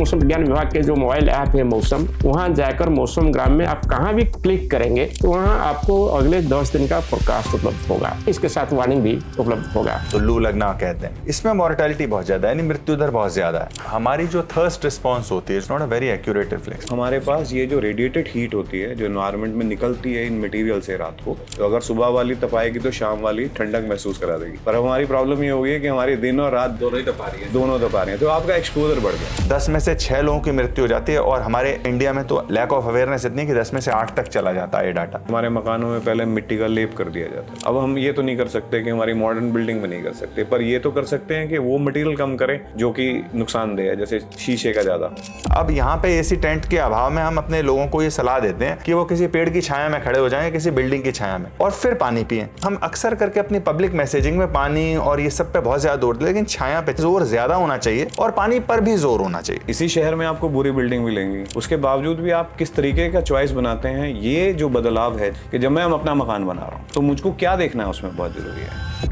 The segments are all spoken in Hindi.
मौसम विज्ञान विभाग के जो मोबाइल ऐप है मौसम, वहां जाकर मौसम ग्राम में आप कहां भी क्लिक करेंगे तो वहां आपको अगले 10 दिन का फोरकास्ट उपलब्ध होगा। इसके साथ वार्निंग भी उपलब्ध होगा। तो लू लगना कहते हैं, इसमें मॉर्टेलिटी बहुत ज्यादा है, यानी मृत्यु दर बहुत ज्यादा है। हमारी जो थर्स्ट रिस्पॉन्स होती है, it's not a very accurate reflex. हमारे पास ये जो रेडिएटेड हीट होती है जो एनवायरनमेंट में निकलती है इन मटेरियल से रात को, तो अगर सुबह वाली तपाएगी तो शाम वाली ठंडक महसूस करा देगी। पर हमारी प्रॉब्लम ये हो गई है कि हमारी दिन और रात दोनों ही तपा रही है, तो आपका एक्सपोजर बढ़ गया। 10 में से 6 लोगों की मृत्यु हो जाती है, और हमारे इंडिया में तो लैक ऑफ अवेयरनेस इतनी कि 10 में से 8 तक चला जाता है ये डाटा। हमारे मकानों में पहले मिट्टी का लेप कर दिया जाता है। अब हम ये तो नहीं कर सकते कि हमारी मॉडर्न बिल्डिंग में नहीं कर सकते, पर ये तो कर सकते हैं कि वो मटेरियल कम करें जो कि नुकसानदेह है, जैसे शीशे का ज्यादा। अब यहाँ पे एसी टेंट के अभाव में हम अपने लोगों को ये सलाह देते हैं कि वो किसी पेड़ की छाया में खड़े हो जाएं, किसी बिल्डिंग की छाया में, और फिर पानी पिएं। हम अक्सर करके अपनी पब्लिक मैसेजिंग में पानी और ये सब पे बहुत ज्यादा जोर देते हैं, लेकिन छाया पे जोर ज्यादा होना चाहिए और पानी पर भी जोर होना चाहिए। इसी शहर में आपको बुरी बिल्डिंग मिलेंगी, उसके बावजूद भी आप किस तरीके का चॉइस बनाते हैं, ये जो बदलाव है कि जब मैं अपना मकान बना रहा हूँ तो मुझको क्या देखना है उसमें बहुत जरूरी है।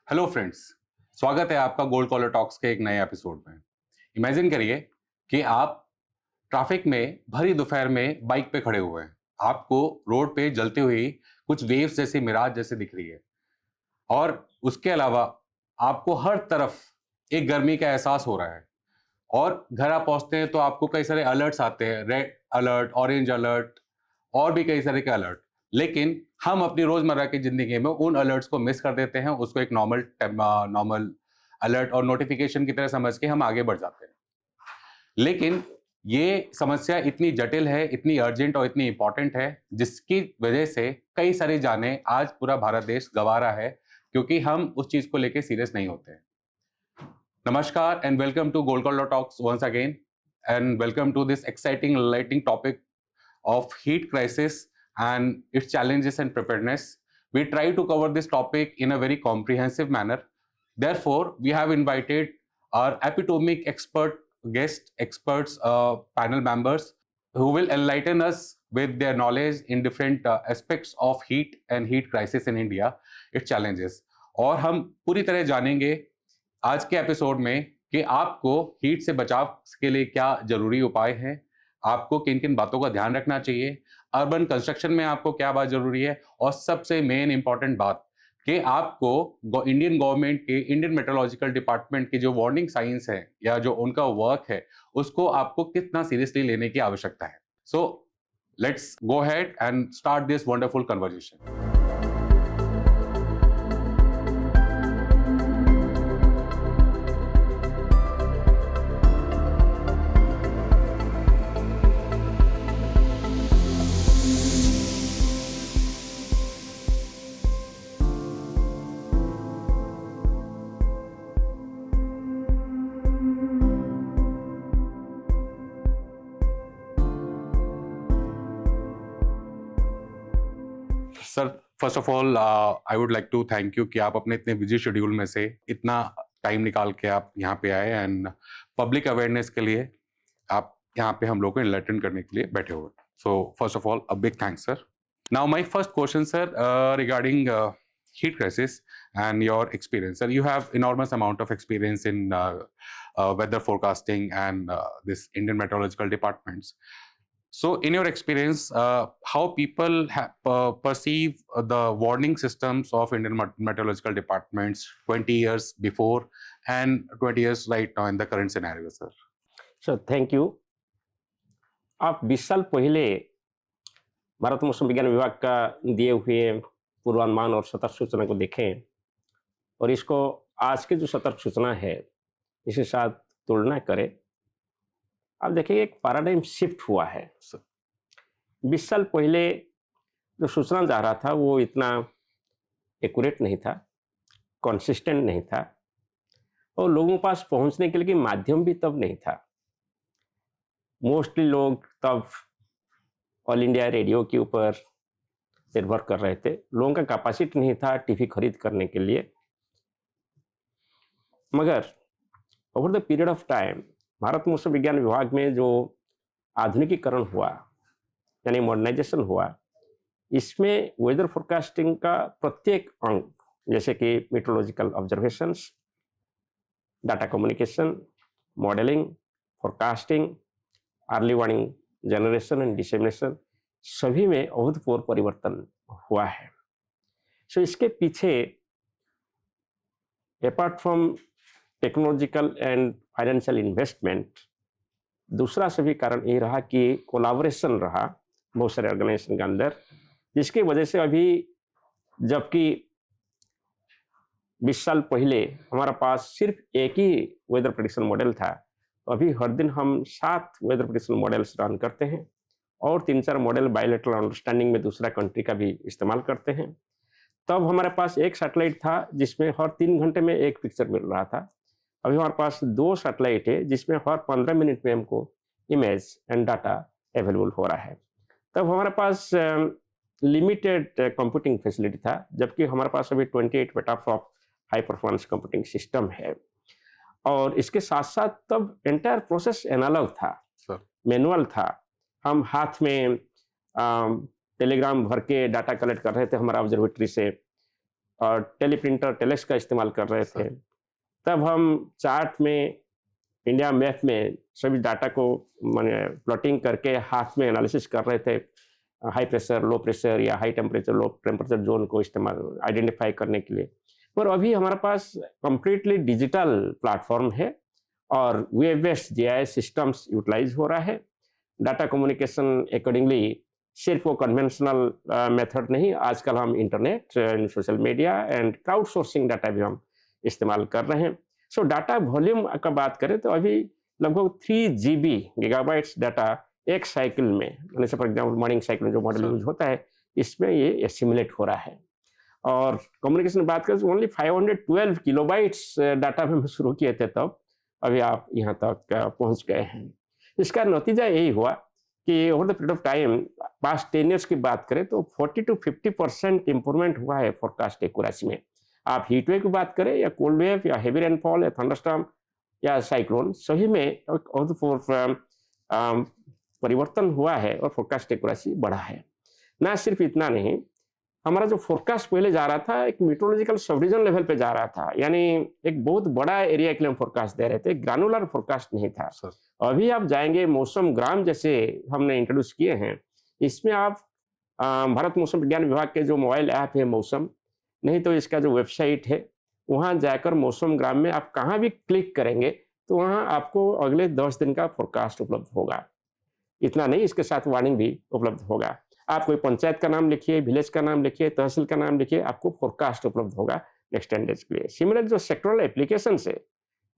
हेलो फ्रेंड्स, स्वागत है आपका गोल्ड कॉलर टॉक्स के एक नए एपिसोड में। इमेजिन करिए कि आप ट्रैफिक में भरी दोपहर में बाइक पे खड़े हुए हैं। आपको रोड पे जलती हुई कुछ वेव्स जैसी मिराज जैसे दिख रही है, और उसके अलावा आपको हर तरफ एक गर्मी का एहसास हो रहा है। और घर आप पहुंचते हैं तो आपको कई सारे अलर्ट्स आते हैं, रेड अलर्ट, ऑरेंज अलर्ट और भी कई सारे के अलर्ट। लेकिन हम अपनी रोजमर्रा की जिंदगी में उन अलर्ट्स को मिस कर देते हैं, उसको एक नॉर्मल अलर्ट और नोटिफिकेशन की तरह समझ के हम आगे बढ़ जाते हैं। लेकिन ये समस्या इतनी जटिल है, इतनी अर्जेंट और इतनी इंपॉर्टेंट है, जिसकी वजह से कई सारी जानें आज पूरा भारत देश गंवा रहा है, क्योंकि हम उस चीज को लेके सीरियस नहीं होते हैं। Namaskar and welcome to Gold Collar Talks once again, and welcome to this exciting, enlightening topic of heat crisis and its challenges and preparedness. We try to cover this topic in a very comprehensive manner. Therefore, we have invited our epitomic experts, panel members who will enlighten us with their knowledge in different aspects of heat and heat crisis in India, its challenges. और हम पूरी तरह जानेंगे आज के एपिसोड में कि आपको हीट से बचाव के लिए क्या जरूरी उपाय हैं, आपको किन किन बातों का ध्यान रखना चाहिए, अर्बन कंस्ट्रक्शन में आपको क्या बात जरूरी है, और सबसे मेन इंपॉर्टेंट बात कि आपको इंडियन गवर्नमेंट के इंडियन मेट्रोलॉजिकल डिपार्टमेंट की जो वार्निंग साइंस है या जो उनका वर्क है, उसको आपको कितना सीरियसली लेने की आवश्यकता है। So let's go ahead and start this wonderful conversation. Sir, first of all I would like to thank you कि आप अपने इतने बिजी शेड्यूल में से इतना टाइम निकाल के आप यहाँ पे आए एंड पब्लिक अवेयरनेस के लिए आप यहाँ पे हम लोग को एनलाइटन करने के लिए बैठे हुए। So first of all a big thanks sir. Now my first question sir regarding heat crisis and your experience. Sir, you have enormous amount of experience in weather forecasting and this Indian meteorological departments. So in your experience, how people perceive the warning systems of Indian meteorological departments 20 years before and 20 years right now in the current scenario, sir? Sir thank you. आप 20 साल पहले भारत मौसम विज्ञान विभाग का दिए हुए पूर्वानुमान और सतर्क सूचना को देखें और इसको आज के जो सतर्क सूचना है इसके साथ तुलना करें, आप देखिए एक पैराडाइम शिफ्ट हुआ है। 20 साल पहले जो सूचना जा रहा था वो इतना एक्यूरेट नहीं था, कंसिस्टेंट नहीं था, और लोगों के पास पहुंचने के लिए माध्यम भी तब नहीं था। मोस्टली लोग तब ऑल इंडिया रेडियो के ऊपर निर्भर कर रहे थे। लोगों का कैपेसिटी नहीं था टीवी खरीद करने के लिए। मगर over the period of time Bharat मौसम विज्ञान विभाग में जो आधुनिकीकरण हुआ यानी मॉडर्नाइजेशन हुआ, इसमें वेदर फोरकास्टिंग का प्रत्येक अंग जैसे कि meteorological observations, data communication, modelling, forecasting, early warning generation and dissemination सभी में अभूतपूर्व परिवर्तन हुआ है। सो इसके पीछे apart from technological and financial investment दूसरा सभी कारण ये रहा कि कोलाबोरेशन रहा बहुत सारे ऑर्गेनाइजेशन के अंदर, जिसकी वजह से अभी जबकि 20 साल पहले हमारा पास सिर्फ एक ही वेदर प्रेडिक्शन मॉडल था, अभी हर दिन हम 7 वेदर प्रेडिक्शन मॉडल्स रन करते हैं और 3-4 मॉडल बायलैटरल अंडरस्टैंडिंग में दूसरा कंट्री का भी इस्तेमाल करते हैं। तब हमारे पास एक सैटेलाइट था जिसमें हर 3 घंटे में एक पिक्चर मिल रहा था। अभी हमारे पास 2 सैटेलाइट है जिसमें हर 15 मिनट में हमको इमेज एंड डाटा अवेलेबल हो रहा है। तब हमारे पास लिमिटेड कंप्यूटिंग फैसिलिटी था, जबकि हमारे पास अभी 28 petaflop of high performance computing system है। और इसके साथ साथ तब एंटायर प्रोसेस एनालॉग था, मैनुअल था। हम हाथ में टेलीग्राम भर के डाटा कलेक्ट कर रहे थे हमारा ऑब्जर्वेटरी से, और टेलीप्रिंटर टेलेक्स का इस्तेमाल कर रहे थे। तब हम चार्ट में, इंडिया मैप में सभी डाटा को माने प्लॉटिंग करके हाथ में एनालिसिस कर रहे थे, हाई प्रेशर, लो प्रेशर या high temperature, low temperature zone को इस्तेमाल आइडेंटिफाई करने के लिए। और अभी हमारे पास कंप्लीटली डिजिटल प्लेटफॉर्म है और web based GIS systems utilise हो रहा है। डाटा कम्युनिकेशन अकॉर्डिंगली सिर्फ वो कन्वेंशनल मेथड नहीं, आजकल हम internet, social media and crowd sourcing data भी हम इस्तेमाल कर रहे हैं। सो डाटा वॉल्यूम का बात करें तो अभी लगभग 3 GB गीगाबाइट्स डाटा एक साइकिल में, जैसे फॉर एग्जाम्पल मॉर्निंग साइकिल में जो मॉडल यूज होता है, इसमें ये एसिमुलेट हो रहा है। और कम्युनिकेशन बात करें तो ओनली 512 किलोबाइट्स डाटा में हम शुरू किए थे, तब अभी आप यहाँ तक पहुँच गए हैं। इसका नतीजा यही हुआ कि over the period of time, past 10 years की बात करें तो 40 to 50% इंप्रूवमेंट हुआ है फोरकास्ट एक्यूरेसी में। आप हीट वेव की बात करें या कोल्ड वेव या हेवी रेनफॉल या थंडरस्टॉर्म या साइक्लोन, सभी में परिवर्तन हुआ है और फोरकास्ट एक्यूरेसी बढ़ा है। ना सिर्फ इतना नहीं, हमारा जो फोरकास्ट पहले जा रहा था एक मीटरोलॉजिकल सब रीजन लेवल पे जा रहा था, यानी एक बहुत बड़ा एरिया के लिए हम फोरकास्ट दे रहे थे, ग्रानुलर फोरकास्ट नहीं था। अभी आप जाएंगे, मौसम ग्राम जैसे हमने इंट्रोड्यूस किए हैं, इसमें आप भारत मौसम विज्ञान विभाग के जो मोबाइल ऐप है मौसम, नहीं तो इसका जो वेबसाइट है, वहाँ जाकर मौसम ग्राम में आप कहाँ भी क्लिक करेंगे तो वहाँ आपको अगले 10 दिन का फोरकास्ट उपलब्ध होगा। इतना नहीं, इसके साथ वार्निंग भी उपलब्ध होगा। आप कोई पंचायत का नाम लिखिए, विलेज का नाम लिखिए, तहसील का नाम लिखिए, आपको फोरकास्ट उपलब्ध होगा नेक्स्ट 10 डेज के लिए। सिमिलर जो सेक्टरल एप्लीकेशन है,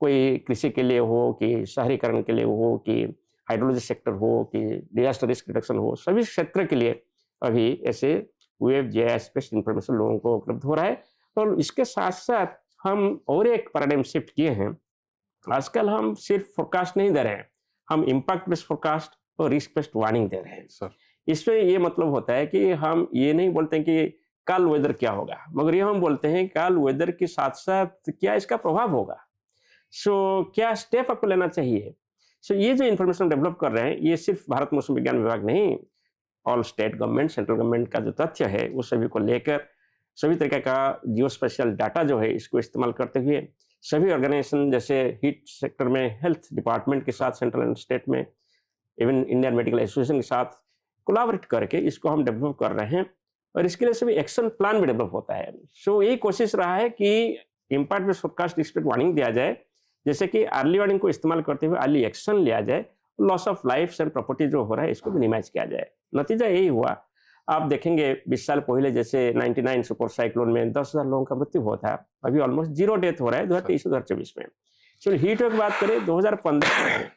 कोई कृषि के लिए हो कि शहरीकरण के लिए हो कि हाइड्रोलॉजी सेक्टर हो कि डिजास्टर रिस्क रिडक्शन हो, सभी क्षेत्र के लिए अभी ऐसे वेब जीआईएस बेस्ड इंफॉर्मेशन लोगों को उपलब्ध हो रहा है। और इसके साथ साथ हम और एक पैराडाइम शिफ्ट किए हैं। आजकल हम सिर्फ फोरकास्ट नहीं दे रहे हैं, हम इम्पैक्ट बेस्ड फोरकास्ट और रिस्क बेस्ड वार्निंग दे रहे हैं। इसमें ये मतलब होता है कि हम ये नहीं बोलते हैं कि कल वेदर क्या होगा, मगर ये हम बोलते हैं कल वेदर के साथ साथ क्या इसका प्रभाव होगा, सो क्या स्टेप आपको लेना चाहिए। सो ये जो इन्फॉर्मेशन डेवलप कर रहे हैं, ये सिर्फ भारत मौसम विज्ञान विभाग नहीं, all state government, central government का जो तथ्य है वो सभी को लेकर सभी तरीके का जियो स्पेशल डाटा जो है इसको इस्तेमाल करते हुए सभी ऑर्गेनाइजेशन, जैसे हीट सेक्टर में हेल्थ डिपार्टमेंट के साथ सेंट्रल एंड स्टेट में, इवन इंडियन मेडिकल एसोसिएशन के साथ कोलैबोरेट करके इसको हम डेवलप कर रहे हैं। और इसके लिए सभी एक्शन प्लान भी डेवलप होता है। सो यही कोशिश रहा है कि impact based forecast expect warning दिया जाए, जैसे कि अर्ली वार्निंग को इस्तेमाल करते हुए अर्ली एक्शन लिया जाए, loss of life and property जो हो रहा है इसको मिनिमाइज किया जाए। नतीजा यही हुआ। आप देखेंगे 20 साल पहले जैसे 99 सुपर साइक्लोन में 10,000 लोगों का मृत्यु हुआ था, अभी ऑलमोस्ट 0 डेथ हो रहा है 2023-2024 में। चलिए हीट वेव की बात करें 2015 में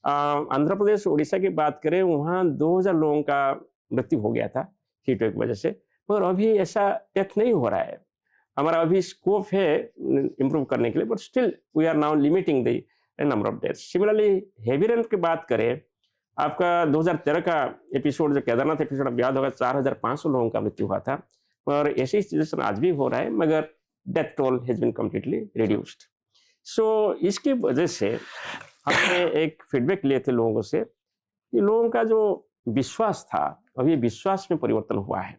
आंध्र प्रदेश उड़ीसा की बात करें, वहाँ 2000 लोगों का मृत्यु हो गया था हीट वेव की वजह से, पर अभी ऐसा डेथ नहीं हो रहा है। हमारा अभी स्कोप है इम्प्रूव करने के लिए, but still we are now limiting the number of deaths. Similarly heavy rain की बात करें, आपका 2013 का एपिसोड जो केदारनाथ एपिसोड आप याद होगा, 4500 लोगों का मृत्यु हुआ था, और ऐसी सिचुएशन आज भी हो रहा है, मगर death toll has been completely reduced. So इसकी वजह से हमने एक फीडबैक लिए थे लोगों से कि लोगों का जो विश्वास था, अभी विश्वास में परिवर्तन हुआ है।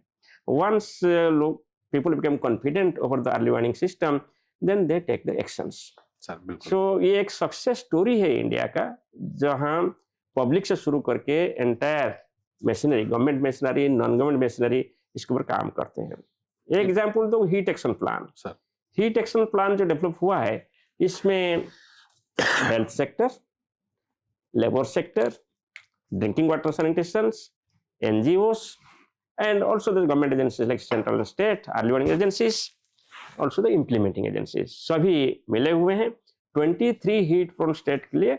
वंस लोग people become confident over the early warning system, then they take the actions. Sir बिल्कुल। सो ये एक सक्सेस स्टोरी है इंडिया का, जहां पब्लिक से शुरू करके entire machinery, government machinery, non government machinery, इसके ऊपर काम करते हैं। एक एग्जांपल दो, heat action plan. Sir heat action plan जो डेवलप हुआ है, इसमें health sector, labour sector, drinking water sanitation, NGOs, and also the government agencies like central and state, early warning agencies, also the implementing agencies, सभी मिले हुए हैं। 23 हीट प्रोन स्टेट के लिए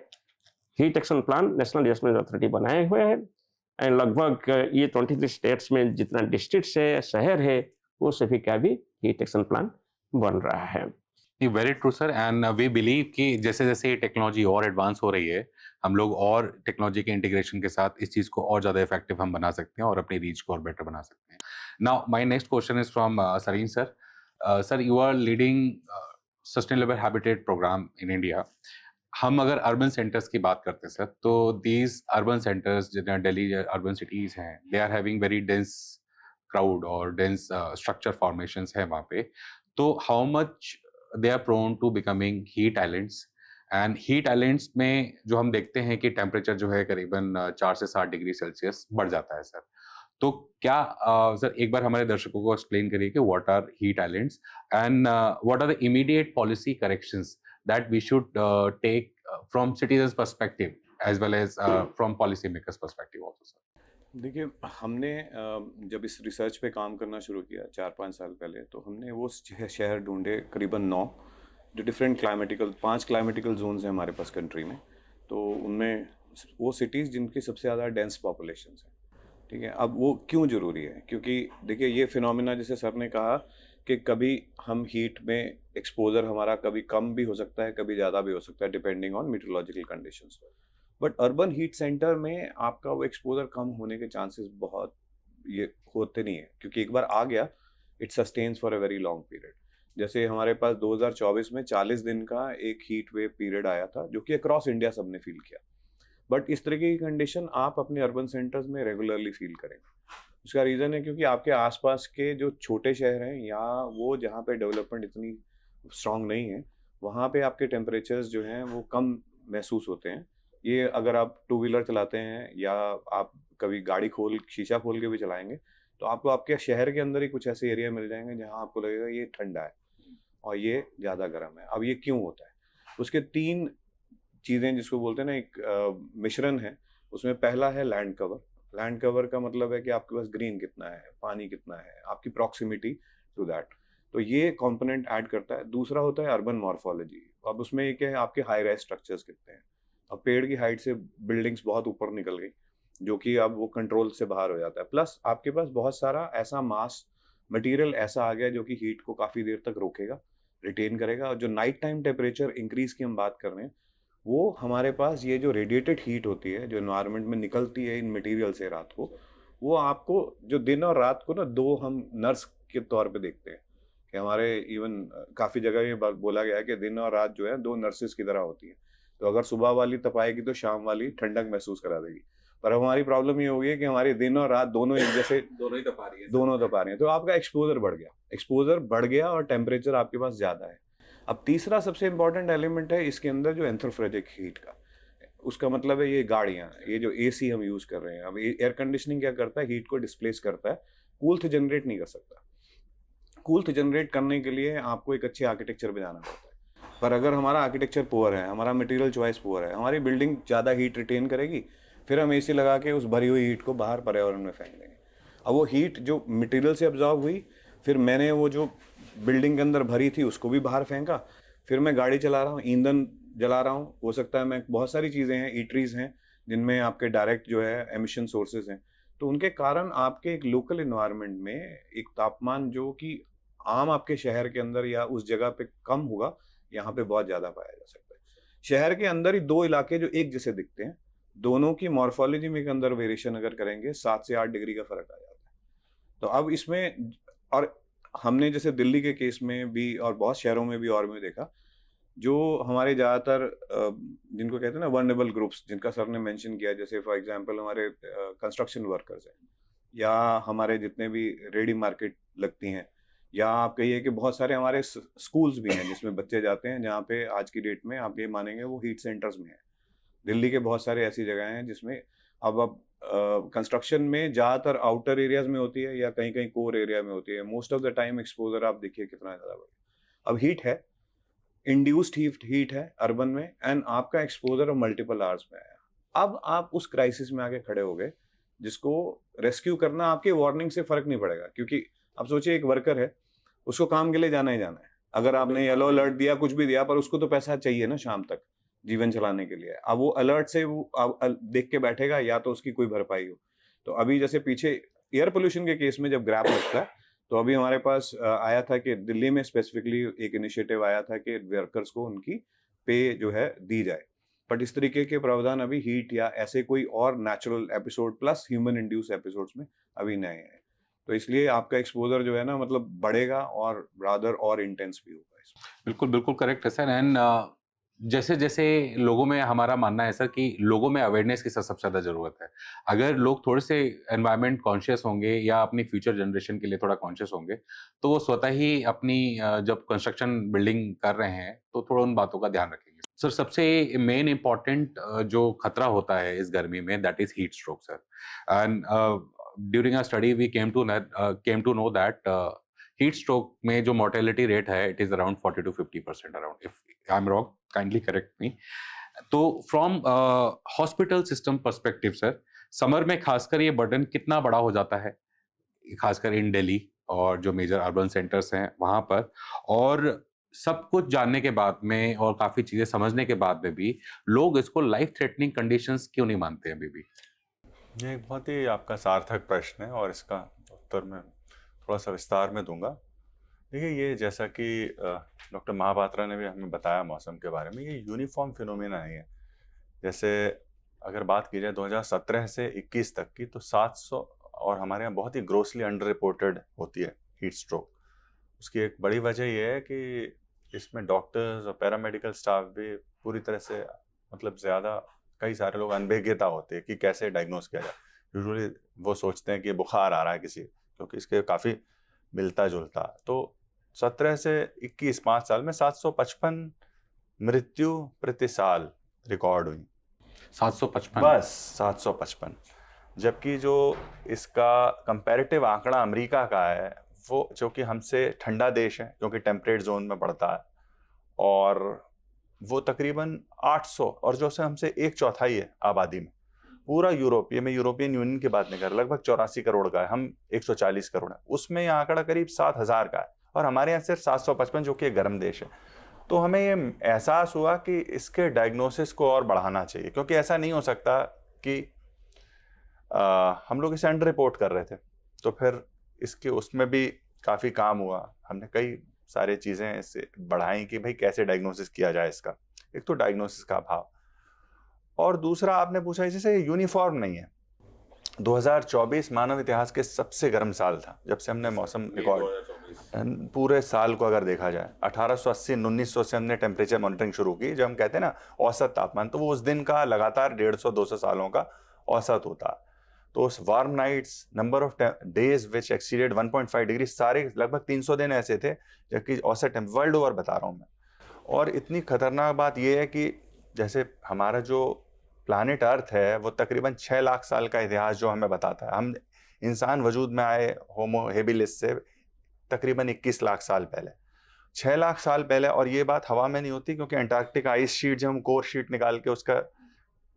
heat action plan national disaster authority बनाए हुए हैं। एंड लगभग ये 23 स्टेट्स में जितना डिस्ट्रिक्ट है, शहर है, वो सभी का भी हीट एक्शन प्लान बन रहा है। Very true sir. And we believe कि जैसे जैसे ये टेक्नोलॉजी और एडवांस हो रही है, हम लोग और टेक्नोलॉजी के इंटीग्रेशन के साथ इस चीज़ को और ज़्यादा इफेक्टिव हम बना सकते हैं और अपनी रीच को और बेटर बना सकते हैं। Now my next question is from Sarin sir. Sir, you are leading sustainable habitat programme in India. हम अगर अर्बन सेंटर्स की बात करते हैं सर, तो दीज अर्बन सेंटर्स जितना दिल्ली अर्बन सिटीज़ हैं, they are having very dense crowd और डेंस स्ट्रक्चर फॉर्मेशंस है वहाँ पे। तो how much they are prone to becoming heat islands, and heat islands में जो हम देखते हैं कि टेम्परेचर जो है करीबन 4 से 7 डिग्री सेल्सियस बढ़ जाता है सर। तो क्या सर एक बार हमारे दर्शकों को एक्सप्लेन करिए कि what are heat islands and what are the immediate policy corrections that we should take from citizens perspective as well as from policy makers perspective also sir. देखिए, हमने जब इस रिसर्च पे काम करना शुरू किया 4-5 साल पहले, तो हमने वो शहर ढूंढे करीबन 9, जो डिफरेंट क्लाइमेटिकल 5 क्लाइमेटिकल जोन्स हैं हमारे पास कंट्री में। तो उनमें वो सिटीज़ जिनकी सबसे ज़्यादा डेंस पॉपुलेशन है, ठीक है। अब वो क्यों ज़रूरी है? क्योंकि देखिए, ये फिनोमिना जैसे सर ने कहा कि कभी हम हीट में एक्सपोजर हमारा कभी कम भी हो सकता है, कभी ज़्यादा भी हो सकता है, depending on meteorological conditions. But urban heat centre में आपका वो एक्सपोजर कम होने के चांसेस बहुत ये होते नहीं है, क्योंकि एक बार आ गया, it sustains for a very long period. जैसे हमारे पास 2024 में 40 दिन का एक हीट वेव पीरियड आया था, जो कि अक्रॉस इंडिया सबने फील किया। बट इस तरीके की कंडीशन आप अपने अर्बन सेंटर्स में रेगुलरली फील करेंगे। उसका रीज़न है क्योंकि आपके आसपास के जो छोटे शहर हैं, या वो जहाँ पे डेवलपमेंट इतनी स्ट्रांग नहीं है, वहाँ पे आपके टेम्परेचर्स जो हैं वो कम महसूस होते हैं। ये अगर आप 2 व्हीलर चलाते हैं या आप कभी गाड़ी शीशा खोल के भी चलाएंगे, तो आपको आपके शहर के अंदर ही कुछ ऐसे एरिया मिल जाएंगे जहाँ आपको लगेगा ये ठंडा है और ये ज़्यादा गर्म है। अब ये क्यों होता है? उसके 3 चीज़ें जिसको बोलते हैं ना, एक मिश्रण है। उसमें पहला है लैंड कवर। लैंड कवर का मतलब है कि आपके पास ग्रीन कितना है, पानी कितना है, आपकी प्रॉक्सिमिटी टू दैट, तो ये कंपोनेंट ऐड करता है। दूसरा होता है अर्बन मॉर्फोलॉजी। अब उसमें एक है आपके हाई राइज स्ट्रक्चर्स कितने हैं। अब पेड़ की हाइट से बिल्डिंग्स बहुत ऊपर निकल गई, जो कि अब वो कंट्रोल से बाहर हो जाता है। प्लस आपके पास बहुत सारा ऐसा मास मटेरियल ऐसा आ गया जो कि हीट को काफ़ी देर तक रोकेगा, रिटेन करेगा। और जो नाइट टाइम टेम्परेचर इंक्रीज की हम बात कर रहे हैं, वो हमारे पास ये जो रेडिएटेड हीट होती है, जो एनवायरनमेंट में निकलती है इन मटेरियल से रात को, वो आपको जो दिन और रात को ना 2 हम नर्स के तौर पे देखते हैं कि हमारे इवन काफ़ी जगह ये बोला गया है कि दिन और रात जो है 2 नर्सेस की तरह होती है। तो अगर सुबह वाली तपाएगी तो शाम वाली ठंडक महसूस करा देगी। पर हमारी प्रॉब्लम ये हो गई है कि हमारी दिन और रात दोनों एक जैसे दोनों ही तपा रही है। तो आपका एक्सपोजर बढ़ गया और टेम्परेचर आपके पास ज़्यादा है। अब तीसरा सबसे इंपॉर्टेंट एलिमेंट है इसके अंदर, जो एंथ्रोफ्रेजिक हीट का। उसका मतलब है ये गाड़ियाँ, ये जो AC हम यूज़ कर रहे हैं। अब एयर कंडीशनिंग क्या करता है? हीट को डिस्प्लेस करता है, कूल्थ जनरेट नहीं कर सकता। कूल्थ जनरेट करने के लिए आपको एक अच्छे आर्किटेक्चर पे जाना पड़ता है। पर अगर हमारा आर्किटेक्चर पुअर है, हमारा मटेरियल चॉइस पुअर है, हमारी बिल्डिंग ज़्यादा हीट रिटेन करेगी, फिर हम AC लगा के उस भरी हुई हीट को बाहर पर्यावरण में फेंक देंगे। अब वो हीट जो मटेरियल से अब्जॉर्ब हुई, फिर मैंने वो जो बिल्डिंग के अंदर भरी थी उसको भी बाहर फेंका, फिर मैं गाड़ी चला रहा हूँ, ईंधन जला रहा हूँ, हो सकता है मैं बहुत सारी चीज़ें हैं, ईटरीज हैं जिनमें आपके डायरेक्ट जो है एमिशन सोर्सेज हैं। तो उनके कारण आपके एक लोकल इन्वायरमेंट में एक तापमान जो कि आम आपके शहर के अंदर या उस जगह पे कम होगा, यहाँ पे बहुत ज़्यादा पाया जा सकता है। शहर के अंदर ही 2 इलाके जो एक जैसे दिखते हैं, दोनों की मॉर्फोलॉजी में के अंदर वेरिएशन अगर करेंगे 7 से 8 डिग्री का फर्क आ जाता है। तो अब इसमें, और हमने जैसे दिल्ली के केस में भी और बहुत शहरों में भी और में देखा, जो हमारे ज़्यादातर जिनको कहते हैं ना वल्नरेबल ग्रुप्स, जिनका सर ने मेंशन किया, जैसे फॉर एग्जांपल हमारे कंस्ट्रक्शन वर्कर्स हैं, या हमारे जितने भी रेडी मार्केट लगती हैं, या आप कहिए कि बहुत सारे हमारे स्कूल्स भी हैं जिसमें बच्चे जाते हैं, जहाँ पे आज की डेट में आप ये मानेंगे वो हीट सेंटर्स में है। दिल्ली के बहुत सारे ऐसी जगह हैं जिसमें अब कंस्ट्रक्शन में ज़्यादातर आउटर एरियाज में होती है या कहीं कहीं कोर एरिया में होती है। Most of the time exposure आप देखिए कितना ज़्यादा बढ़। अब हीट है, इंड्यूस्ड हीट है अर्बन में, एंड आपका एक्सपोजर मल्टीपल आवर्स में आया। अब आप उस क्राइसिस में आके खड़े हो गए जिसको रेस्क्यू करना आपके वार्निंग से फर्क नहीं पड़ेगा, क्योंकि आप सोचिए एक वर्कर है, उसको काम के लिए जाना ही जाना है। अगर आपने येलो अलर्ट दिया, कुछ भी दिया, पर उसको तो पैसा चाहिए ना शाम तक जीवन चलाने के लिए। अब वो अलर्ट से वो देख के बैठेगा या तो उसकी कोई भरपाई हो। तो अभी जैसे पीछे एयर पोल्यूशन के केस में जब ग्रैप लगता है, तो अभी हमारे पास आया था कि दिल्ली में स्पेसिफिकली एक इनिशिएटिव आया था कि वर्कर्स को उनकी पे जो है दी जाए। बट इस तरीके के प्रावधान अभी हीट या ऐसे कोई और natural episode plus human induce episodes में अभी नहीं है। तो इसलिए आपका एक्सपोजर जो है ना, मतलब बढ़ेगा और रादर और इंटेंस भी होगा इसमें। बिल्कुल बिल्कुल करेक्ट है सर। एंड जैसे जैसे लोगों में, हमारा मानना है सर कि लोगों में अवेयरनेस की सबसे ज़्यादा ज़रूरत है। अगर लोग थोड़े से एनवायरनमेंट कॉन्शियस होंगे या अपनी फ्यूचर जनरेशन के लिए थोड़ा कॉन्शियस होंगे, तो वो स्वतः ही अपनी जब कंस्ट्रक्शन बिल्डिंग कर रहे हैं तो थोड़ा उन बातों का ध्यान रखेंगे। सर सबसे मेन इम्पॉर्टेंट जो खतरा होता है इस गर्मी में, that is heat stroke sir. And during a study we came to know that heat stroke में जो मोर्टेलिटी रेट है it is around 40 to 50% around. If I am wrong kindly correct me. तो from hospital system perspective sir, summer में खासकर ये बर्डन कितना बड़ा हो जाता है, खासकर इन दिल्ली और जो मेजर अर्बन सेंटर्स हैं वहाँ पर, और सब कुछ जानने के बाद में और काफ़ी चीज़ें समझने के बाद में भी लोग इसको लाइफ थ्रेटनिंग कंडीशंस क्यों नहीं मानते हैं अभी भी? ये एक बहुत ही आपका सार्थक प्रश्न है और इसका उत्तर मैं थोड़ा सा विस्तार में दूंगा। देखिए, ये जैसा कि डॉक्टर महापात्रा ने भी हमें बताया मौसम के बारे में, ये यूनिफॉर्म फिनोमेना नहीं है। जैसे अगर बात की जाए 2017 से 21 तक की, तो 700, और हमारे यहाँ बहुत ही ग्रोसली अंडर रिपोर्टेड होती है हीट स्ट्रोक। उसकी एक बड़ी वजह यह है कि इसमें डॉक्टर्स और पैरामेडिकल स्टाफ भी पूरी तरह से, मतलब ज़्यादा, कई सारे लोग अनभिज्ञता होते हैं कि कैसे डायग्नोस किया जाए। यूजुअली वो सोचते हैं कि बुखार आ रहा है किसी, क्योंकि इसके काफ़ी मिलता जुलता। तो 17 से 21 5 साल में 755 मृत्यु प्रति साल रिकॉर्ड हुई। 755? बस 755। जबकि जो इसका कंपैरेटिव आंकड़ा अमेरिका का है, वो जो कि हमसे ठंडा देश है क्योंकि टेम्परेट जोन में पड़ता है, और वो तकरीबन 800, और जो से हमसे 1/4 है आबादी में। पूरा यूरोपीय में, यूरोपियन यूनियन की बात नहीं कर, लगभग 84 करोड़ का है, हम 140 करोड़ है, उसमें यह आंकड़ा करीब 7000 का है, और हमारे यहाँ सिर्फ 755, जो कि एक गर्म देश है। तो हमें ये एहसास हुआ कि इसके डायग्नोसिस को और बढ़ाना चाहिए, क्योंकि ऐसा नहीं हो सकता कि हम लोग इसे अंडर रिपोर्ट कर रहे थे। तो फिर इसके उसमें भी काफ़ी काम हुआ, हमने कई सारी चीज़ें इससे बढ़ाई कि भाई कैसे डायग्नोसिस किया जाए इसका। एक तो डायग्नोसिस का अभाव, और दूसरा आपने पूछा जैसे यूनिफॉर्म नहीं है। 2024 मानव इतिहास के सबसे गर्म साल था जब से हमने मौसम रिकॉर्ड पूरे साल को अगर देखा जाए। 1880-1900 से हमने टेम्परेचर मॉनिटरिंग शुरू की, जब हम कहते हैं ना औसत तापमान, तो वो उस दिन का लगातार 150-200 सालों का औसत होता। तो उस warm nights, number of days which exceeded 1.5 degree, सारे लगभग 300 दिन ऐसे थे जबकि औसत वर्ल्ड ओवर बता रहा हूँ मैं। और इतनी खतरनाक बात यह है कि जैसे हमारा जो प्लानिट अर्थ है वो तकरीबन 6 लाख साल का इतिहास जो हमें बताता है। हम इंसान वजूद में आए होमो हेबिलिस से तकरीबन 21 लाख साल पहले, 6 लाख साल पहले। और ये बात हवा में नहीं होती, क्योंकि अंटार्कटिक आइस शीट, जब हम कोर शीट निकाल के उसका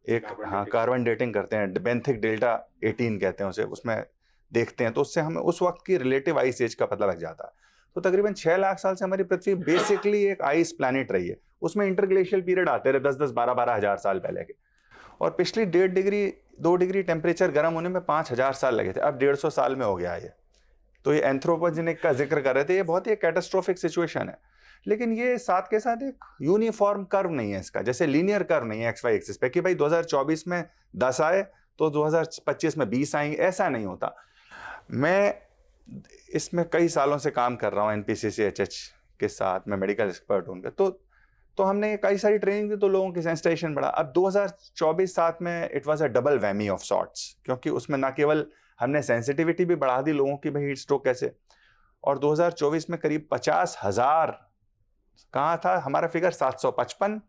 एक कार्बन डेटिंग करते हैं, बेंथिक डेल्टा 18 कहते हैं उसे, उसमें देखते हैं, तो उससे हमें उस वक्त की रिलेटिव आइस एज का पता लग जाता है। तो तकरीबन 6 लाख साल से हमारी पृथ्वी बेसिकली एक आइस प्लैनेट रही है। उसमें इंटरग्लेशियल पीरियड आते रहे 10-10, 12-12 हज़ार साल पहले के, और पिछली 1.5 डिग्री 2 डिग्री टेम्परेचर गर्म होने में 5000 साल लगे थे, अब 150 साल में हो गया ये। तो ये एंथ्रोपोजेनिक का जिक्र कर रहे थे, ये बहुत ही कैटास्ट्रोफिक सिचुएशन है। लेकिन ये साथ के साथ एक यूनिफॉर्म कर्व नहीं है इसका, जैसे लीनियर कर्व नहीं है XY एक्सिस पे कि भाई 2024 में 10 आए तो 2025 में 20 आएंगे, ऐसा नहीं होता। मैं इसमें कई सालों से काम कर रहा हूँ NPCCHH के साथ, मैं मेडिकल एक्सपर्ट हूँ उनके, तो हमने कई सारी ट्रेनिंग दी, तो लोगों की सेंसिटाइजेशन बढ़ा। अब 2024-7 में it was a double whammy of sorts, क्योंकि उसमें ना केवल हमने सेंसिटिविटी भी बढ़ा दी लोगों की, भाई हीट स्ट्रोक कैसे, और 2024 में करीब 50,000, कहाँ था हमारा फिगर 755,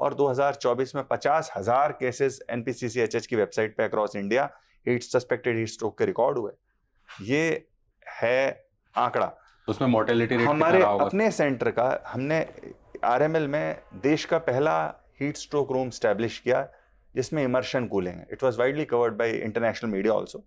और 2024 में 50,000 केसेस एनपीसीसीएचएच की वेबसाइट पे across India suspected heat stroke के रिकॉर्ड हुए। ये है आंकड़ा। उसमें मोर्टेलिटी रेट हमारे अपने सेंटर का, हमने आरएमएल में देश का पहला हीट स्ट्रोक रूम स्टैब्लिश किया जिसमें इमर्शन कूलिंग है। It was widely covered by international media also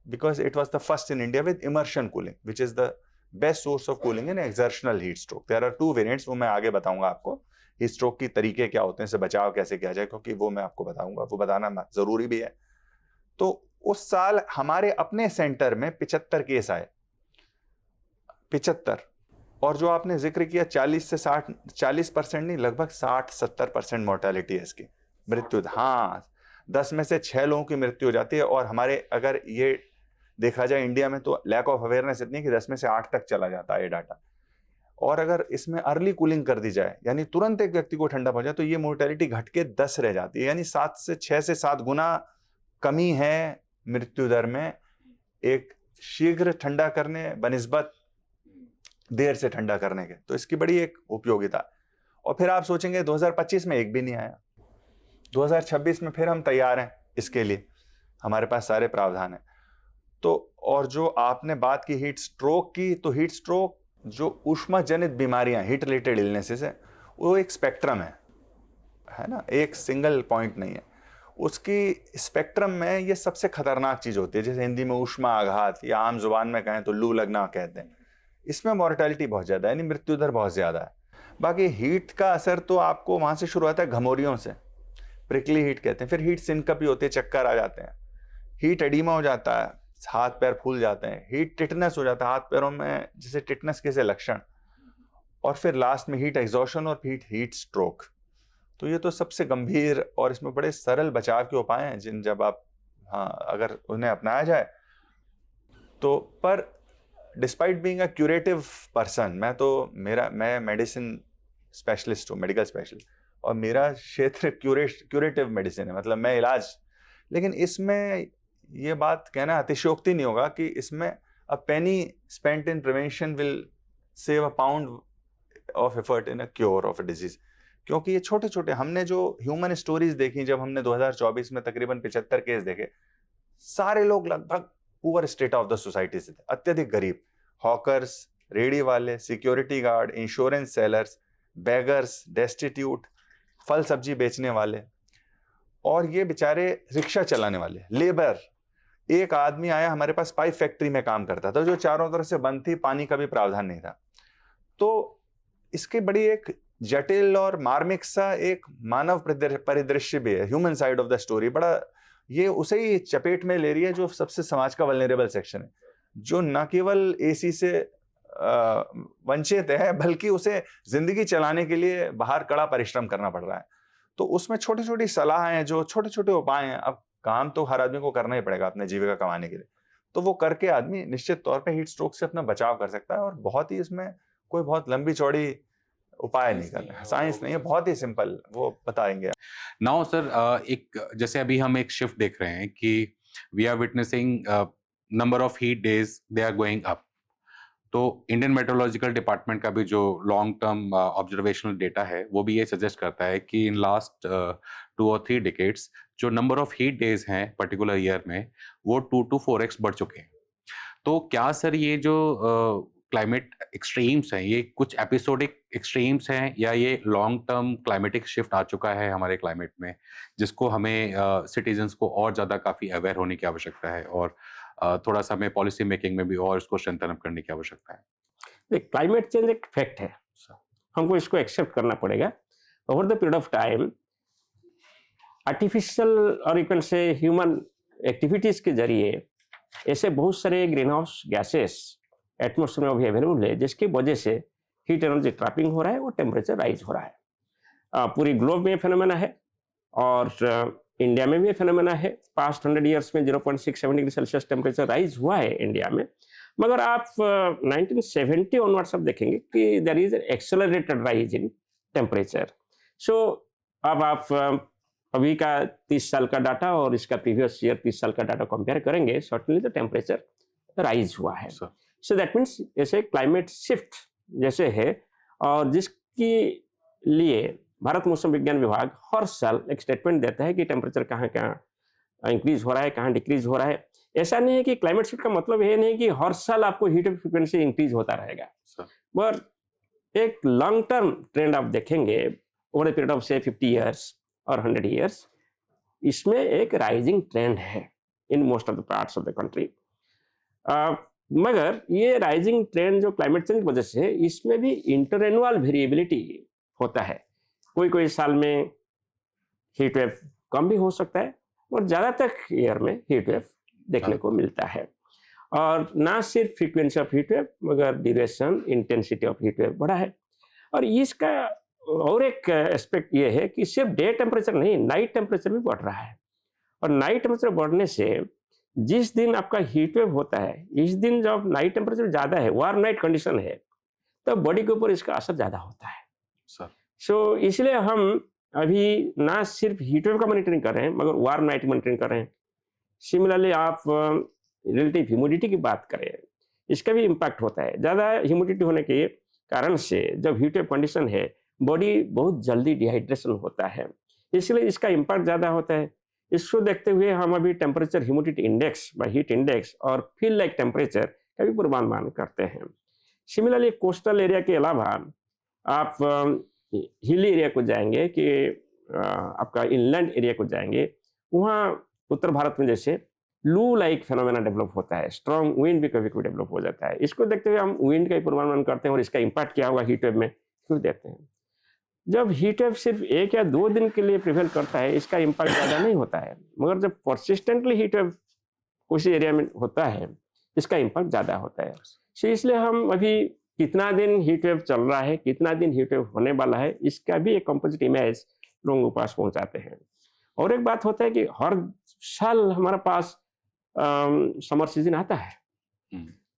because it was the first in India with immersion cooling, which is the best source of cooling in exertional heat stroke. There are two variants, वो मैं आगे बताऊंगा आपको हीट स्ट्रोक की तरीके क्या होते हैं, इससे बचाव कैसे किया जाए, क्योंकि वो मैं आपको बताऊंगा, वो बताना जरूरी भी है। तो उस साल हमारे अपने सेंटर में 75 केस आए, 75, और जो आपने जिक्र किया 40 से 60, 40% नहीं, लगभग 60-70% मोर्टेलिटी है इसकी, मृत्यु। हाँ, 10 में से 6 लोगों की मृत्यु हो जाती है। और हमारे अगर ये देखा जाए इंडिया में तो लैक ऑफ अवेयरनेस इतनी कि 10 में से 8 तक चला जाता है ये डाटा। और अगर इसमें अर्ली कूलिंग कर दी जाए, यानी तुरंत एक व्यक्ति को ठंडा पहुंच जाए, तो ये मोर्टेलिटी घट के 10 रह जाती है, यानी 6 से 7 गुना कमी है मृत्यु दर में एक शीघ्र ठंडा करने बनिस्बत देर से ठंडा करने के। तो इसकी बड़ी एक उपयोगिता। और फिर आप सोचेंगे 2025 में एक भी नहीं आया, 2026 में फिर हम तैयार हैं इसके लिए, हमारे पास सारे प्रावधान हैं। तो और जो आपने बात की हीट स्ट्रोक की, तो हीट स्ट्रोक जो ऊष्मा जनित बीमारियां, हीट रिलेटेड इलनेसेस है, वो एक स्पेक्ट्रम है ना, एक सिंगल पॉइंट नहीं है। उसकी स्पेक्ट्रम में ये सबसे खतरनाक चीज होती है, जैसे हिंदी में ऊष्मा आघात या आम जुबान में कहें तो लू लगना कहते हैं। इसमें मॉर्टेलिटी बहुत ज्यादा है, यानी मृत्यु दर बहुत ज्यादा है। बाकी हीट का असर तो आपको वहां से शुरू होता है, घमौरियों से, प्रिकली हीट कहते हैं, फिर हीट सिनकप भी होती है, चक्कर आ जाते हैं, हीट एडिमा हो जाता है, हाथ पैर फूल जाते हैं, हीट टिटनेस हो जाता है हाथ पैरों में, जैसे टिटनेस के से लक्षण, और फिर लास्ट में हीट एग्जॉशन और हीट स्ट्रोक। तो ये तो सबसे गंभीर, और इसमें बड़े सरल बचाव के उपाय हैं जिन जब आप अगर उन्हें अपनाया जाए तो। पर despite being a curative person, मैं मेडिसिन स्पेशलिस्ट हूँ, मेडिकल स्पेशलिस्ट, और मेरा क्षेत्र क्यूरेटिव मेडिसिन है, मतलब मैं इलाज, लेकिन इसमें ये बात कहना अतिशयोक्ति नहीं होगा कि इसमें a penny spent in prevention will save a pound of effort in a cure of a disease. क्योंकि ये छोटे छोटे, हमने जो ह्यूमन स्टोरीज देखी, जब हमने 2024 में तकरीबन 75 केस देखे, सारे लोग लगभग poor state of the society से थे, अत्यधिक गरीब, हॉकर्स, रेडी वाले, security guard, insurance sellers, beggars, destitute, फल सब्जी बेचने वाले, और ये बेचारे रिक्शा चलाने वाले, लेबर। एक आदमी आया हमारे पास, पाइप फैक्ट्री में काम करता था, जो चारों तरफ से बंद थी, पानी का भी प्रावधान नहीं था। तो इसकी बड़ी एक जटिल और मार्मिक सा एक मानव परिदृश्य भी है, human side of the story. बड़ा ये उसे ही चपेट में ले रही है जो सबसे समाज का वल्नरेबल सेक्शन है, जो न केवल एसी से वंचित है, बल्कि उसे जिंदगी चलाने के लिए बाहर कड़ा परिश्रम करना पड़ रहा है। तो उसमें छोटी छोटी सलाह हैं, जो छोटे छोटे उपाय हैं। अब काम तो हर आदमी को करना ही पड़ेगा अपने जीविका कमाने के लिए, तो वो करके आदमी निश्चित तौर पे हीट स्ट्रोक से अपना बचाव कर सकता है। और बहुत ही इसमें कोई बहुत लंबी चौड़ी उपाय नहीं करना है, साइंस नहीं है, बहुत ही सिंपल, वो बताएंगे। नाउ सर, एक जैसे अभी हम एक शिफ्ट देख रहे हैं कि we are witnessing number of heat days they are going up. तो इंडियन मेट्रोलॉजिकल डिपार्टमेंट का भी जो लॉन्ग टर्म ऑब्जर्वेशनल डेटा है, वो भी ये सजेस्ट करता है कि इन लास्ट 2 और 3 डिकेड्स जो नंबर ऑफ हीट डेज हैं पर्टिकुलर ईयर में, वो 2 to 4x बढ़ चुके हैं। तो क्या सर ये जो क्लाइमेट एक्सट्रीम्स हैं, ये कुछ एपिसोडिक एक्सट्रीम्स हैं, या ये लॉन्ग टर्म क्लाइमेटिक शिफ्ट आ चुका है हमारे क्लाइमेट में, जिसको हमें सिटीजन्स को और ज़्यादा काफ़ी अवेयर होने की आवश्यकता है, और थोड़ा सा हमें पॉलिसी मेकिंग में भी और इसको स्ट्रेंथन अप करने की आवश्यकता है? क्लाइमेट चेंज एक फैक्ट है, हमको इसको एक्सेप्ट करना पड़ेगा। Over the period of time artificial और you can say human activities के जरिए ऐसे बहुत सारे ग्रीन हाउस गैसेस एटमॉस्फेयर में अभी अवेलेबल है, जिसकी वजह से हीट एनर्जी ट्रैपिंग हो रहा है और टेम्परेचर राइज हो रहा है। पूरी ग्लोब में फिनोमेना है, और इंडिया में भी फिनोमेना है। पास्ट 100 ईयर्स में 0.67 डिग्री सेल्सियस टेम्परेचर राइज हुआ है इंडिया में, मगर आप 1970 ऑनवर्ड्स आप देखेंगे कि there is accelerated rise in temperature. So अब आप अभी का 30 साल का डाटा और इसका प्रीवियस ईयर 30 साल का डाटा कंपेयर करेंगे, सर्टेनली द टेम्परेचर राइज हुआ है। सो दैट मीन्स ऐसे क्लाइमेट शिफ्ट जैसे है, और जिसके लिए भारत मौसम विज्ञान विभाग हर साल एक स्टेटमेंट देता है कि टेम्परेचर कहाँ कहाँ इंक्रीज हो रहा है, कहाँ डिक्रीज हो रहा है। ऐसा नहीं है कि क्लाइमेट शिफ्ट का मतलब ये नहीं कि हर साल आपको हीट वेव फ्रीक्वेंसी इंक्रीज होता रहेगा, पर एक लॉन्ग टर्म ट्रेंड आप देखेंगे ओवर द पीरियड ऑफ से 50 ईयर्स और 100 ईयर्स, इसमें एक राइजिंग ट्रेंड है in most of the parts of the country. मगर ये राइजिंग ट्रेंड जो क्लाइमेट चेंज की वजह से है, इसमें भी इंटरएनुअल वेरिएबिलिटी होता है। कोई कोई साल में हीट वेव कम भी हो सकता है और ज़्यादातर ईयर में हीट वेव देखने को मिलता है। और ना सिर्फ फ्रीक्वेंसी ऑफ हीट वेव मगर duration, intensity of heat wave बढ़ा है। और इसका और एक एस्पेक्ट ये है कि सिर्फ डे टेम्परेचर नहीं, नाइट टेम्परेचर भी बढ़ रहा है। और नाइट टेम्परेचर बढ़ने से जिस दिन आपका हीट वेव होता है, इस दिन जब नाइट टेम्परेचर ज़्यादा है, वार्म नाइट कंडीशन है, तब बॉडी के ऊपर इसका असर ज़्यादा होता है। सो इसलिए हम अभी ना सिर्फ हीट वेव का मॉनिटरिंग कर रहे हैं मगर वार्म नाइट मॉनिटरिंग कर रहे हैं। सिमिलरली आप रिलेटिव ह्यूमिडिटी की बात करें, इसका भी इम्पैक्ट होता है। ज़्यादा ह्यूमिडिटी होने के कारण से जब हीट वेव कंडीशन है, बॉडी बहुत जल्दी डिहाइड्रेशन होता है, इसलिए इसका इम्पैक्ट ज़्यादा होता है। इसको देखते हुए हम अभी टेम्परेचर ह्यूमिडिटी इंडेक्स व हीट इंडेक्स और फील लाइक टेम्परेचर का भी पूर्वानुमान करते हैं। सिमिलरली कोस्टल एरिया के अलावा आप हिली एरिया को जाएंगे कि आपका इनलैंड एरिया को जाएंगे, वहाँ उत्तर भारत में जैसे लू लाइक फेनोमेना डेवलप होता है, स्ट्रॉन्ग विंड भी कभी कभी डेवलप हो जाता है। इसको देखते हुए हम विंड का ही पूर्वानुमान करते हैं और इसका इम्पैक्ट क्या होगा हीट वेव में क्यों देखते हैं। जब हीट वेव सिर्फ 1 या 2 दिन के लिए प्रिवेल करता है, इसका इम्पैक्ट ज़्यादा नहीं होता है, मगर जब परसिस्टेंटली हीट वेव उसी एरिया में होता है, इसका इम्पैक्ट ज़्यादा होता है। सो इसलिए हम अभी कितना दिन हीट वेव चल रहा है, कितना दिन हीट वेव होने वाला है, इसका भी एक कंपोजिट इमेज लोगों के पास पहुंचाते हैं। और एक बात होता है कि हर साल हमारे पास समर सीजन आता है,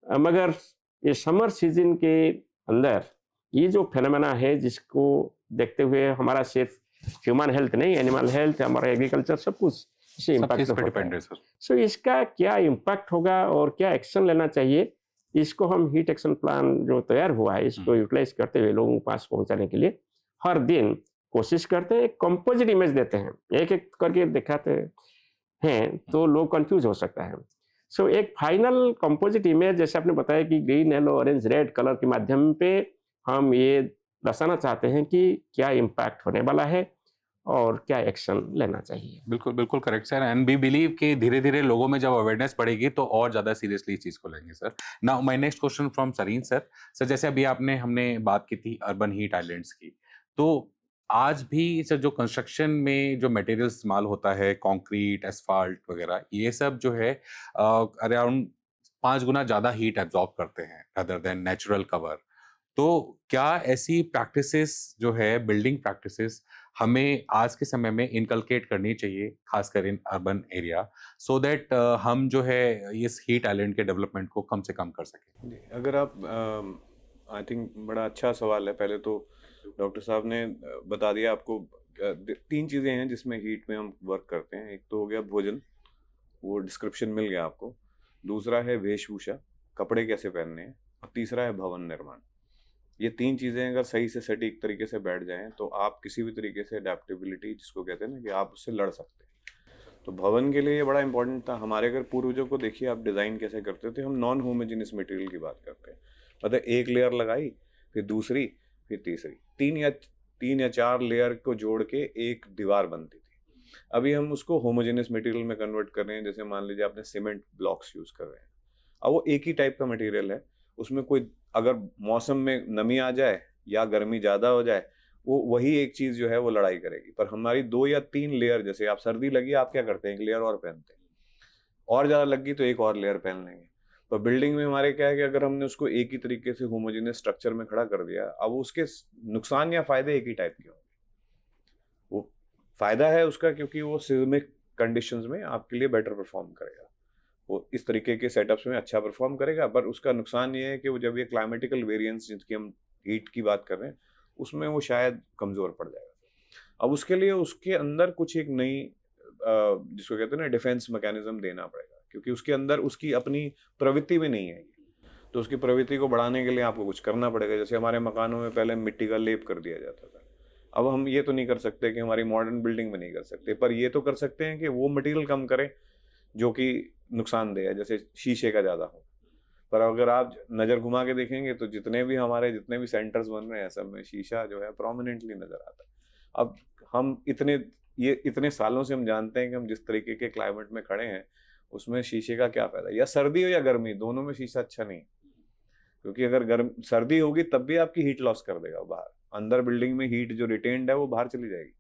मगर ये समर सीजन के अंदर ये जो फेनोमेना है, जिसको देखते हुए हमारा सिर्फ ह्यूमन हेल्थ नहीं, एनिमल हेल्थ, हमारा एग्रीकल्चर, सब कुछ इससे इम्पैक्ट होता है। सो इसका क्या इम्पैक्ट होगा और क्या एक्शन लेना चाहिए, इसको हम हीट एक्शन प्लान जो तैयार हुआ है, इसको यूटिलाइज करते हुए लोगों के पास पहुंचाने के लिए हर दिन कोशिश करते हैं, एक कंपोजिट इमेज देते हैं, एक एक करके दिखाते हैं तो लोग कंफ्यूज हो सकता है। सो एक फाइनल कंपोजिट इमेज, जैसे आपने बताया कि green, yellow, orange, red colour के माध्यम पे हम ये दर्शाना चाहते हैं कि क्या इम्पैक्ट होने वाला है और क्या एक्शन लेना चाहिए। बिल्कुल बिल्कुल correct sir, and we believe कि धीरे धीरे लोगों में जब अवेयरनेस बढ़ेगी तो और ज्यादा सीरियसली इस चीज को लेंगे sir. Now my next question from Sarin sir. Sir जैसे अभी हमने बात की थी अर्बन हीट आइलैंड्स की, तो आज भी सर जो कंस्ट्रक्शन में जो मटेरियल इस्तेमाल होता है, कंक्रीट, एस्फाल्ट वगैरह, ये सब जो है अराउंड 5 गुना ज्यादा हीट एब्जॉर्ब करते हैं अदर देन नेचुरल कवर। तो क्या ऐसी प्रैक्टिसेस जो है, बिल्डिंग प्रैक्टिसेस, हमें आज के समय में इनकलकेट करनी चाहिए, खासकर in urban area, so that हम जो है इस हीट आइलैंड के डेवलपमेंट को कम से कम कर सकें? अगर आप आई थिंक बड़ा अच्छा सवाल है। पहले तो डॉक्टर साहब ने बता दिया आपको 3 चीज़ें हैं जिसमें हीट में हम वर्क करते हैं। एक तो हो गया भोजन, वो डिस्क्रिप्शन मिल गया आपको। दूसरा है वेशभूषा, कपड़े कैसे पहनने हैं। और तीसरा है भवन निर्माण। ये 3 चीज़ें अगर सही से सटीक तरीके से बैठ जाएं तो आप किसी भी तरीके से अडेप्टेबिलिटी, जिसको कहते हैं ना, कि आप उससे लड़ सकते हैं। तो भवन के लिए ये बड़ा इंपॉर्टेंट था। हमारे अगर पूर्वजों को देखिए, आप डिज़ाइन कैसे करते थे, हम नॉन होमोजेनियस मटेरियल की बात करते हैं। मतलब एक लेयर लगाई, फिर दूसरी, फिर तीसरी, 3 या 4 लेयर को जोड़ के एक दीवार बनती थी। अभी हम उसको होमोजेनियस मटेरियल में कन्वर्ट कर रहे हैं। जैसे मान लीजिए आपने सीमेंट ब्लॉक्स यूज़ कर रहे हैं, अब वो एक ही टाइप का मटेरियल है, उसमें कोई अगर मौसम में नमी आ जाए या गर्मी ज़्यादा हो जाए, वो वही एक चीज़ जो है वो लड़ाई करेगी। पर हमारी 2 या 3 लेयर, जैसे आप सर्दी लगी, आप क्या करते हैं, एक लेयर और पहनते हैं, और ज़्यादा लगी तो एक और लेयर पहन लेंगे। तो बिल्डिंग में हमारे क्या है कि अगर हमने उसको एक ही तरीके से होमोजेनियस स्ट्रक्चर में खड़ा कर दिया, अब उसके नुकसान या फायदे एक ही टाइप के होंगे। वो फायदा है उसका क्योंकि वो सिस्मिक कंडीशंस में आपके लिए बेटर परफॉर्म करेगा, वो इस तरीके के सेटअप्स में अच्छा परफॉर्म करेगा। पर उसका नुकसान ये है कि वो जब ये क्लाइमेटिकल वेरिएंस, जिसकी हम हीट की बात कर रहे हैं, उसमें वो शायद कमज़ोर पड़ जाएगा। अब उसके लिए उसके अंदर कुछ एक नई, जिसको कहते हैं ना, डिफेंस मैकेनिज्म देना पड़ेगा, क्योंकि उसके अंदर उसकी अपनी प्रवृत्ति भी नहीं है। तो उसकी प्रवृत्ति को बढ़ाने के लिए आपको कुछ करना पड़ेगा। जैसे हमारे मकानों में पहले मिट्टी का लेप कर दिया जाता था, अब हम ये तो नहीं कर सकते कि हमारी मॉडर्न बिल्डिंग में नहीं कर सकते, पर ये तो कर सकते हैं कि वो मटेरियल कम करें जो कि नुकसानदेह है, जैसे शीशे का ज़्यादा हो। पर अगर आप नज़र घुमा के देखेंगे तो जितने भी सेंटर्स बन रहे हैं सब में शीशा जो है प्रोमिनेंटली नज़र आता है। अब हम इतने सालों से हम जानते हैं कि हम जिस तरीके के क्लाइमेट में खड़े हैं उसमें शीशे का क्या फायदा, या सर्दी हो या गर्मी, दोनों में शीशा अच्छा नहीं है। क्योंकि अगर सर्दी होगी तब भी आपकी हीट लॉस कर देगा बाहर, अंदर बिल्डिंग में हीट जो रिटेन्ड है वो बाहर चली जाएगी,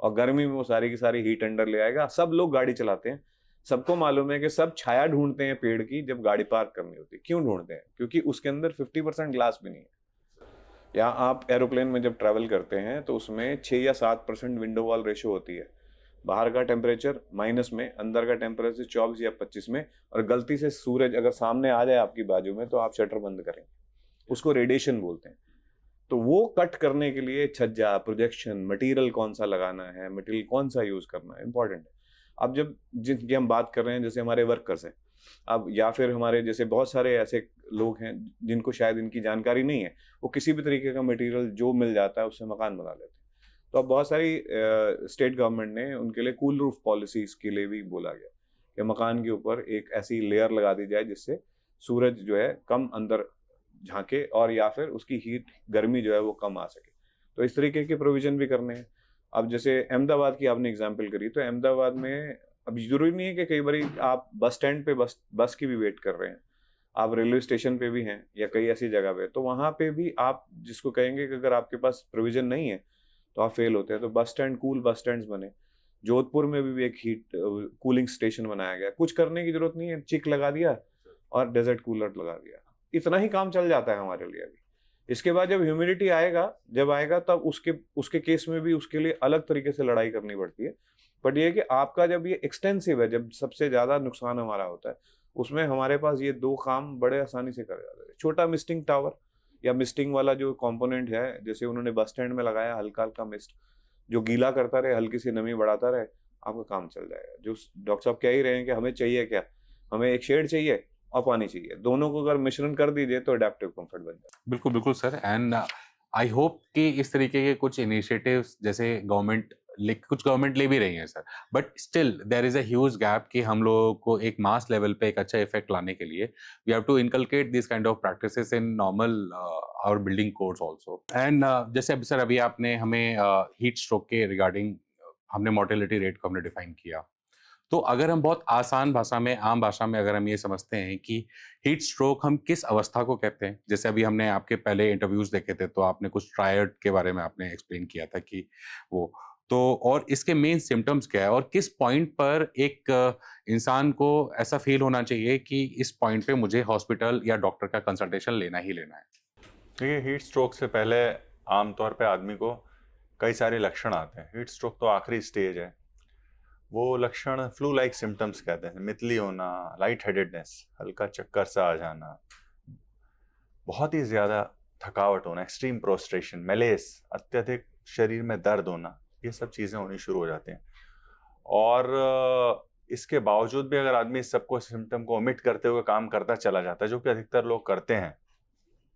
और गर्मी में वो सारी की सारी हीट अंदर ले आएगा। सब लोग गाड़ी चलाते हैं, सबको मालूम है कि सब छाया ढूंढते हैं पेड़ की जब गाड़ी पार्क करनी होती है। क्यों ढूंढते हैं? क्योंकि उसके अंदर 50% ग्लास भी नहीं है। या आप एरोप्लेन में जब ट्रैवल करते हैं तो उसमें 6 या 7% विंडो वॉल रेशो होती है, बाहर का टेम्परेचर माइनस में, अंदर का टेम्परेचर 24 या 25 में, और गलती से सूरज अगर सामने आ जाए आपकी बाजू में तो आप शटर बंद करेंगे, उसको रेडिएशन बोलते हैं। तो वो कट करने के लिए छज्जा, प्रोजेक्शन, मटेरियल कौन सा लगाना है, मटेरियल कौन सा यूज करना है, इंपॉर्टेंट है। अब जब जिनकी हम बात कर रहे हैं, जैसे हमारे वर्कर्स हैं, अब या फिर हमारे जैसे बहुत सारे ऐसे लोग हैं जिनको शायद इनकी जानकारी नहीं है, वो किसी भी तरीके का मटेरियल जो मिल जाता है उससे मकान बना लेते हैं। तो अब बहुत सारी स्टेट गवर्नमेंट ने उनके लिए कूल रूफ पॉलिसीज के लिए भी बोला गया कि मकान के ऊपर एक ऐसी लेयर लगा दी जाए जिससे सूरज जो है कम अंदर झांके, और या फिर उसकी हीट गर्मी जो है वो कम आ सके। तो इस तरीके के प्रोविजन भी करने हैं। अब जैसे अहमदाबाद की आपने एग्जांपल करी, तो अहमदाबाद में अब जरूरी नहीं है कि कई बार आप बस स्टैंड पे बस की भी वेट कर रहे हैं, आप रेलवे स्टेशन पे भी हैं या कई ऐसी जगह पे, तो वहाँ पे भी आप जिसको कहेंगे कि अगर आपके पास प्रोविजन नहीं है तो आप फेल होते हैं। तो बस स्टैंड, कूल बस स्टैंड्स बने। जोधपुर में भी एक हीट कूलिंग स्टेशन बनाया गया। कुछ करने की जरूरत नहीं है, चिक लगा दिया और डेजर्ट कूलर लगा दिया, इतना ही काम चल जाता है हमारे लिए अभी। इसके बाद जब ह्यूमिडिटी आएगा तब उसके केस में भी उसके लिए अलग तरीके से लड़ाई करनी पड़ती है। बट ये कि आपका जब ये एक्सटेंसिव है, जब सबसे ज्यादा नुकसान हमारा होता है, उसमें हमारे पास ये दो काम बड़े आसानी से कर जाते हैं। छोटा मिस्टिंग टावर या मिस्टिंग वाला जो कंपोनेंट है, जैसे उन्होंने बस स्टैंड में लगाया, हल्का हल्का मिस्ट जो गीला करता रहे, हल्की सी नमी बढ़ाता रहे, आपका काम चल जाएगा। जो डॉक्टर साहब कह ही रहे हैं कि हमें चाहिए क्या, हमें एक शेड चाहिए और पानी चाहिए, दोनों को अगर मिश्रण कर दीजिए तो अडेप्टिव कंफर्ट बन जाए। बिल्कुल बिल्कुल सर। एंड आई होप कि इस तरीके के कुछ इनिशिएटिव्स जैसे कुछ गवर्नमेंट ले भी रही है sir, but still there is a huge gap कि हम लोगों को एक मास लेवल पे एक अच्छा इफेक्ट लाने के लिए we have to inculcate this kind of practices in normal our building codes also. And जैसे अभी आपने हमें हीट स्ट्रोक के रिगार्डिंग हमने मोर्टेलिटी रेट को हमने डिफाइन किया, तो अगर हम बहुत आसान भाषा में, आम भाषा में अगर हम ये समझते हैं कि हीट स्ट्रोक हम किस अवस्था को कहते हैं, जैसे अभी हमने आपके पहले इंटरव्यूज देखे थे तो आपने कुछ ट्रायड के बारे में आपने एक्सप्लेन किया था कि वो तो, और इसके मेन सिम्टम्स क्या है और किस पॉइंट पर एक इंसान को ऐसा फील होना चाहिए कि इस पॉइंट पे मुझे हॉस्पिटल या डॉक्टर का कंसल्टेशन लेना ही लेना है। देखिए, हीट स्ट्रोक से पहले आमतौर पे आदमी को कई सारे लक्षण आते हैं। हीट स्ट्रोक तो आखिरी स्टेज है। वो लक्षण फ्लू लाइक सिम्टम्स कहते हैं, मितली होना, लाइट हेडेडनेस, हल्का चक्कर सा आ जाना, बहुत ही ज़्यादा थकावट होना, एक्सट्रीम प्रोस्ट्रेशन, मेलेस, अत्यधिक शरीर में दर्द होना, ये सब चीज़ें होनी शुरू हो जाती हैं। और इसके बावजूद भी अगर आदमी इस सबको सिम्टम को ओमिट करते हुए काम करता चला जाता है, जो कि अधिकतर लोग करते हैं,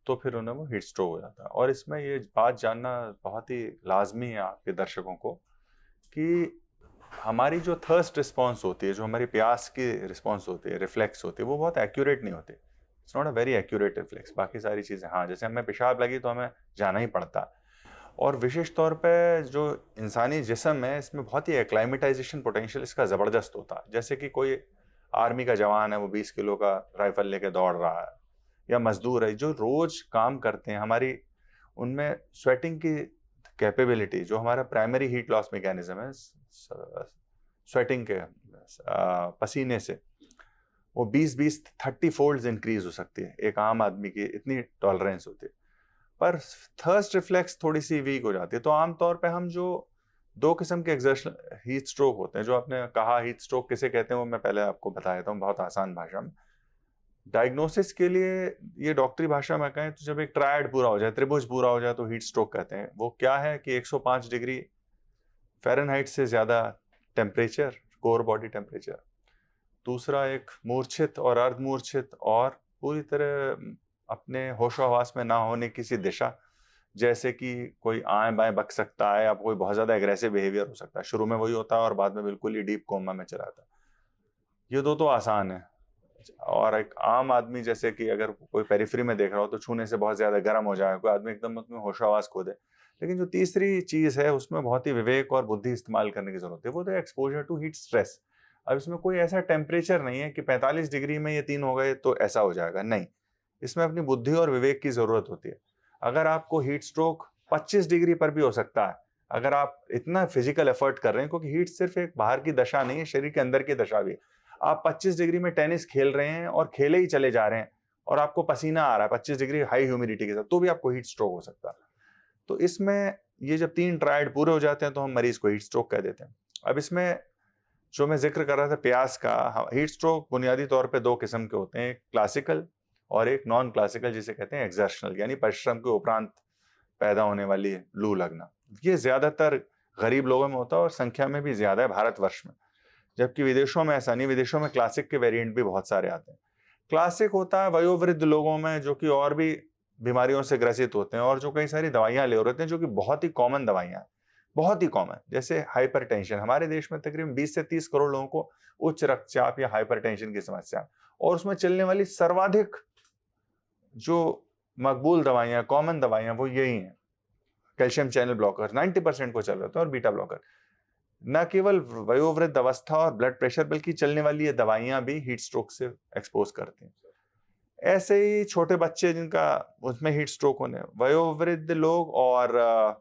तो फिर उन्हें वो हीट स्ट्रोक हो जाता है। और इसमें ये बात जानना बहुत ही लाजमी है आपके दर्शकों को कि हमारी जो थर्स्ट रिस्पॉन्स होती है, जो हमारी प्यास की रिस्पॉन्स होती है, रिफ्लेक्स होती है, वो बहुत एक्यूरेट नहीं होती। It's not a very accurate reflex. बाकी सारी चीज़ें, हाँ, जैसे हमें पेशाब लगी तो हमें जाना ही पड़ता। और विशेष तौर पे जो इंसानी जिस्म है, इसमें बहुत ही एक्लाइमेटाइजेशन पोटेंशियल इसका ज़बरदस्त होता है। जैसे कि कोई आर्मी का जवान है, वो 20 किलो का राइफल लेके दौड़ रहा है, या मजदूर है जो रोज काम करते हैं, हमारी उनमें स्वेटिंग की कैपेबिलिटी, जो हमारा प्राइमरी हीट लॉस मैकेनिज्म है स्वेटिंग के पसीने से, वो 20-30 फोल्ड्स इंक्रीज हो सकती है। एक आम आदमी की इतनी टॉलरेंस होती है, पर थर्स्ट रिफ्लेक्स थोड़ी सी वीक हो जाती है। तो आमतौर पे हम जो दो किस्म के एक्सर्शनल हीट स्ट्रोक होते हैं, जो आपने कहा हीट स्ट्रोक किसे कहते हैं, वो मैं पहले आपको बता देता हूँ बहुत आसान भाषा में। डायग्नोसिस के लिए ये डॉक्टरी भाषा में कहें तो जब एक ट्रायड पूरा हो जाए, त्रिभुज पूरा हो जाए, तो हीट स्ट्रोक कहते हैं। वो क्या है कि 105 डिग्री फ़ारेनहाइट से ज़्यादा टेम्परेचर, कोर बॉडी टेम्परेचर, दूसरा एक मूर्छित और अर्धमूर्छित और पूरी तरह अपने होशो हवास में ना होने किसी दिशा, जैसे कि कोई आएं बाएं बक सकता है या कोई बहुत ज्यादा एग्रेसिव बिहेवियर हो सकता है। शुरू में वही होता है और बाद में बिल्कुल ही डीप कोमा में चला जाता है। ये दो तो आसान है। और एक आम आदमी जैसे कि अगर कोई पेरिफेरी में देख रहा हो तो छूने से बहुत ज्यादा गर्म हो जाए, कोई आदमी एकदम उसमें होशो हवास खो दे। लेकिन जो तीसरी चीज है उसमें बहुत ही विवेक और बुद्धि इस्तेमाल करने की जरूरत है, वो तो एक्सपोजर टू हीट स्ट्रेस। अब इसमें कोई ऐसा टेम्परेचर नहीं है कि 45 डिग्री में ये 3 हो गए तो ऐसा हो जाएगा, नहीं। इसमें अपनी बुद्धि और विवेक की जरूरत होती है। अगर आपको हीट स्ट्रोक 25 डिग्री पर भी हो सकता है, अगर आप इतना फिजिकल एफर्ट कर रहे हैं, क्योंकि हीट सिर्फ एक बाहर की दशा नहीं है, शरीर के अंदर की दशा भी है। आप 25 डिग्री में टेनिस खेल रहे हैं और खेले ही चले जा रहे हैं और आपको पसीना आ रहा है 25 डिग्री हाई ह्यूमिडिटी के साथ, तो भी आपको हीट स्ट्रोक हो सकता है। तो इसमें ये जब 3 ट्रायड पूरे हो जाते हैं तो हम मरीज को हीट स्ट्रोक कह देते हैं। अब इसमें जो मैं जिक्र कर रहा था प्यास का, हीट स्ट्रोक बुनियादी तौर पे 2 किस्म के होते हैं, एक क्लासिकल और एक नॉन क्लासिकल, जिसे कहते हैं एक्सर्शनल, यानी परिश्रम के उपरांत पैदा होने वाली लू लगना। ये ज्यादातर गरीब लोगों में होता है और संख्या में भी ज्यादा है भारतवर्ष में, जबकि विदेशों में ऐसा नहीं। विदेशों में क्लासिक के वेरिएंट भी बहुत सारे आते हैं। क्लासिक होता है वयोवृद्ध लोगों में जो कि और भी बीमारियों से ग्रसित होते हैं और जो कई सारी दवाइयां ले रहे हैं, जो कि बहुत ही कॉमन दवाइयां हैं, बहुत ही कॉमन, जैसे हाइपरटेंशन। हमारे देश में तकरीबन 20 से 30 करोड़ लोगों को उच्च रक्तचाप या हाइपरटेंशन की समस्या, और उसमें चलने वाली सर्वाधिक जो मकबूल दवाइयां, कॉमन दवाइयां, वो यही हैं। कैल्शियम चैनल ब्लॉकर 90% को चल रहे थे और बीटा ब्लॉकर। न केवल वयोवृद्ध अवस्था और ब्लड प्रेशर, बल्कि चलने वाली ये दवाइयां भी हीट स्ट्रोक से एक्सपोज करती हैं। ऐसे ही छोटे बच्चे जिनका उसमें हीट स्ट्रोक होने, वयोवृद्ध लोग और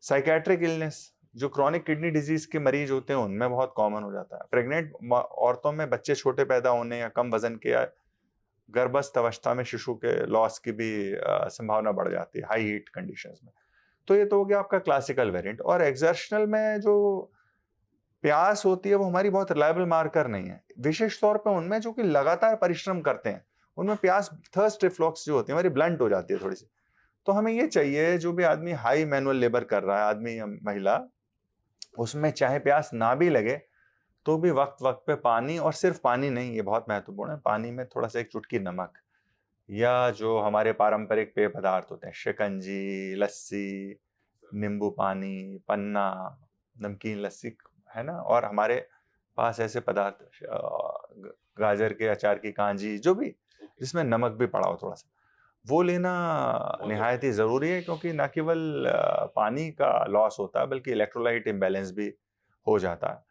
साइकेट्रिक इलनेस, जो क्रॉनिक किडनी डिजीज के मरीज होते हैं, उनमें बहुत कॉमन हो जाता है। प्रेग्नेंट औरतों में बच्चे छोटे पैदा होने या कम वजन के या गर्भस्थ अवस्था में शिशु के लॉस की भी संभावना बढ़ जाती है हाई हीट कंडीशंस में। तो ये तो हो गया आपका क्लासिकल वेरिएंट। और एक्सर्शनल में जो प्यास होती है वो हमारी बहुत रिलायबल मार्कर नहीं है, विशेष तौर पे उनमें जो कि लगातार परिश्रम करते हैं, उनमें प्यास, थर्स्ट रिफ्लक्स जो होती है हमारी ब्लंट हो जाती है थोड़ी सी। तो हमें ये चाहिए, जो भी आदमी हाई मैनुअल लेबर कर रहा है, आदमी या महिला, उसमें चाहे प्यास ना भी लगे तो भी वक्त वक्त पे पानी, और सिर्फ पानी नहीं, ये बहुत महत्वपूर्ण है, पानी में थोड़ा सा एक चुटकी नमक, या जो हमारे पारंपरिक पेय पदार्थ होते हैं, शिकंजी, लस्सी, नींबू पानी, पन्ना, नमकीन लस्सी, है ना। और हमारे पास ऐसे पदार्थ, गाजर के अचार की कांजी, जो भी जिसमें नमक भी पड़ा हो थोड़ा सा, वो लेना निहायत ही जरूरी है, क्योंकि न केवल पानी का लॉस होता है बल्कि इलेक्ट्रोलाइट इम्बैलेंस भी हो जाता है।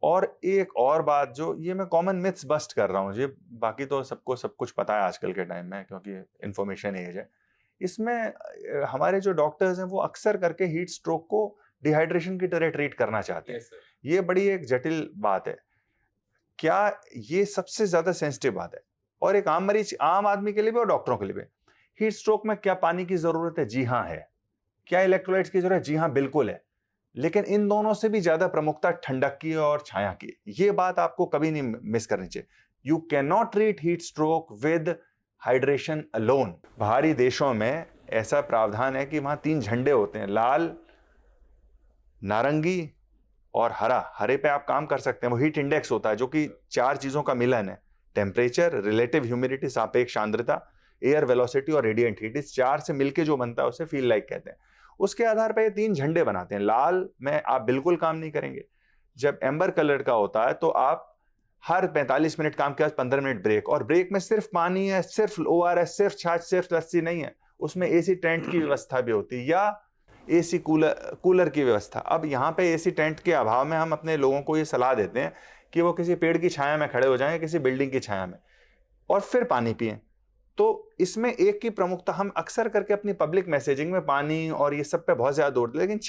और एक और बात, जो ये मैं कॉमन मिथ्स बस्ट कर रहा हूँ, ये बाकी तो सबको सब कुछ पता है आजकल के टाइम में, क्योंकि इंफॉर्मेशन एज है। इसमें हमारे जो डॉक्टर्स हैं वो अक्सर करके हीट स्ट्रोक को डिहाइड्रेशन की तरह ट्रीट करना चाहते हैं। ये बड़ी एक जटिल बात है। क्या ये सबसे ज्यादा सेंसिटिव बात है, और एक आम मरीज, आम आदमी के लिए भी और डॉक्टरों के लिए भी। हीट स्ट्रोक में क्या पानी की जरूरत है? जी हाँ है। क्या इलेक्ट्रोलाइट्स की जरूरत है? जी हाँ बिल्कुल है। लेकिन इन दोनों से भी ज्यादा प्रमुखता ठंडक की और छाया की। ये बात आपको कभी नहीं मिस करनी चाहिए। You can not treat heat stroke with hydration alone. बाहरी देशों में ऐसा प्रावधान है कि वहां 3 झंडे होते हैं, लाल, नारंगी और हरा। हरे पे आप काम कर सकते हैं, वो हीट इंडेक्स होता है, जो कि 4 चीजों का मिलन है, टेम्परेचर, रिलेटिव ह्यूमिडिटी, सापेक्ष आर्द्रता, एयर वेलोसिटी और रेडिएंट हीट। इस 4 से मिलके जो बनता है उसे फील लाइक कहते हैं। उसके आधार पर ये 3 झंडे बनाते हैं। लाल में आप बिल्कुल काम नहीं करेंगे। जब एम्बर कलर का होता है तो आप हर 45 मिनट काम के बाद 15 मिनट ब्रेक, और ब्रेक में सिर्फ पानी है, सिर्फ ORS, सिर्फ छाछ, सिर्फ लस्सी नहीं है, उसमें एसी टेंट की व्यवस्था भी होती है, या एसी कूलर की व्यवस्था। अब यहाँ पे एसी टेंट के अभाव में हम अपने लोगों को ये सलाह देते हैं कि वो किसी पेड़ की छाया में खड़े हो जाएं, किसी बिल्डिंग की छाया में, और फिर पानी पिएं। तो इसमें एक की प्रमुखता, हम अक्सर करके अपनी पब्लिक मैसेजिंग में पानी और ये सब पे बहुत ज्यादा जोर देते हैं, लेकिन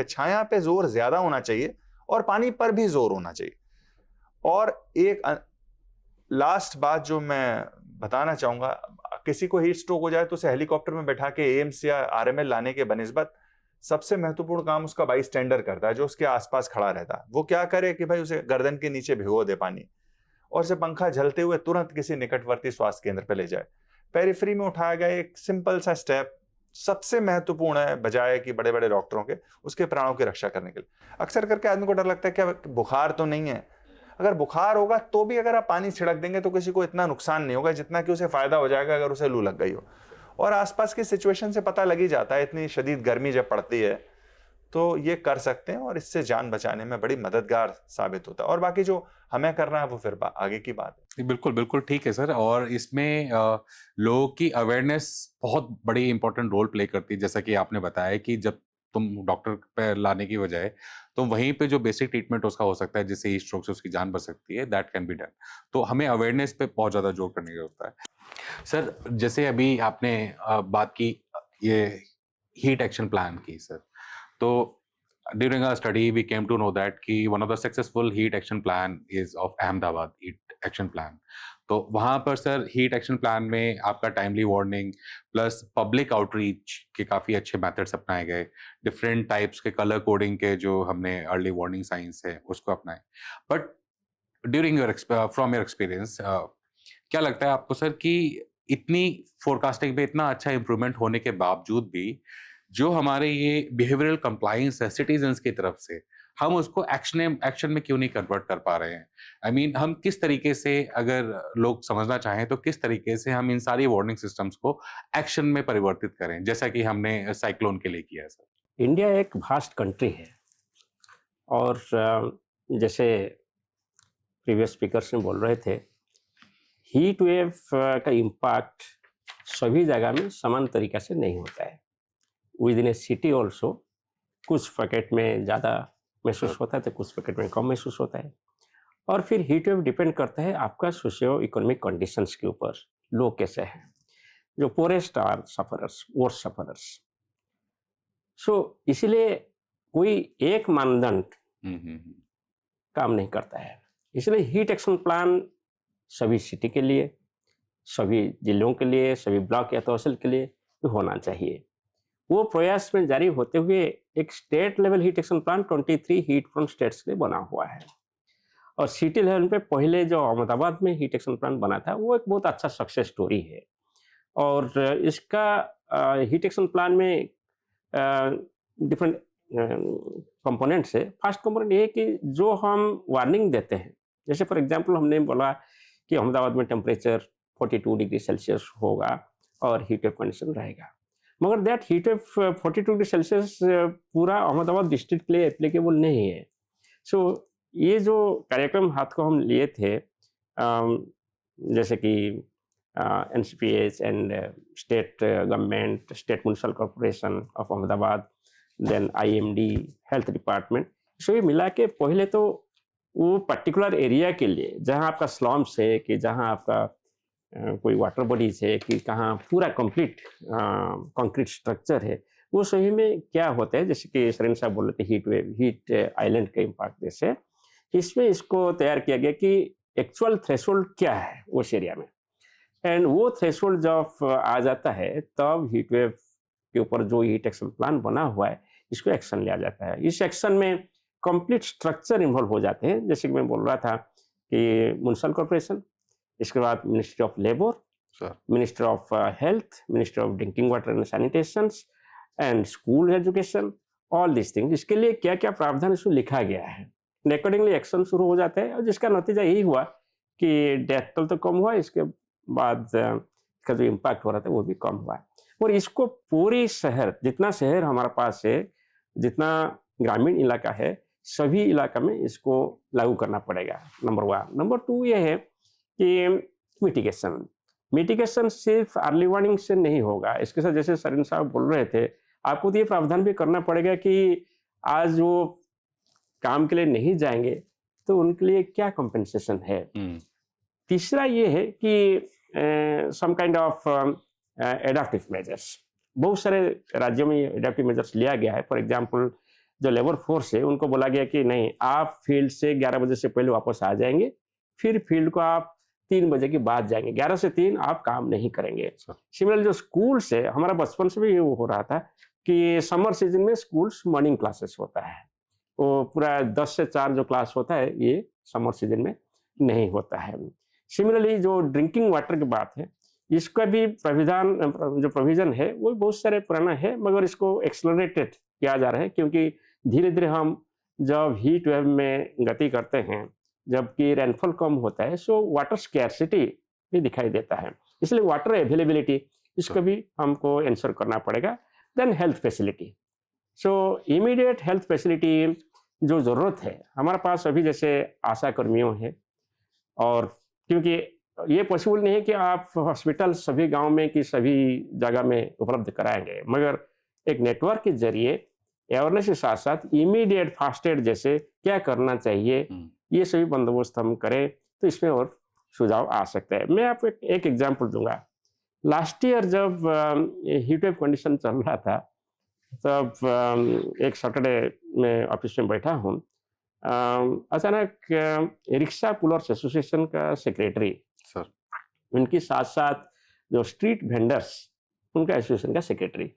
छाया पे जोर ज्यादा होना चाहिए और पानी पर भी जोर होना चाहिए। और एक लास्ट बात जो मैं बताना चाहूंगा, किसी को हीट स्ट्रोक हो जाए तो उसे हेलीकॉप्टर में बैठा के एम्स या RML लाने के बनिस्बत सबसे महत्वपूर्ण काम उसका बाई स्टैंडर करता है, जो उसके आसपास खड़ा रहता है। वो क्या करे कि भाई उसे गर्दन के नीचे भिगो दे पानी, और उसे पंखा झलते हुए तुरंत किसी निकटवर्ती स्वास्थ्य केंद्र पर ले जाए। पेरिफेरी में उठाया गया एक सिंपल सा स्टेप सबसे महत्वपूर्ण है, बजाय कि बड़े बड़े डॉक्टरों के, उसके प्राणों की रक्षा करने के लिए। अक्सर करके आदमी को डर लगता है क्या बुखार तो नहीं है। अगर बुखार होगा तो भी अगर आप पानी छिड़क देंगे तो किसी को इतना नुकसान नहीं होगा जितना कि उसे फायदा हो जाएगा अगर उसे लू लग गई हो। और आसपास की सिचुएशन से पता लग ही जाता है, इतनी शदीद गर्मी जब पड़ती है तो ये कर सकते हैं और इससे जान बचाने में बड़ी मददगार साबित होता है। और बाकी जो हमें करना है वो फिर आगे की बात है। बिल्कुल बिल्कुल ठीक है सर। और इसमें लोगों की अवेयरनेस बहुत बड़ी इंपॉर्टेंट रोल प्ले करती है। जैसा कि आपने बताया कि जब तुम डॉक्टर पे लाने की बजाय तो वहीं पे जो बेसिक ट्रीटमेंट उसका हो सकता है जिससे हीट स्ट्रोक से उसकी जान बच सकती है, दैट कैन बी डन। तो हमें अवेयरनेस पे बहुत ज़्यादा जोर करने की जरूरत है। सर जैसे अभी आपने बात की ये हीट एक्शन प्लान की सर, तो during our study we came to know that कि one of the successful heat action plan is of Ahmedabad heat action plan। तो वहाँ पर सर हीट एक्शन प्लान में आपका timely warning plus public outreach के काफ़ी अच्छे मेथड्स अपनाए गए, डिफरेंट टाइप्स के कलर कोडिंग के जो हमने अर्ली वार्निंग साइंस है उसको अपनाए। But during your from your experience क्या लगता है आपको सर कि इतनी फोरकास्टिंग में इतना अच्छा इंप्रूवमेंट होने के बावजूद भी जो हमारे ये बिहेवियरल कंप्लायंस है सिटीजन्स की तरफ से, हम उसको एक्शन में क्यों नहीं कन्वर्ट कर पा रहे हैं? आई मीन हम किस तरीके से, अगर लोग समझना चाहें तो किस तरीके से हम इन सारी वार्निंग सिस्टम्स को एक्शन में परिवर्तित करें, जैसा कि हमने साइक्लोन के लिए किया सर? इंडिया एक वास्ट कंट्री है और जैसे प्रीवियस स्पीकर्स ने बोल रहे थे, हीट वेव का इम्पैक्ट सभी जगह में समान तरीका से नहीं होता है। With in A city also कुछ पैकेट में ज़्यादा महसूस होता है तो कुछ पैकेट में कम महसूस होता है। और फिर हीट वेव डिपेंड करता है आपका सोशियो इकोनॉमिक कंडीशंस के ऊपर, लोग कैसे हैं। जो poorest are sufferers, worst sufferers. So इसीलिए कोई एक मानदंड काम नहीं करता है। इसलिए हीट एक्शन प्लान सभी सिटी के लिए, सभी जिलों के लिए, सभी ब्लॉक या तहसील के लिए होना चाहिए। वो प्रयास में जारी होते हुए एक state level heat action plan 23 heat prone states के लिए बना हुआ है। और सिटी लेवल पे पहले जो अहमदाबाद में हीट एक्शन प्लान बना था वो एक बहुत अच्छा सक्सेस स्टोरी है। और इसका हीट एक्शन प्लान में डिफरेंट कंपोनेंट्स है। फर्स्ट कंपोनेंट ये है कि जो हम वार्निंग देते हैं, जैसे फॉर एग्जांपल हमने बोला कि अहमदाबाद में टेम्परेचर 42 डिग्री सेल्सियस होगा और हीट वेव कंडीशन रहेगा, मगर that heat wave 42 degree Celsius पूरा अहमदाबाद डिस्ट्रिक्ट के लिए एप्लीकेबल नहीं है। सो ये जो कार्यक्रम हाथ को हम लिए थे, जैसे कि NCPH and state government, state municipal corporation of Ahmedabad, then IMD, health department, so ये मिला के पहले तो वो पर्टिकुलर एरिया के लिए जहाँ आपका स्लम्स है, कि जहाँ आपका कोई वाटर बॉडीज है, कि कहाँ पूरा कंप्लीट कंक्रीट स्ट्रक्चर है, वो सही में क्या होता है। जैसे कि सरेन साहब बोल रहे थे हीट वेव, हीट आइलैंड के इम्पैक्ट जैसे, इसमें इसको तैयार किया गया कि एक्चुअल थ्रेशोल्ड क्या है उस एरिया में। एंड वो थ्रेशोल्ड जब आ जाता है तब हीट वेव के ऊपर जो हीट एक्शन प्लान बना हुआ है इसको एक्शन लिया जाता है। इस एक्शन में कंप्लीट स्ट्रक्चर इन्वॉल्व हो जाते हैं। जैसे कि मैं बोल रहा था कि म्यूनिसिपल कॉर्पोरेशन, इसके बाद ministry of labour, ministry of health, ministry of drinking water and sanitation and school education, all this things. इसके लिए क्या क्या प्रावधान इसमें लिखा गया है, अकॉर्डिंगली एक्शन शुरू हो जाता है। और जिसका नतीजा यही हुआ कि डेथ टोल तो कम हुआ, इसके बाद इसका जो इम्पैक्ट हो रहा था वो भी कम हुआ। और इसको पूरी शहर, जितना शहर हमारे पास है, जितना ग्रामीण इलाका है, सभी इलाका में इसको लागू करना पड़ेगा, नंबर 1। नंबर 2 ये है कि मिटिगेशन सिर्फ अर्ली वार्निंग से नहीं होगा। इसके साथ जैसे सरीन साहब बोल रहे थे, आपको तो ये प्रावधान भी करना पड़ेगा कि आज वो काम के लिए नहीं जाएंगे तो उनके लिए क्या कंपेंसेशन है। तीसरा ये है कि some kind of adaptive measures, बहुत सारे राज्यों में एडाप्टिव मेजर्स लिया गया है। फॉर एग्जांपल जो लेबर फोर्स है उनको बोला गया कि नहीं, आप फील्ड से 11 बजे से पहले वापस आ जाएंगे, फिर फील्ड को आप 3 बजे के बाद जाएंगे, 11 से 3 आप काम नहीं करेंगे। सिमिलरली जो स्कूल से, हमारा बचपन से भी ये हो रहा था कि समर सीजन में स्कूल्स मॉर्निंग क्लासेस होता है, वो पूरा 10 से 4 जो क्लास होता है ये समर सीजन में नहीं होता है। सिमिलरली जो ड्रिंकिंग वाटर की बात है, इसका भी प्रोविजन है वो बहुत सारे पुराना है, मगर इसको एक्सेलरेटेड किया जा रहा है, क्योंकि धीरे धीरे हम जब हीट वेव में गति करते हैं जबकि रेनफॉल कम होता है, सो वाटर स्कैर्सिटी भी दिखाई देता है। इसलिए वाटर अवेलेबिलिटी इसको भी हमको इंश्योर करना पड़ेगा। देन हेल्थ फैसिलिटी, सो इमीडिएट हेल्थ फैसिलिटी जो ज़रूरत है हमारे पास अभी, जैसे आशा कर्मियों हैं, और क्योंकि ये पॉसिबल नहीं है कि आप हॉस्पिटल सभी गांव में कि सभी जगह में उपलब्ध कराएंगे, मगर एक नेटवर्क के जरिए अवेयरनेस के साथ साथ इमीडिएट फास्ट एड जैसे क्या करना चाहिए, ये सभी बंदोबस्त हम करें तो इसमें और सुझाव आ सकता है। मैं आपको एक एग्जांपल दूंगा। लास्ट ईयर जब हीट वेव कंडीशन चल रहा था, तब एक सैटरडे में ऑफिस में बैठा हूँ, अचानक रिक्शा पुलर्स एसोसिएशन का सेक्रेटरी सर, उनके साथ साथ जो स्ट्रीट वेंडर्स उनका एसोसिएशन का सेक्रेटरी,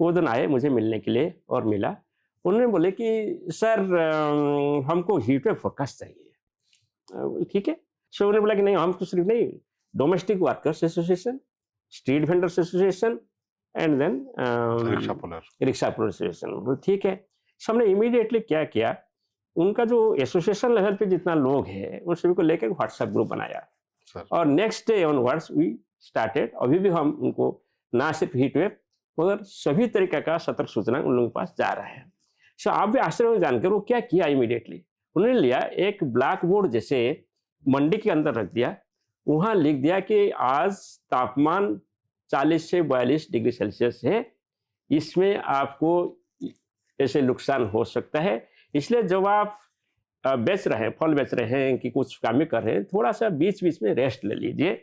वो दिन आए मुझे मिलने के लिए और मिला। उन्होंने बोले कि सर हमको हीट वेव फोरकास्ट चाहिए। ठीक है, सो उन्होंने बोला कि नहीं, हमको सिर्फ नहीं, domestic workers association, street vendors association and then rickshaw puller association. ठीक है, सो हमने इमीडिएटली क्या किया, उनका जो एसोसिएशन लेवल पे जितना लोग है उन सभी को लेकर व्हाट्सएप ग्रुप बनाया सर। और next day onwards we started. अभी भी हम उनको ना सिर्फ हीट वेव मगर सभी तरीके का सतर्क सूचना उन लोगों के पास जा रहा है। सो आप भी आश्चर्य में जानकर वो क्या किया, इमीडिएटली उन्होंने लिया एक ब्लैक बोर्ड जैसे मंडी के अंदर रख दिया, वहां लिख दिया कि आज तापमान 40 से 42 डिग्री सेल्सियस है, इसमें आपको ऐसे नुकसान हो सकता है, इसलिए जब आप बेच रहे हैं, फल बेच रहे हैं कि कुछ काम कर रहे हैं, थोड़ा सा बीच बीच में रेस्ट ले लीजिए,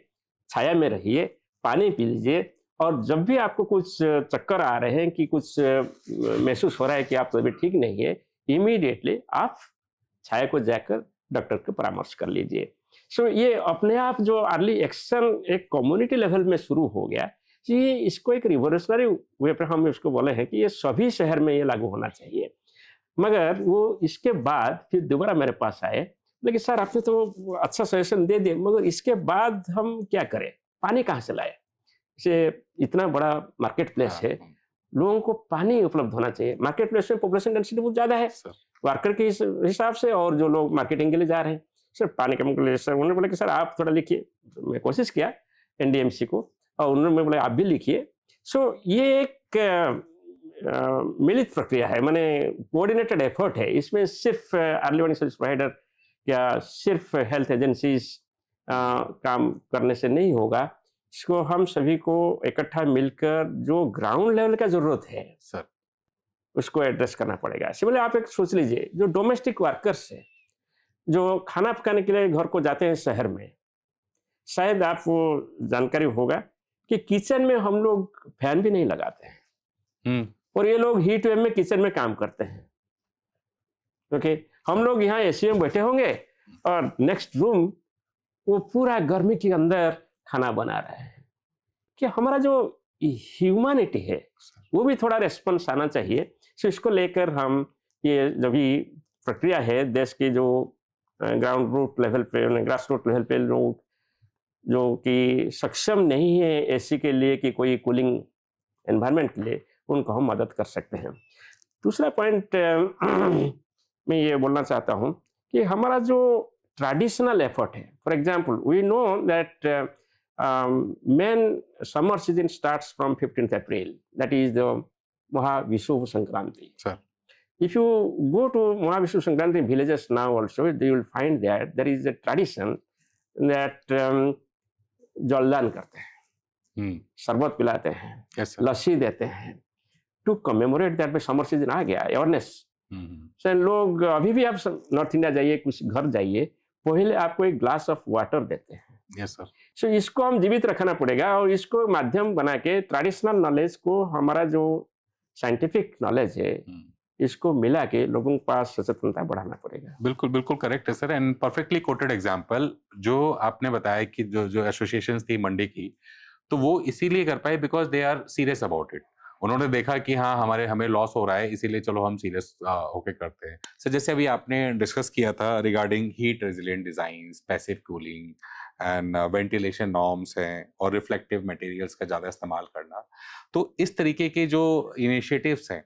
छाया में रहिए, पानी पी लीजिए, और जब भी आपको कुछ चक्कर आ रहे हैं कि कुछ महसूस हो रहा है कि आप तबीयत ठीक नहीं है, इमीडिएटली आप छाया को जाकर डॉक्टर के परामर्श कर लीजिए। सो ये अपने आप जो अर्ली एक्शन एक कम्युनिटी लेवल में शुरू हो गया, ये इसको एक रिवोल्यूशनरी वे पर हम इसको बोले हैं कि ये सभी शहर में ये लागू होना चाहिए। मगर वो इसके बाद फिर दोबारा मेरे पास आए, लेकिन सर आपने तो अच्छा सजेशन दे दिया, मगर इसके बाद हम क्या करें, पानी कहाँ से लाए? इसे इतना बड़ा मार्केट प्लेस है, लोगों को पानी उपलब्ध होना चाहिए। मार्केट प्लेस में पॉपुलेशन डेंसिटी बहुत ज़्यादा है वर्कर के हिसाब से, और जो लोग मार्केटिंग के लिए जा रहे हैं, सर पानी कम के लिए। सर उन्होंने बोला कि सर आप थोड़ा लिखिए। मैं कोशिश किया एनडीएमसी को, और उन्होंने बोला आप भी लिखिए। सो ये एक मिलित प्रक्रिया है, माने कोऑर्डिनेटेड एफर्ट है। इसमें सिर्फ अर्ली वार्निंग सर्विस प्रोवाइडर या सिर्फ हेल्थ एजेंसीज काम करने से नहीं होगा, इसको हम सभी को इकट्ठा मिलकर जो ग्राउंड लेवल का जरूरत है सर, उसको एड्रेस करना पड़ेगा। सिमिलर आप एक सोच लीजिए, जो डोमेस्टिक वर्कर्स है, जो खाना पकाने के लिए घर को जाते हैं शहर में, शायद आपको जानकारी होगा कि किचन में हम लोग फैन भी नहीं लगाते हैं, और ये लोग हीट वेव में किचन में काम करते हैं। ओके, हम लोग यहाँ एसी में बैठे होंगे और नेक्स्ट रूम वो पूरा गर्मी के अंदर खाना बना रहा है। कि हमारा जो ह्यूमैनिटी है वो भी थोड़ा रेस्पॉन्स आना चाहिए। सो इसको लेकर हम ये जो भी प्रक्रिया है, देश के जो ग्राउंड रूट लेवल पे, ग्रास रूट लेवल पे लोग जो कि सक्षम नहीं है एसी के लिए कि कोई कूलिंग एनवायरनमेंट के लिए, उनको हम मदद कर सकते हैं। दूसरा पॉइंट मैं ये बोलना चाहता हूँ कि हमारा जो ट्रेडिशनल एफर्ट है, for example we know that main summer season starts from 15th April, that is the Mahavishuva Sankranti. If you go to Mahavishu Sankranti villages now also, you will find that there is a tradition that जलदान करते हैं, शरबत पिलाते हैं, लस्सी देते हैं, to commemorate that summer season आ गया, अवेयरनेस। लोग अभी भी आप नॉर्थ इंडिया जाइए, कुछ घर जाइए, पहले आपको एक ग्लास ऑफ वाटर देते हैं। Yes sir. सो इसको हम जीवित रखना पड़ेगा, और इसको माध्यम बना के ट्रेडिशनल नॉलेज को, हमारा जो साइंटिफिक नॉलेज है, इसको मिला के लोगों के पास सचेतनता बढ़ाना पड़ेगा। बिल्कुल बिल्कुल करेक्ट है sir, and perfectly coated example जो आपने बताया कि जो एसोसिएशंस थी मंडी की, तो वो इसीलिए कर पाए because they are serious about it. उन्होंने देखा कि हाँ हमें लॉस हो रहा है, इसीलिए चलो हम सीरियस होके करते हैं। सर जैसे अभी आपने डिस्कस किया था regarding heat resilient design, passive cooling and ventilation norms हैं, और रिफ्लेक्टिव मटेरियल्स का ज़्यादा इस्तेमाल करना, तो इस तरीके के जो इनिशिएटिव्स हैं,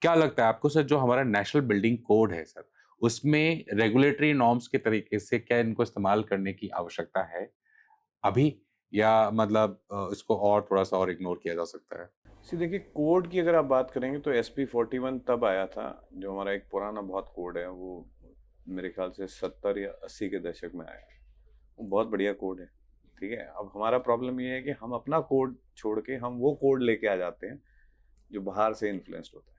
क्या लगता है आपको सर जो हमारा नेशनल बिल्डिंग कोड है सर, उसमें रेगुलेटरी नॉर्म्स के तरीके से क्या इनको इस्तेमाल करने की आवश्यकता है अभी, या मतलब इसको और थोड़ा सा और इग्नोर किया जा सकता है? देखिए, कोड की अगर आप बात करेंगे तो SP41 तब आया था, जो हमारा एक पुराना बहुत कोड है, वो मेरे ख्याल से 70 या 80 के दशक में आया। वो बहुत बढ़िया कोड है, ठीक है। अब हमारा प्रॉब्लम ये है कि हम अपना कोड छोड़ के हम वो कोड लेके आ जाते हैं जो बाहर से इन्फ्लुएंस्ड होता है।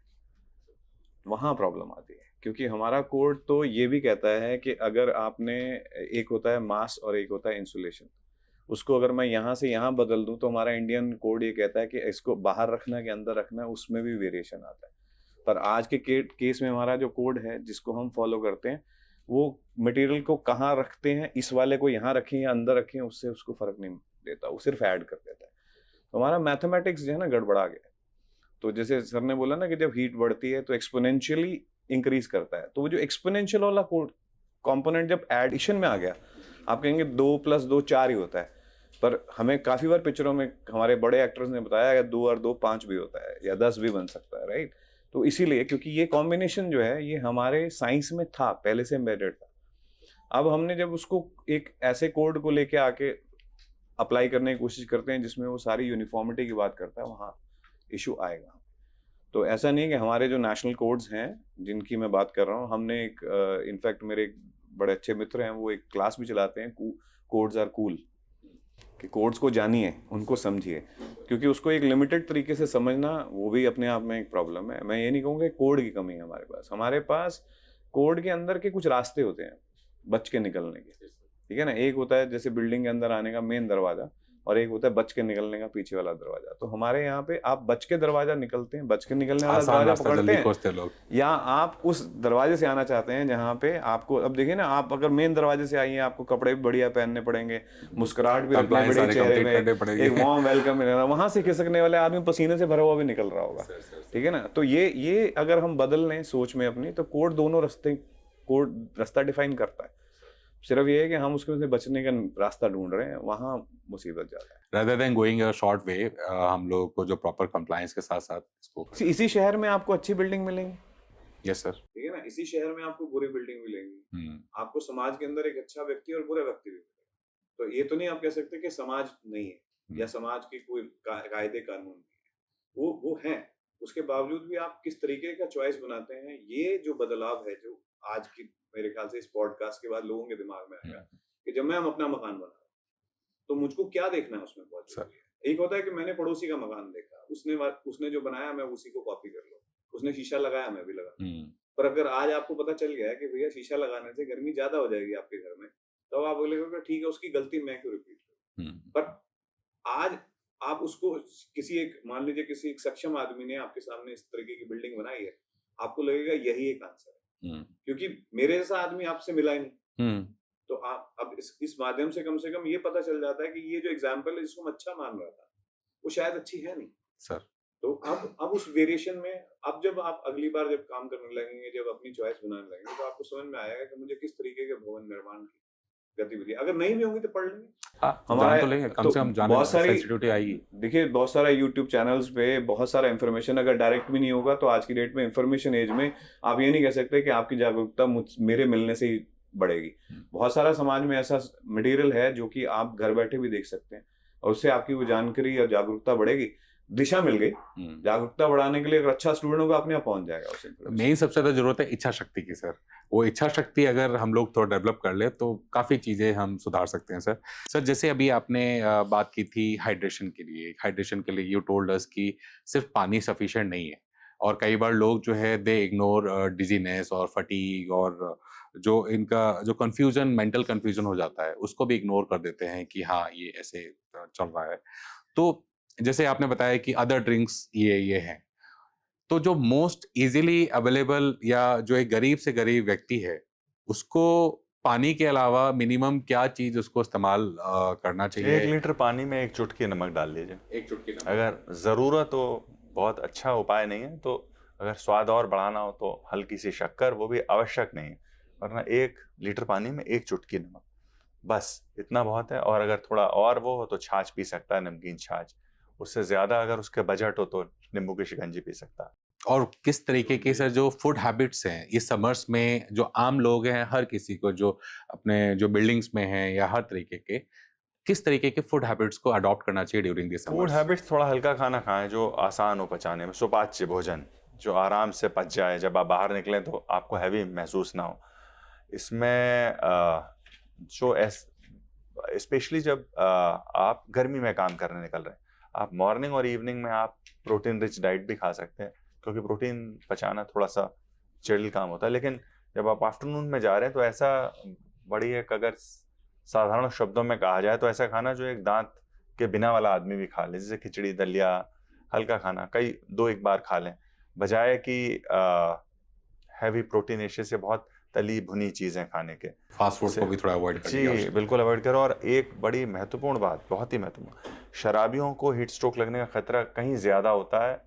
वहाँ प्रॉब्लम आती है, क्योंकि हमारा कोड तो ये भी कहता है कि अगर आपने, एक होता है मास और एक होता है इंसुलेशन, उसको अगर मैं यहाँ से यहाँ बदल दूं तो हमारा इंडियन कोड ये कहता है कि इसको बाहर रखना है कि अंदर रखना है, उसमें भी वेरिएशन आता है। पर आज के केस में हमारा जो कोड है जिसको हम फॉलो करते हैं, वो मटेरियल को कहाँ रखते हैं, इस वाले को यहाँ रखें या अंदर रखें, उससे उसको फर्क नहीं देता, वो सिर्फ ऐड कर देता है। तो हमारा मैथमेटिक्स जो है ना गड़बड़ा गया। तो जैसे सर ने बोला ना कि जब हीट बढ़ती है तो एक्सपोनेंशियली इंक्रीज करता है, तो वो जो एक्सपोनेंशियल वाला कंपोनेंट जब एडिशन में आ गया, आप कहेंगे 2 + 2 4 ही होता है, पर हमें काफी बार पिक्चरों में हमारे बड़े एक्टर्स ने बताया कि 2 और 2 5 भी होता है या 10 भी बन सकता है, राइट। तो इसीलिए, क्योंकि ये कॉम्बिनेशन जो है ये हमारे साइंस में था, पहले से एम्बेडेड था। अब हमने जब उसको एक ऐसे कोड को लेके आके अप्लाई करने की कोशिश करते हैं जिसमें वो सारी यूनिफॉर्मिटी की बात करता है, वहाँ इशू आएगा। तो ऐसा नहीं कि हमारे जो नेशनल कोड्स हैं जिनकी मैं बात कर रहा हूँ, हमने एक इनफैक्ट मेरे एक बड़े अच्छे मित्र हैं, वो एक क्लास भी चलाते हैं, कोड्स आर कूल, कि कोड्स को जानिए, उनको समझिए, क्योंकि उसको एक लिमिटेड तरीके से समझना वो भी अपने आप में एक प्रॉब्लम है। मैं ये नहीं कहूँगा कोड की कमी है हमारे पास कोड के अंदर के कुछ रास्ते होते हैं बच के निकलने के, ठीक है ना। एक होता है जैसे बिल्डिंग के अंदर आने का मेन दरवाजा, और एक होता है बच के निकलने का पीछे वाला दरवाजा। तो हमारे यहाँ पे आप बच के दरवाजा निकलते हैं, बच के निकलने वाला दरवाजा पकड़ते हैं, लोग, या आप उस दरवाजे से आना चाहते हैं जहाँ पे आपको, अब देखिए ना, आप अगर मेन दरवाजे से आइए, आपको कपड़े भी बढ़िया पहनने पड़ेंगे, मुस्कुराहट भी रखनी पड़ेगी चेहरे में, एक वार्म वेलकम मिलेगा, वहां से खिसकने वाले आदमी पसीने से भरा हुआ भी निकल रहा होगा, ठीक है ना। तो ये अगर हम बदल लें सोच में अपनी, तो कोड दोनों रास्ता डिफाइन करता है। सिर्फ ये है कि हम उसके से बचने का रास्ता ढूंढ रहे हैं, वहां मुसीबत ज्यादा है। rather than going a short way, हम लोगों को जो प्रॉपर कंप्लायंस के साथ साथ इसको, इसी शहर में आपको अच्छी बिल्डिंग मिलेंगी, यस सर, ठीक है ना, इसी शहर में आपको बुरी बिल्डिंग मिलेंगी, आपको समाज के अंदर एक अच्छा व्यक्ति और बुरा व्यक्ति भी मिलेगा। तो ये तो नहीं आप कह सकते कि समाज नहीं है या समाज की कोई कायदे कानून नहीं है, वो है। उसके बावजूद भी आप किस तरीके का चॉइस बनाते हैं, ये जो बदलाव है, जो आज की मेरे ख्याल से इस पॉडकास्ट के बाद लोगों के दिमाग में आएगा कि जब मैं अपना मकान बना रहा हूं तो मुझको क्या देखना है उसमें बहुत जरूरी है। एक होता है कि मैंने पड़ोसी का मकान देखा, उसने जो बनाया मैं उसी को कॉपी कर लूं, उसने शीशा लगाया मैं भी लगा। पर अगर आज आपको पता चल गया है कि भैया शीशा लगाने से गर्मी ज्यादा हो जाएगी आपके घर में, तो आप बोलेंगे ठीक है, उसकी गलती मैं क्यों रिपीट करूं। पर आज आप उसको मान लीजिए किसी एक सक्षम आदमी ने आपके सामने इस तरीके की बिल्डिंग बनाई है, आपको लगेगा यही एक आंसर है, क्योंकि मेरे जैसा आदमी आपसे मिला ही नहीं। तो आप अब इस माध्यम से कम ये पता चल जाता है कि ये जो एग्जाम्पल है जिसको मैं अच्छा मान रहा था, वो शायद अच्छी है नहीं सर। तो अब उस वेरिएशन में, अब जब आप अगली बार जब काम करने लगेंगे, जब अपनी चॉइस बनाने लगेंगे, तो आपको समझ में आएगा कि मुझे किस तरीके के भवन निर्माण की गतिविधि, अगर नहीं भी होंगी तो पढ़ लेंगे, हमारा तो लेंगे, कम से कम जाने बहुत सारी सेंसिटिविटी आएगी। देखिए, बहुत सारा यूट्यूब चैनल्स पे बहुत सारा इन्फॉर्मेशन अगर डायरेक्ट भी नहीं होगा, तो आज की डेट में इन्फॉर्मेशन एज में आप ये नहीं कह सकते कि आपकी जागरूकता मेरे मिलने से ही बढ़ेगी। बहुत सारा समाज में ऐसा मटेरियल है जो कि आप घर बैठे भी देख सकते हैं, और उससे आपकी वो जानकारी और जागरूकता बढ़ेगी, दिशा मिल गई। जागरूकता बढ़ाने के लिए अगर अच्छा स्टूडेंट होगा, अपने आप पहुंच जाएगा उसे। मेन सबसे ज्यादा जरूरत है इच्छा शक्ति की सर। वो इच्छा शक्ति अगर हम लोग थोड़ा डेवलप कर ले तो काफी चीजें हम सुधार सकते हैं सर। जैसे अभी आपने बात की थी हाइड्रेशन के लिए यू टोल्ड अस कि सिर्फ पानी सफिशिएंट नहीं है, और कई बार लोग जो है दे इग्नोर डिजीनेस और फटीग, और जो इनका जो कंफ्यूजन, मेंटल कंफ्यूजन हो जाता है, उसको भी इग्नोर कर देते हैं कि हाँ ये ऐसे चल रहा है। तो जैसे आपने बताया कि अदर ड्रिंक्स ये हैं, तो जो मोस्ट इजीली अवेलेबल या जो एक गरीब से गरीब व्यक्ति है, उसको पानी के अलावा मिनिमम क्या चीज उसको इस्तेमाल करना चाहिए? 1 लीटर पानी में 1 चुटकी नमक डाल लीजिए। 1 चुटकी नमक। अगर ज़रूरत हो, बहुत अच्छा उपाय नहीं है, तो अगर स्वाद और बढ़ाना हो तो हल्की सी शक्कर, वो भी आवश्यक नहीं है, वरना 1 लीटर पानी में 1 चुटकी नमक, बस इतना बहुत है। और अगर थोड़ा और वो हो तो छाछ पी सकता है, नमकीन छाछ। उससे ज़्यादा अगर उसके बजट हो तो नींबू की शिकंजी पी सकता है। और किस तरीके के सर जो फूड हैबिट्स हैं ये समर्स में जो आम लोग हैं, हर किसी को जो अपने जो बिल्डिंग्स में हैं या हर तरीके के, किस तरीके के फूड हैबिट्स को अडॉप्ट करना चाहिए during this food summers? Habits थोड़ा हल्का खाना खाएं जो आसान हो पचाने में, सुपाच्य भोजन जो आराम से पच जाए, जब आप बाहर निकलें तो आपको हैवी महसूस ना हो। इसमें जो स्पेशली जब आप गर्मी में काम करने निकल रहे हैं, आप मॉर्निंग और इवनिंग में आप प्रोटीन रिच डाइट भी खा सकते हैं, क्योंकि प्रोटीन पचाना थोड़ा सा जटिल काम होता है। लेकिन जब आप आफ्टरनून में जा रहे हैं तो ऐसा बड़ी एक, अगर साधारण शब्दों में कहा जाए तो ऐसा खाना जो एक दांत के बिना वाला आदमी भी खा ले, जैसे खिचड़ी, दलिया, हल्का खाना कई 2-1 बार खा लें, बजाय कि हैवी प्रोटीन एशिया से बहुत तली भुनी चीजें खाने के। फास्ट फूड को भी थोड़ा अवॉइड करिए। जी बिल्कुल अवॉइड करो। और एक बड़ी महत्वपूर्ण बात, बहुत ही महत्वपूर्ण, शराबियों को हीट स्ट्रोक लगने का खतरा कहीं ज्यादा होता है,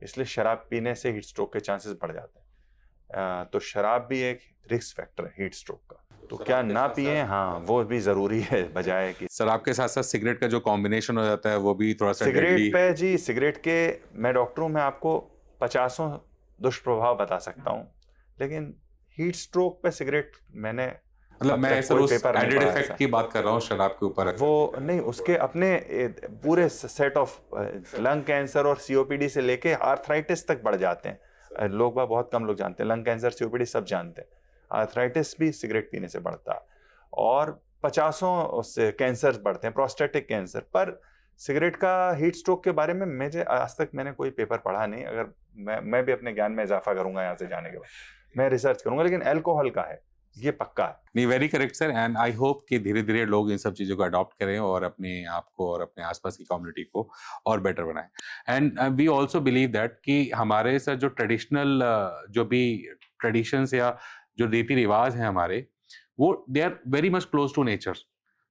इसलिए शराब पीने से हीट स्ट्रोक के चांसेस बढ़ जाते हैं। तो शराब भी एक रिस्क फैक्टर है हीट स्ट्रोक का, तो क्या ना पिए, हाँ वो भी जरूरी है, बजाय कि सर आपके साथ साथ सिगरेट का जो कॉम्बिनेशन हो जाता है वो भी थोड़ा सा सिगरेट deadly- पे जी, सिगरेट के मैं डॉक्टर हूँ, मैं आपको 50 दुष्प्रभाव बता सकता हूँ, लेकिन हीट स्ट्रोक पे सिगरेट मैंने मतलब अब मैं तक सर कोई उस पेपर नहीं एडेड पढ़ा इफेक्ट ऐसा। की बात कर रहा हूँ शराब के ऊपर। वो नहीं, उसके अपने पूरे सेट ऑफ लंग कैंसर और सीओपीडी से लेके आर्थराइटिस तक बढ़ जाते हैं। लोग बहुत कम लोग जानते हैं, लंग कैंसर, सीओपीडी सब जानते हैं, आर्थराइटिस भी सिगरेट पीने से बढ़ता है, और 50 उससे कैंसर बढ़ते हैं, प्रोस्टेटिक कैंसर। पर सिगरेट का हीट स्ट्रोक के बारे में मुझे आज तक मैंने कोई पेपर पढ़ा नहीं। अगर मैं भी अपने ज्ञान में इजाफा करूंगा यहाँ से जाने के बाद, मैं रिसर्च करूंगा, लेकिन अल्कोहल का है, ये पक्का है। नहीं, very correct sir, and I hope कि धीरे धीरे लोग इन सब चीज़ों को अडॉप्ट करें और अपने आप को और अपने आसपास की कम्युनिटी को और बेटर बनाएं। And we also believe that कि हमारे सर जो ट्रेडिशनल जो भी ट्रेडिशंस या जो रीति रिवाज हैं हमारे, वो they are very much close to nature.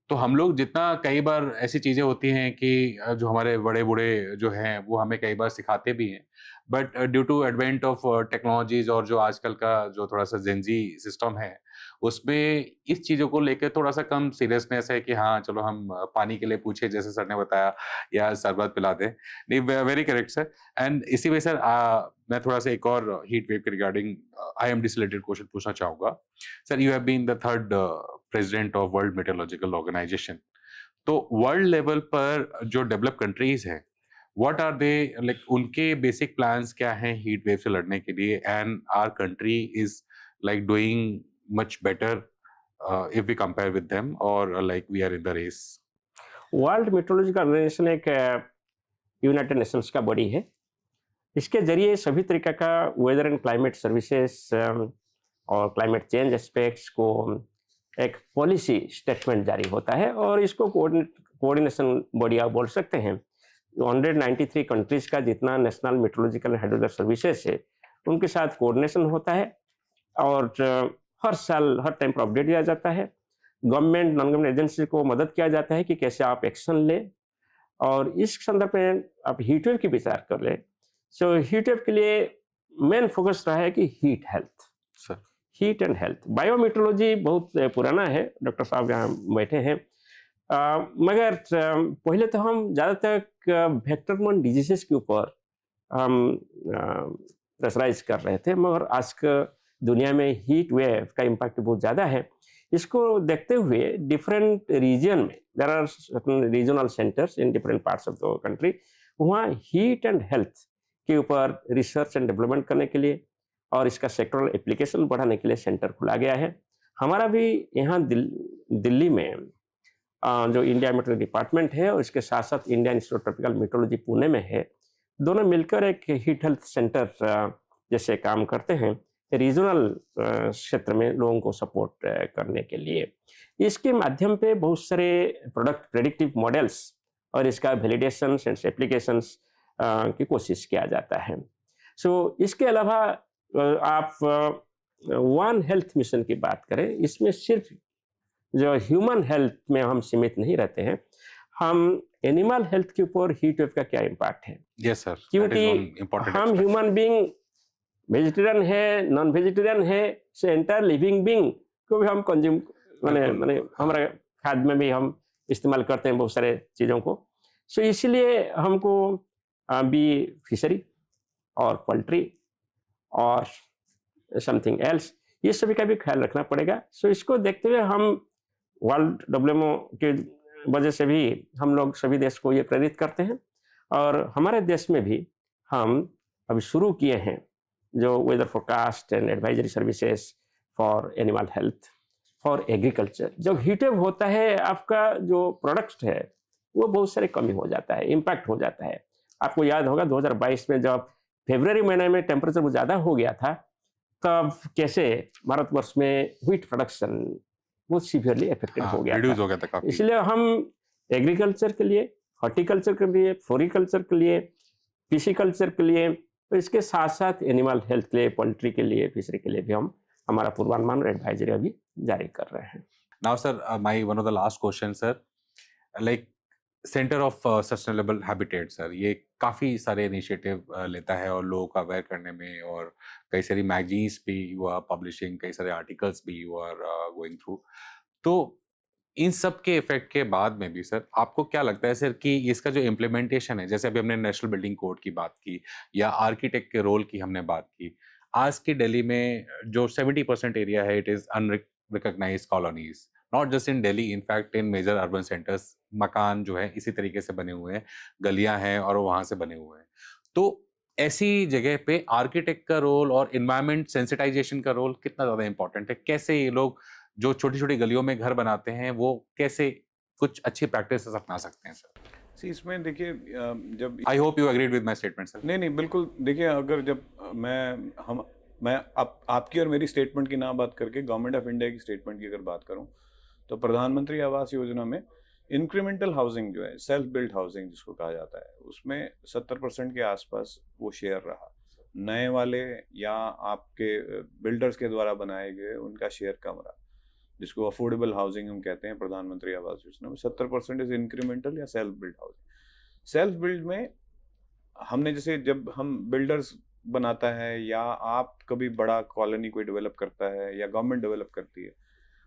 तो हम लोग जितना, कई बार ऐसी चीज़ें होती हैं कि जो हमारे बड़े बूढ़े जो हैं वो हमें कई बार सिखाते भी हैं, but due to advent of technologies और जो आजकल का जो थोड़ा सा जेंजी सिस्टम है, उसमें इस चीज़ों को लेकर थोड़ा सा कम सीरियसनेस है कि हाँ चलो हम पानी के लिए पूछे, जैसे सर ने बताया, या शरबत पिला दें। नहीं, वेरी करेक्ट सर। एंड इसी वजह सर मैं थोड़ा सा एक और हीट वेव के रिगार्डिंग IMD से रिलेटेड क्वेश्चन पूछना चाहूँगा। Sir, you have been the 3rd president of world meteorological organisation. तो वर्ल्ड लेवल पर जो डेवलप कंट्रीज हैं, व्हाट आर दे लाइक, उनके बेसिक प्लान्स क्या हैं हीट वेव से लड़ने के लिए, and our country is like doing much better if we compare with them, or like we are in the race? World meteorological organisation एक यूनाइटेड नेशंस का बॉडी है। इसके जरिए सभी तरीके का वेदर एंड क्लाइमेट सर्विसेज और क्लाइमेट चेंज एस्पेक्ट्स को एक पॉलिसी स्टेटमेंट जारी होता है, और इसको कोऑर्डिनेशन बॉडी आप बोल सकते हैं। 193 कंट्रीज का जितना नेशनल मेट्रोलॉजिकल हाइड्रोलॉजिकल सर्विसेज है, उनके साथ कोऑर्डिनेशन होता है, और हर साल हर टाइम पर अपडेट दिया जाता है। गवर्नमेंट, नॉन गवर्नमेंट एजेंसी को मदद किया जाता है कि कैसे आप एक्शन लें, और इस संदर्भ में आप हीट वेव की विचार कर लें। सो हीट वेव के लिए मेन फोकस रहा है कि heat health, sir, heat and health. Biometeorology बहुत पुराना है, डॉक्टर साहब यहाँ बैठे हैं, मगर पहले तो हम ज़्यादातर वेक्टर-बोर्न डिजीजेस के ऊपर हम प्रेशराइज कर रहे थे, मगर आज का दुनिया में हीट वेव का इम्पैक्ट बहुत ज़्यादा है। इसको देखते हुए डिफरेंट रीजन में, there are certain regional centres in different parts of the country, वहाँ हीट एंड हेल्थ के ऊपर रिसर्च एंड डेवलपमेंट करने के लिए और इसका सेक्टरल एप्लीकेशन बढ़ाने के लिए सेंटर खुला गया है। हमारा भी यहाँ दिल्ली में जो इंडिया मेट्रोलॉजी डिपार्टमेंट है, और इसके साथ साथ Indian institute of tropical metrology Pune में है, दोनों मिलकर एक हीट हेल्थ सेंटर जैसे काम करते हैं रीजनल क्षेत्र में लोगों को सपोर्ट करने के लिए। इसके माध्यम पे बहुत सारे प्रोडक्ट प्रेडिक्टिव मॉडल्स और इसका वैलिडेशन एंड एप्लीकेशंस की कोशिश किया जाता है। सो इसके अलावा आप वन हेल्थ मिशन की बात करें, इसमें सिर्फ जो ह्यूमन हेल्थ में हम सीमित नहीं रहते हैं, हम एनिमल हेल्थ के ऊपर हीट वेव का क्या इम्पैक्ट है। यस सर, क्योंकि हम ह्यूमन बीइंग वेजिटेरियन है, नॉन वेजिटेरियन है, से एंटायर लिविंग बीइंग को भी हम कंज्यूम माने हमारा खाद्य में भी हम इस्तेमाल करते हैं बहुत सारे चीज़ों को। सो इसलिए हमको बी फिशरी और पोल्ट्री और समथिंग एल्स, ये सभी का भी ख्याल रखना पड़ेगा। सो इसको देखते हुए हम वर्ल्ड डब्ल्यूएमओ के वजह से भी हम लोग सभी देश को ये प्रेरित करते हैं, और हमारे देश में भी हम अभी शुरू किए हैं जो weather forecast and advisory services for animal health, for agriculture. जब हीटवेव होता है, आपका जो प्रोडक्ट है वो बहुत सारे कमी हो जाता है, इम्पैक्ट हो जाता है। आपको याद होगा 2022 में जब फरवरी महीने में टेम्परेचर बहुत ज़्यादा हो गया था, तब कैसे भारतवर्ष में व्हीट प्रोडक्शन बहुत सीवियरली अफेक्टेड हो गया रिड्यूस था। हो गया था काफी। इसलिए हम एग्रीकल्चर के लिए, हॉर्टिकल्चर के लिए, फ्लोरिकल्चर के लिए, फिशिकल्चर के लिए, तो इसके साथ साथ एनिमल हेल्थ के लिए, पोल्ट्री के लिए, फिशरी के लिए भी हम हमारा पूर्वानुमान और एडवाइजरी अभी जारी कर रहे हैं। Now, sir, my one of the last questions, sir, like centre of sustainable habitat, sir, ये काफ़ी सारे इनिशिएटिव लेता है और लोगों को अवेयर करने में, और कई सारी मैगजीन्स भी यू आर पब्लिशिंग, कई सारे आर्टिकल्स भी यू आर गोइंग थ्रू। तो इन सब के इफेक्ट के बाद में भी सर आपको क्या लगता है सर कि इसका जो इम्प्लीमेंटेशन है, जैसे अभी हमने नेशनल बिल्डिंग कोड की बात की या आर्किटेक्ट के रोल की हमने बात की, आज की दिल्ली में जो 70% एरिया है it is unrecognised colonies, not just in Delhi, in fact in major urban centres मकान जो है इसी तरीके से बने हुए हैं, गलियां हैं और वहाँ से बने हुए हैं। तो ऐसी जगह पे आर्किटेक्ट का रोल और इन्वायरमेंट सेंसिटाइजेशन का रोल कितना ज़्यादा इंपॉर्टेंट है? कैसे ये लोग जो छोटी छोटी गलियों में घर बनाते हैं वो कैसे कुछ अच्छी प्रैक्टिसेस अपना सकते हैं सर? सी इसमें देखिए जब I hope you agreed with my statement sir. नहीं बिल्कुल, देखिए अगर जब मैं आपकी और मेरी स्टेटमेंट की ना बात करके गवर्नमेंट ऑफ इंडिया की स्टेटमेंट की अगर बात करूं, तो प्रधानमंत्री आवास योजना में इंक्रीमेंटल हाउसिंग जो है, सेल्फ बिल्ड हाउसिंग जिसको कहा जाता है, उसमें 70% के आसपास वो शेयर रहा। नए वाले या आपके बिल्डर्स के द्वारा बनाए गए उनका शेयर कम रहा, जिसको अफोर्डेबल हाउसिंग हम कहते हैं। प्रधानमंत्री आवास योजना में 70% इज इंक्रीमेंटल या self build housing. Self build में हमने जैसे जब हम बिल्डर्स बनाता है या आप कभी बड़ा कॉलोनी कोई डेवलप करता है या गवर्नमेंट डेवलप करती है,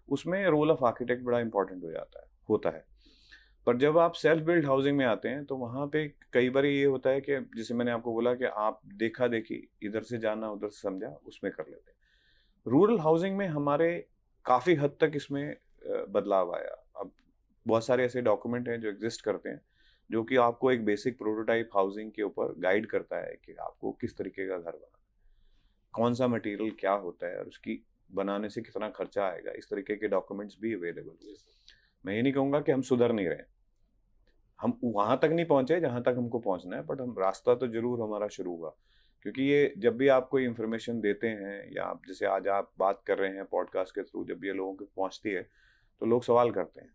उसमें रोल ऑफ आर्किटेक्ट बड़ा इंपॉर्टेंट होता है। पर जब आप सेल्फ बिल्ड हाउसिंग में आते हैं तो वहाँ पे कई बार ये होता है कि जैसे मैंने आपको बोला कि आप देखा देखी, इधर से जाना उधर से समझा, उसमें कर लेते हैं। रूरल हाउसिंग में हमारे काफ़ी हद तक इसमें बदलाव आया। अब बहुत सारे ऐसे डॉक्यूमेंट हैं जो एग्जिस्ट करते हैं जो कि आपको एक बेसिक प्रोटोटाइप हाउसिंग के ऊपर गाइड करता है कि आपको किस तरीके का घर बनाना, कौन सा मटेरियल क्या होता है और उसकी बनाने से कितना खर्चा आएगा। इस तरीके के डॉक्यूमेंट्स भी अवेलेबल है। मैं ये नहीं कहूँगा कि हम सुधर नहीं रहे, हम वहाँ तक नहीं पहुँचे जहाँ तक हमको पहुँचना है, बट हम रास्ता तो जरूर हमारा शुरू हुआ। क्योंकि ये जब भी आप कोई इन्फॉर्मेशन देते हैं या आप जैसे आज आप बात कर रहे हैं पॉडकास्ट के थ्रू, जब ये लोगों को पहुँचती है तो लोग सवाल करते हैं,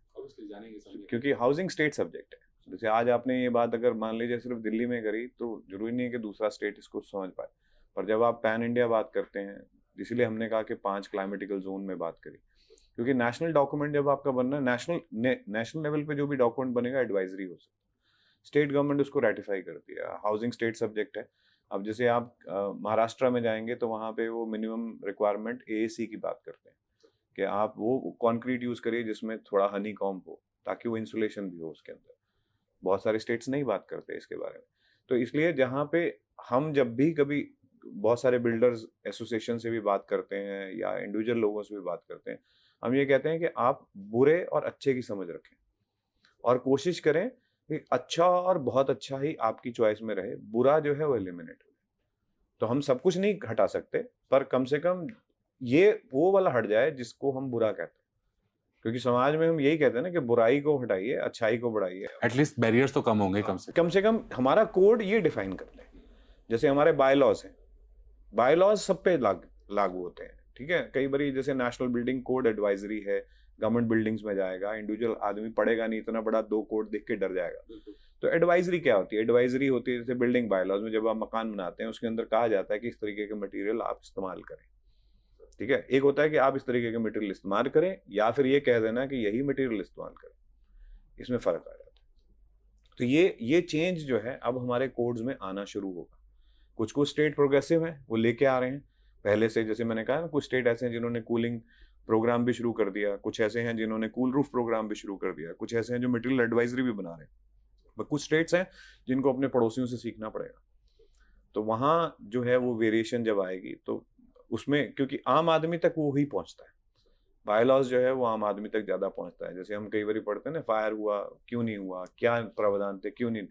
क्योंकि हाउसिंग स्टेट सब्जेक्ट है। जैसे आज आपने ये बात अगर मान लीजिए सिर्फ दिल्ली में करी तो जरूरी नहीं है कि दूसरा स्टेट इसको समझ पाए, पर जब आप पैन इंडिया बात करते हैं, इसीलिए हमने कहा कि 5 क्लाइमेटिकल जोन में बात करी। क्योंकि नेशनल डॉक्यूमेंट जब आपका बनना है, नेशनल लेवल पे जो भी डॉक्यूमेंट बनेगा एडवाइजरी हो सकता है, स्टेट गवर्नमेंट उसको रेटिफाई करती है। हाउसिंग स्टेट सब्जेक्ट है। अब जैसे आप महाराष्ट्र में जाएंगे तो वहाँ पे वो मिनिमम रिक्वायरमेंट AAC की बात करते हैं कि आप वो कंक्रीट यूज करिए जिसमें थोड़ा हनी कॉम्ब हो, ताकि वो इंसुलेशन भी हो उसके अंदर। बहुत सारे स्टेट्स नहीं बात करते इसके बारे में। तो इसलिए जहाँ पे हम जब भी कभी बहुत सारे बिल्डर्स एसोसिएशन से भी बात करते हैं या इंडिविजुअल लोगों से भी बात करते हैं, हम ये कहते हैं कि आप बुरे और अच्छे की समझ रखें और कोशिश करें कि अच्छा और बहुत अच्छा ही आपकी चॉइस में रहे, बुरा जो है वो एलिमिनेट हो। तो हम सब कुछ नहीं हटा सकते, पर कम से कम ये वो वाला हट जाए जिसको हम बुरा कहते हैं। क्योंकि समाज में हम यही कहते हैं ना कि बुराई को हटाइए, अच्छाई को बढ़ाइए। एटलीस्ट बैरियर्स तो कम होंगे। कम से कम हमारा कोड ये डिफाइन कर ले। जैसे हमारे बायलॉज हैं, बायलॉज सब पे लागू होते हैं, ठीक है। कई बार जैसे नेशनल बिल्डिंग कोड एडवाइजरी है, गवर्नमेंट बिल्डिंग्स में जाएगा, इंडिविजुअल आदमी पढ़ेगा नहीं, इतना बड़ा 2 कोड देख के डर जाएगा। तो एडवाइजरी क्या होती है? एडवाइजरी होती है जैसे बिल्डिंग बायलॉज में जब आप मकान बनाते हैं उसके अंदर कहा जाता है कि इस तरीके के मटेरियल आप इस्तेमाल करें, ठीक है। एक होता है कि आप इस तरीके के मटेरियल इस्तेमाल करें, या फिर ये कह देना कि यही मटेरियल इस्तेमाल करें, इसमें फर्क आ जाता है। तो ये चेंज जो है अब हमारे कोड्स में आना शुरू होगा। कुछ स्टेट प्रोग्रेसिव हैं, वो लेके आ रहे हैं पहले से। जैसे मैंने कहा ना, कुछ स्टेट ऐसे हैं जिन्होंने कूलिंग प्रोग्राम भी शुरू कर दिया, कुछ ऐसे हैं जिन्होंने कूल रूफ प्रोग्राम भी शुरू कर दिया, कुछ ऐसे हैं जो मटेरियल एडवाइजरी भी बना रहे हैं। कुछ स्टेट्स हैं जिनको अपने पड़ोसियों से सीखना पड़ेगा। तो वहाँ जो है वो वेरिएशन जब आएगी तो उसमें, क्योंकि आम आदमी तक वो ही पहुंचता है, बायलॉज जो है वो आम आदमी तक ज्यादा पहुंचता है। जैसे हम कई बार पढ़ते हैं ना, फायर हुआ क्यों नहीं हुआ, क्या प्रावधान थे क्यों नहीं,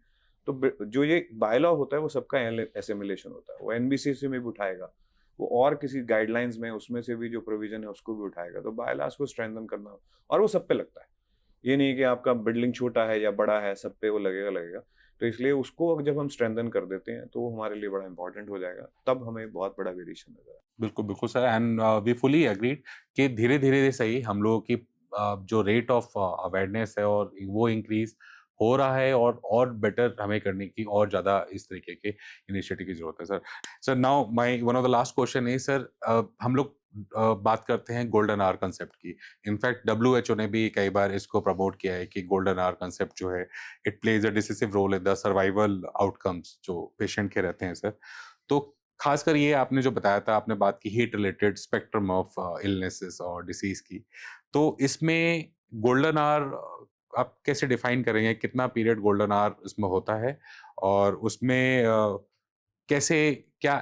तो जो ये बायलॉ होता है वो सबका एसिमिलेशन होता है, वो एनबीसीसी में भी उठाएगा, वो और किसी गाइडलाइंस में उसमें से भी जो प्रोविजन है उसको भी उठाएगा। तो बायलॉज को स्ट्रेंथन करना, और वो सब पे लगता है, ये नहीं कि आपका बिल्डिंग छोटा है या बड़ा है, सब पे वो लगेगा। तो इसलिए उसको जब हम स्ट्रेंथन कर देते हैं तो वो हमारे लिए बड़ा इंपॉर्टेंट हो जाएगा, तब हमें बहुत बड़ा वेरिएशन नजर आएगा। बिल्कुल बिल्कुल sir, and we fully agreed कि धीरे धीरे सही हम लोगों की जो रेट ऑफ अवेयरनेस है और वो इंक्रीज हो रहा है, और बेटर हमें करने की और ज्यादा इस तरीके के इनिशिएटिव की जरूरत है sir. Sir now my one of the last question है सर, हम लोग बात करते हैं गोल्डन आवर कंसेप्ट की। इनफैक्ट WHO ने भी कई बार इसको प्रमोट किया है कि गोल्डन आवर कंसेप्ट जो है it plays a decisive role in the survival outcomes जो पेशेंट के रहते हैं सर। तो खासकर ये आपने जो बताया था, आपने बात की heat related spectrum of illnesses और डिसीज की, तो इसमें गोल्डन आवर आप कैसे डिफाइन करेंगे, कितना पीरियड गोल्डन आवर इसमें होता है, और उसमें कैसे क्या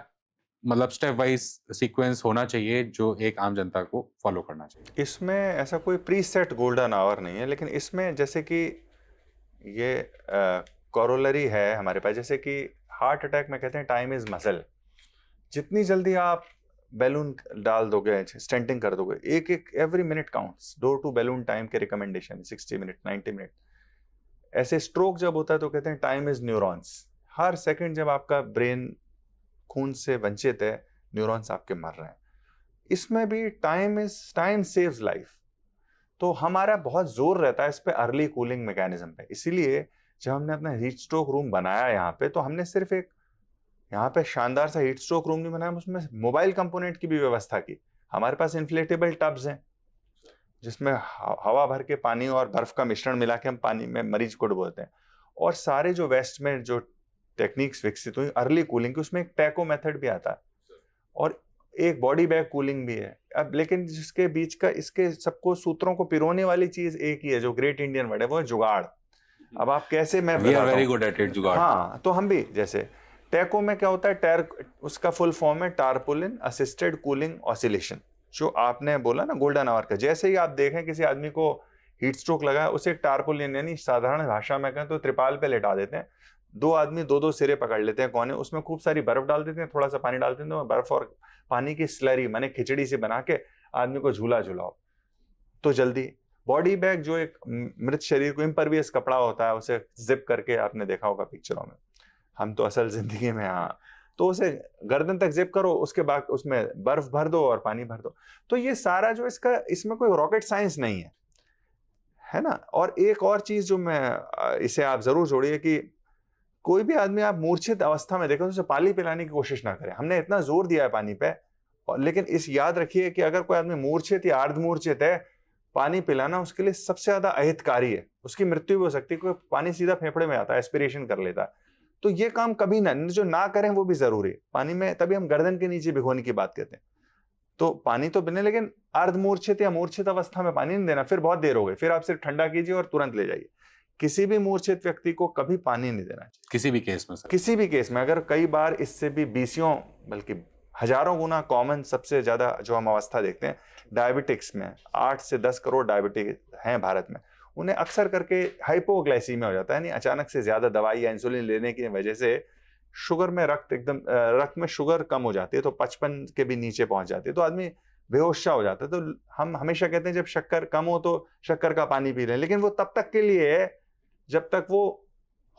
मतलब स्टेप वाइज सीक्वेंस होना चाहिए जो एक आम जनता को फॉलो करना चाहिए? इसमें ऐसा कोई प्री सेट गोल्डन आवर नहीं है, लेकिन इसमें जैसे कि ये कोरोलरी है हमारे पास, जैसे कि हार्ट अटैक में कहते हैं टाइम इज मसल। जितनी जल्दी आप बैलून डाल दोगे, स्टेंटिंग कर दोगे, एक every minute counts. Door to balloon time के रिकमेंडेशन 60 मिनट 90 मिनट। ऐसे स्ट्रोक जब होता है तो कहते हैं टाइम इज न्यूरॉन्स। हर सेकंड जब आपका ब्रेन खून से वंचित है, न्यूरॉन्स आपके मर रहे हैं। इसमें भी टाइम सेव्स लाइफ। तो हमारा बहुत जोर रहता है इस पे अर्ली कूलिंग मैकेनिज्म पे। इसीलिए जब हमने अपना हीट स्ट्रोक रूम बनाया यहाँ पे, तो हमने सिर्फ एक यहाँ पे शानदार सा हीट स्ट्रोक रूम नहीं बनाया, उसमें मोबाइल कंपोनेंट की भी व्यवस्था की। हमारे पास इन्फ्लेटेबल टब्स हैं जिसमें हवा भर के पानी और बर्फ का मिश्रण मिला के हम पानी में मरीज को डुबोते हैं। और सारे जो वेस्ट में जो टेक्निक्स विकसित हुई अर्ली कूलिंग की, उसमें एक टैको मेथड भी आता है और एक बॉडी बैग कूलिंग भी है। अब लेकिन जिसके बीच का इसके सबको सूत्रों को पिरोने वाली चीज एक ही है, जो ग्रेट इंडियन वर्ड है, वो है जुगाड़। अब आप कैसे, मैं we are very good at it, jugaad. हाँ, तो हम भी जैसे टैको में क्या होता है, उसका फुल फॉर्म है टारपोलिन असिस्टेड कूलिंग ऑसिलेशन। जो आपने बोला ना गोल्डन आवर का, जैसे ही आप देखें किसी आदमी को हीट स्ट्रोक लगा है, उसे टारपोलिन यानी साधारण भाषा में कहें तो त्रिपाल पे लेटा देते हैं। दो आदमी दो सिरे पकड़ लेते हैं कोने, उसमें खूब सारी बर्फ डाल देते हैं, थोड़ा सा पानी डाल देते हैं, बर्फ और पानी की स्लरी माने खिचड़ी से बना के आदमी को झूला झुलाओ तो जल्दी। बॉडी बैग जो एक मृत शरीर को इम्परवियस कपड़ा होता है, उसे जिप करके आपने देखा होगा पिक्चरों में, हम तो असल जिंदगी में, हाँ, तो उसे गर्दन तक जिप करो, उसके बाद उसमें बर्फ भर दो और पानी भर दो। तो ये सारा जो इसमें कोई रॉकेट साइंस नहीं है ना। और एक और चीज जो मैं इसे आप जरूर जोड़िए कि कोई भी आदमी आप मूर्छित अवस्था में देखें तो उसे पानी पिलाने की कोशिश ना करें। हमने इतना जोर दिया है पानी पे, और लेकिन इस याद रखिए कि अगर कोई आदमी मूर्छित या अर्धमूर्छित है, पानी पिलाना उसके लिए सबसे ज्यादा अहितकारी है। उसकी मृत्यु भी हो सकती है, कोई पानी सीधा फेफड़े में आता है, एस्पिरेशन कर लेता है। तो ये काम कभी ना करें, वो भी जरूरी है पानी में। तभी हम गर्दन के नीचे भिगोने की बात कहते हैं। तो पानी तो बिना, लेकिन अर्धमूर्छित या मूर्छित अवस्था में पानी नहीं देना, फिर बहुत देर हो गई, फिर आप सिर्फ ठंडा कीजिए और तुरंत ले जाइए। किसी भी मूर्छित व्यक्ति को कभी पानी नहीं देना चाहिए, किसी भी केस में सर। किसी भी केस में। अगर कई बार इससे भी बीसियों बल्कि हजारों गुना कॉमन, सबसे ज्यादा जो हम अवस्था देखते हैं डायबिटिक्स में, 8 से 10 करोड़ डायबिटिक हैं भारत में, उन्हें अक्सर करके हाइपोग्लाइसीमिया हो जाता है, यानी अचानक से ज्यादा दवाई या इंसुलिन लेने की वजह से शुगर में रक्त में शुगर कम हो जाती है, तो 55 के भी नीचे पहुंच जाती है, तो आदमी बेहोश सा हो जाता है। तो हम हमेशा कहते हैं जब शक्कर कम हो तो शक्कर का पानी पी लें, लेकिन वो तब तक के लिए है जब तक वो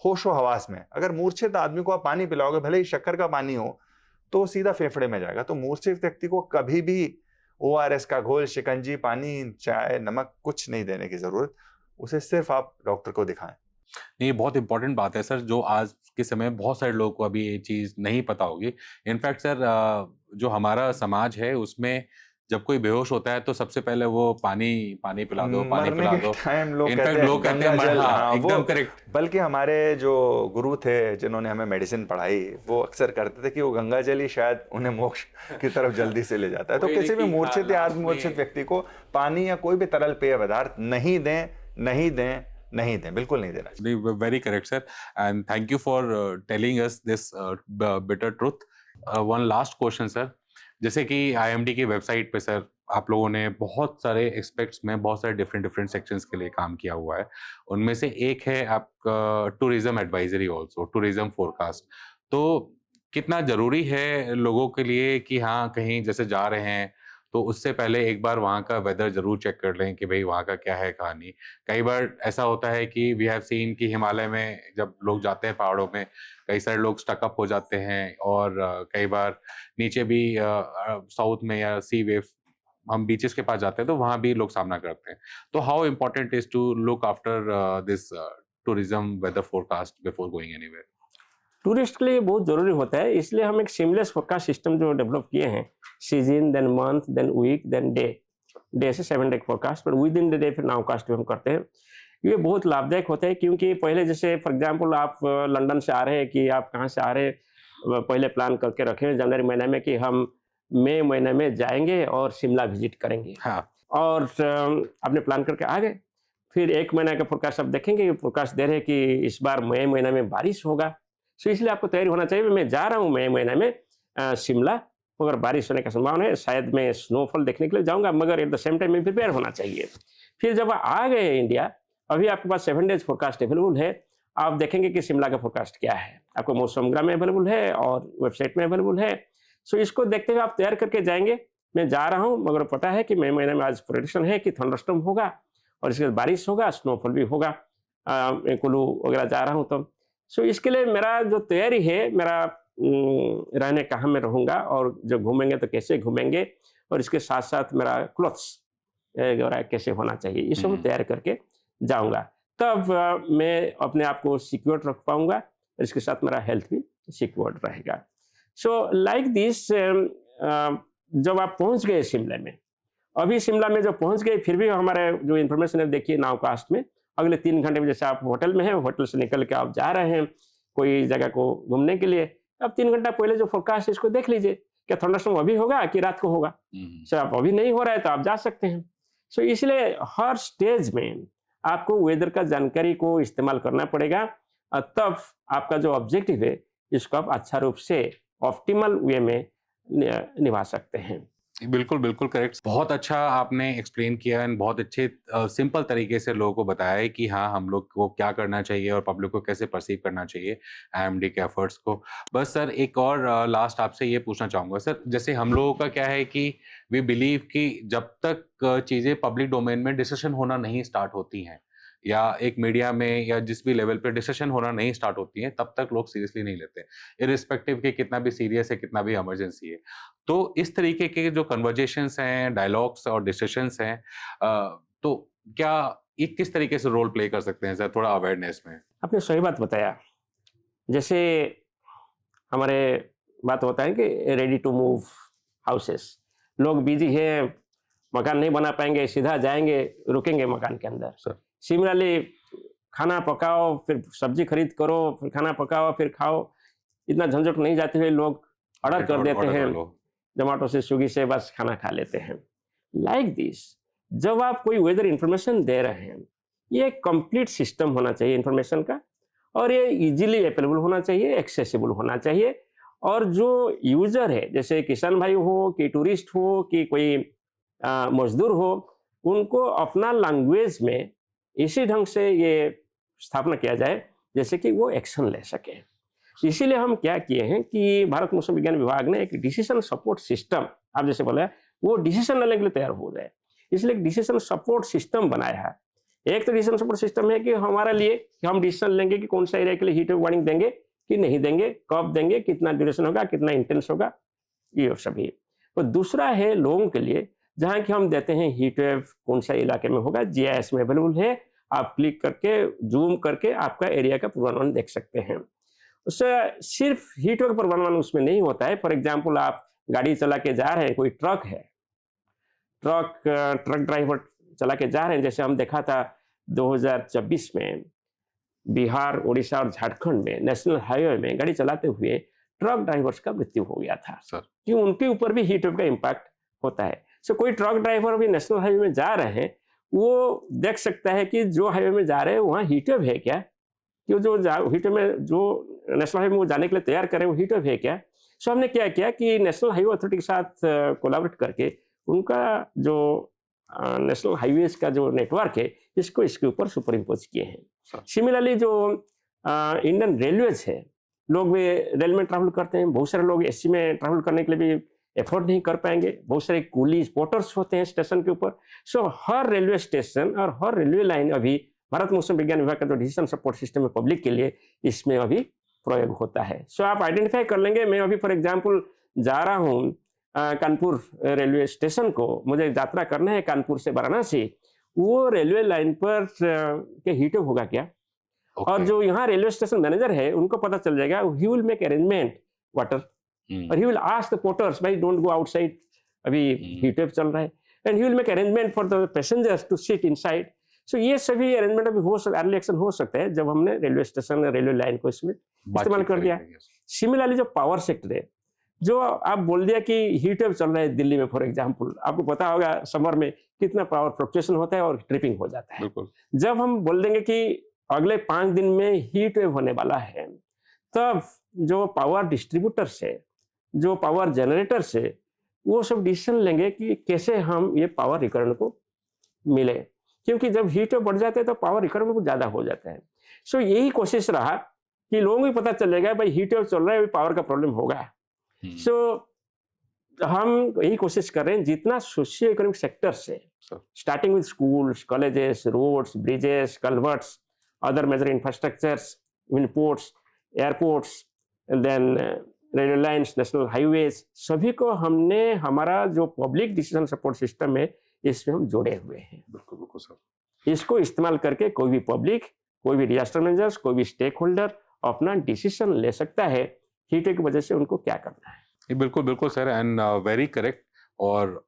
होशो हवास में। अगर मूर्छित आदमी को आप पानी पिलाओगे, भले ही शक्कर का पानी हो, तो वो सीधा फेफड़े में जाएगा। तो मूर्छित व्यक्ति को कभी भी ORS का घोल, शिकंजी, पानी, चाय, नमक कुछ नहीं देने की जरूरत, उसे सिर्फ आप डॉक्टर को दिखाएं। ये बहुत इंपॉर्टेंट बात है सर, जो आज के समय में बहुत सारे लोगों को अभी ये चीज़ नहीं पता होगी। इनफैक्ट सर, जो हमारा समाज है उसमें जब कोई बेहोश होता है तो सबसे पहले वो पानी पिला दो, पानी पिला दो। इनफैक्ट लोग कहते हैं हाँ, एकदम करेक्ट। बल्कि हमारे जो गुरु थे जिन्होंने हमें मेडिसिन पढ़ाई, वो अक्सर करते थे कि वो गंगा जल ही शायद उन्हें मोक्ष की तरफ जल्दी से ले जाता है। तो किसी भी मूर्छित या अर्धमूर्छित व्यक्ति को पानी या कोई भी तरल पेय पदार्थ नहीं दें नहीं दें, बिल्कुल नहीं देना चाहिए। Very correct sir, and thank you for telling us this bitter truth. One last question sir, जैसे कि आईएमडी की वेबसाइट पे सर आप लोगों ने बहुत सारे एस्पेक्ट्स में बहुत सारे डिफरेंट डिफरेंट सेक्शंस के लिए काम किया हुआ है। उनमें से एक है आपका tourism advisory, also tourism forecast. तो कितना जरूरी है लोगों के लिए कि हाँ कहीं जैसे जा रहे हैं तो उससे पहले एक बार वहाँ का वेदर जरूर चेक कर लें कि भाई वहाँ का क्या है कहानी। कई बार ऐसा होता है कि वी हैव सीन कि हिमालय में जब लोग जाते हैं पहाड़ों में, कई सारे लोग स्टकअप हो जाते हैं, और कई बार नीचे भी साउथ में या सी वेव हम बीचेस के पास जाते हैं तो वहाँ भी लोग सामना करते हैं। तो how important is to look after this tourism weather forecast before going anywhere? Tourist के लिए बहुत जरूरी होता है, इसलिए हम एक सीमलेस फोरकास्ट सिस्टम जो डेवलप किए हैं, season then month then week then day से 7 डे फोरकास्ट, पर विद इन द डे फिर नाउकास्ट भी हम करते हैं। ये बहुत लाभदायक होता है क्योंकि पहले जैसे फॉर एग्जांपल आप लंदन से आ रहे हैं कि आप कहाँ से आ रहे हैं, पहले प्लान करके रखें जनवरी महीने में कि हम मई महीने में जाएंगे और शिमला विजिट करेंगे, हाँ और आपने प्लान करके आ गए। फिर 1 महीने का फोरकास्ट आप देखेंगे, फोरकास्ट दे रहे हैं कि इस बार मई महीने में बारिश होगा, सो इसलिए आपको तैयारी होना चाहिए। मैं जा रहा हूँ मई महीने में शिमला, अगर बारिश होने का संभावना है, शायद मैं स्नोफॉल देखने के लिए जाऊंगा, मगर एट द सेम टाइम में प्रिपेयर होना चाहिए। फिर जब आ गए इंडिया, अभी आपके पास 7 डेज फोरकास्ट अवेलेबल है, आप देखेंगे कि शिमला का फोरकास्ट क्या है, आपको मौसमग्राम में अवेलेबल है और वेबसाइट में अवेलेबल है। सो इसको देखते हुए आप तैयार करके जाएंगे। मैं जा रहा हूँ मगर पता है कि मई महीने में आज प्रेडिक्शन है कि थंडरस्टॉर्म होगा और इसके बाद बारिश होगा, स्नोफॉल भी होगा, मैं कुल्लू वगैरह जा रहा हूँ तो। सो इसके लिए मेरा जो तैयारी है, मेरा रहने कहाँ मैं रहूँगा और जब घूमेंगे तो कैसे घूमेंगे, और इसके साथ साथ मेरा क्लोथ्स वगैरह कैसे होना चाहिए, ये सब तैयार करके जाऊँगा। तब मैं अपने आप को सिक्योर रख पाऊँगा और इसके साथ मेरा हेल्थ भी सिक्योर रहेगा। सो लाइक दिस, जब आप पहुँच गए शिमला में, अभी शिमला में जब पहुँच गए, फिर भी हमारे जो इन्फॉर्मेशन है देखिए नाउकास्ट में, अगले 3 घंटे में जैसे आप होटल में हैं, होटल से निकल के आप जा रहे हैं कोई जगह को घूमने के लिए, अब 3 घंटा पहले जो फोरकास्ट है इसको देख लीजिए, क्या थंडरस्टॉर्म अभी होगा कि रात को होगा। सो आप अभी नहीं हो रहा है तो आप जा सकते हैं। सो इसलिए हर स्टेज में आपको वेदर का जानकारी को इस्तेमाल करना पड़ेगा, तब आपका जो ऑब्जेक्टिव है इसको आप अच्छा रूप से ऑप्टिमल वे में निभा सकते हैं। बिल्कुल बिल्कुल करेक्ट, बहुत अच्छा आपने एक्सप्लेन किया एंड बहुत अच्छे सिंपल तरीके से लोगों को बताया है कि हाँ हम लोग को क्या करना चाहिए और पब्लिक को कैसे परसीव करना चाहिए आईएमडी के एफर्ट्स को। बस सर एक और लास्ट आपसे ये पूछना चाहूँगा सर, जैसे हम लोगों का क्या है कि वी बिलीव कि जब तक चीज़ें पब्लिक डोमेन में डिस्कशन होना नहीं स्टार्ट होती हैं या एक मीडिया में या जिस भी लेवल पे डिस्कशन होना नहीं स्टार्ट होती है, तब तक लोग सीरियसली नहीं लेते, इरिस्पेक्टिव के कितना भी सीरियस है, कितना भी इमरजेंसी है। तो इस तरीके के जो कन्वर्जेशंस हैं, डायलॉग्स और डिस्कशंस हैं, तो क्या ये किस तरीके से रोल प्ले कर सकते हैं सर थोड़ा अवेयरनेस में? आपने सही बात बताया। जैसे हमारे बात होता है कि रेडी टू मूव हाउसेस, लोग बिजी हैं, मकान नहीं बना पाएंगे, सीधा जाएंगे, रुकेंगे मकान के अंदर। सर सिमिलरली खाना पकाओ, फिर सब्जी खरीद करो, फिर खाना पकाओ, फिर खाओ, इतना झंझट नहीं जाते हुए लोग ऑर्डर कर देते हैं, जोमेटो से, स्विगी से, बस खाना खा लेते हैं। लाइक दिस, जब आप कोई वेदर इंफॉर्मेशन दे रहे हैं, ये कंप्लीट सिस्टम होना चाहिए इंफॉर्मेशन का, और ये इजीली अवेलेबल होना चाहिए, एक्सेसिबल होना चाहिए, और जो यूजर है, जैसे किसान भाई हो कि टूरिस्ट हो कि कोई मजदूर हो, उनको अपना लैंग्वेज में इसी ढंग से ये स्थापना किया जाए जैसे कि वो एक्शन ले सके। इसीलिए हम क्या किए हैं कि भारत मौसम विज्ञान विभाग ने एक डिसीजन सपोर्ट सिस्टम, आप जैसे बोले, वो डिसीजन लेने के लिए तैयार हो जाए, इसलिए एक डिसीजन सपोर्ट सिस्टम बनाया है। एक तो डिसीजन सपोर्ट सिस्टम है कि हमारे लिए कि हम डिसीजन लेंगे कि कौन सा एरिया के लिए हीट वेव वार्निंग देंगे कि नहीं देंगे, कब देंगे, कितना ड्यूरेशन होगा, कितना इंटेंस होगा, ये सभी। और दूसरा है लोगों के लिए, जहाँ कि हम देते हैं हीट वेव कौन सा इलाके में होगा, जीआईएस में अवेलेबल है, आप क्लिक करके जूम करके आपका एरिया का पूर्वानुमान देख सकते हैं। उससे सिर्फ हीट वेव का पूर्वानुमान उसमें नहीं होता है। फॉर एग्जांपल आप गाड़ी चला के जा रहे हैं, कोई ट्रक है, ट्रक ड्राइवर चला के जा रहे हैं, जैसे हम देखा था 2024 में बिहार, उड़ीसा और झारखंड में नेशनल हाईवे में गाड़ी चलाते हुए ट्रक ड्राइवर्स का मृत्यु हो गया था, कि उनके ऊपर भी हीट वेव का इम्पैक्ट होता है। सो कोई ट्रक ड्राइवर भी नेशनल हाईवे में जा रहे हैं, वो देख सकता है कि जो हाईवे में जा रहे हैं वहाँ हीट वेव है क्या, कि जो हीट वेव में जो नेशनल हाईवे में वो जाने के लिए तैयार कर रहे हैं वो हीट वेव है क्या। सो हमने क्या किया कि नेशनल हाईवे अथॉरिटी के साथ कोलैबोरेट करके उनका जो नेशनल हाईवेज का जो नेटवर्क है इसको इसके ऊपर सुपर इम्पोज किए हैं। सिमिलरली जो इंडियन रेलवेज है, लोग भी रेल में ट्रैवल करते हैं, बहुत सारे लोग एसी में ट्रैवल करने के लिए भी एफोर्ड नहीं कर पाएंगे, बहुत सारे कूलीज पोर्टर्स होते हैं स्टेशन के ऊपर। सो हर रेलवे स्टेशन और हर रेलवे लाइन अभी भारत मौसम विज्ञान विभाग का जो डिसीजन सपोर्ट सिस्टम है पब्लिक के लिए, इसमें अभी प्रयोग होता है। सो आप आइडेंटिफाई कर लेंगे, मैं अभी फॉर एग्जांपल जा रहा हूँ कानपुर रेलवे स्टेशन को, मुझे यात्रा करना है कानपुर से वाराणसी, वो रेलवे लाइन पर के हीट होगा क्या, और जो यहाँ रेलवे स्टेशन मैनेजर है उनको पता चल जाएगा, he will make arrangement water, और he will ask the porters भाई डोंट गो आउटसाइड, अभी हीट वेव चल रहा है, and he will make arrangement for the passengers to sit inside. So ये सभी अरेंजमेंट अभी हो सकता है, अर्ली एक्शन हो सकता है जब हमने रेलवे स्टेशन रेलवे लाइन को इसमें इस्तेमाल कर दिया। सिमिलरली जो पावर सेक्टर है, जो आप बोल दिया कि हीट वेव चल रहा है दिल्ली में फॉर एग्जांपल, आपको पता होगा समर में कितना पावर फ्लक्चुएशन होता है और ट्रिपिंग हो जाता है। बिल्कुल। जब हम बोल देंगे कि अगले 5 दिन में हीट वेव होने वाला है, तब जो पावर डिस्ट्रीब्यूटर्स है, जो पावर जनरेटर्स है, वो सब डिसीजन लेंगे कि कैसे हम ये पावर रिक्वायरमेंट को मिले, क्योंकि जब हीट वेव बढ़ जाते हैं तो पावर रिक्वायरमेंट कुछ ज़्यादा हो जाता है। सो यही कोशिश रहा कि लोगों को भी पता चलेगा भाई हीट वेव चल रहा है, पावर का प्रॉब्लम होगा। सो हम यही कोशिश कर रहे हैं जितना सोशियो इकोनॉमिक सेक्टर्स है, starting with schools, colleges, roads, bridges, culverts, other major infrastructures, even ports, airports, then railway lines, national highways, सभी को हमने हमारा जो पब्लिक डिसीजन सपोर्ट सिस्टम है इसमें हम जोड़े हुए हैं। बिल्कुल बिल्कुल सर। इसको इस्तेमाल करके कोई भी पब्लिक, कोई भी डिजास्टर मैनेजर्स, कोई भी स्टेक होल्डर अपना डिसीजन ले सकता है हीट वेव की वजह से उनको क्या करना है। बिल्कुल बिल्कुल सर, एंड वेरी करेक्ट। और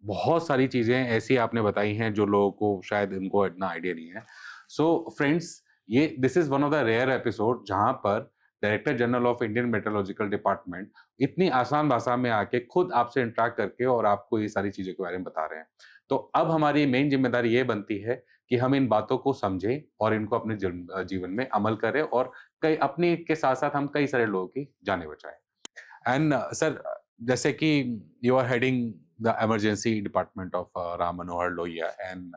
बहुत सारी चीजें ऐसी आपने बताई हैं जो लोगों को शायद इनको इतना आइडिया नहीं है। सो फ्रेंड्स, ये this is one of the rare episode जहां पर director general of Indian meteorological department इतनी आसान भाषा में आके खुद आपसे इंटरेक्ट करके और आपको ये सारी चीजों के बारे में बता रहे हैं। तो अब हमारी मेन जिम्मेदारी ये बनती है कि हम इन बातों को समझें और इनको अपने जीवन में अमल करें, और कई अपने के साथ साथ हम कई सारे लोगों की जानें बचाएं। एंड सर, जैसे कि you are heading the emergency department of Ram Manohar Lohia, and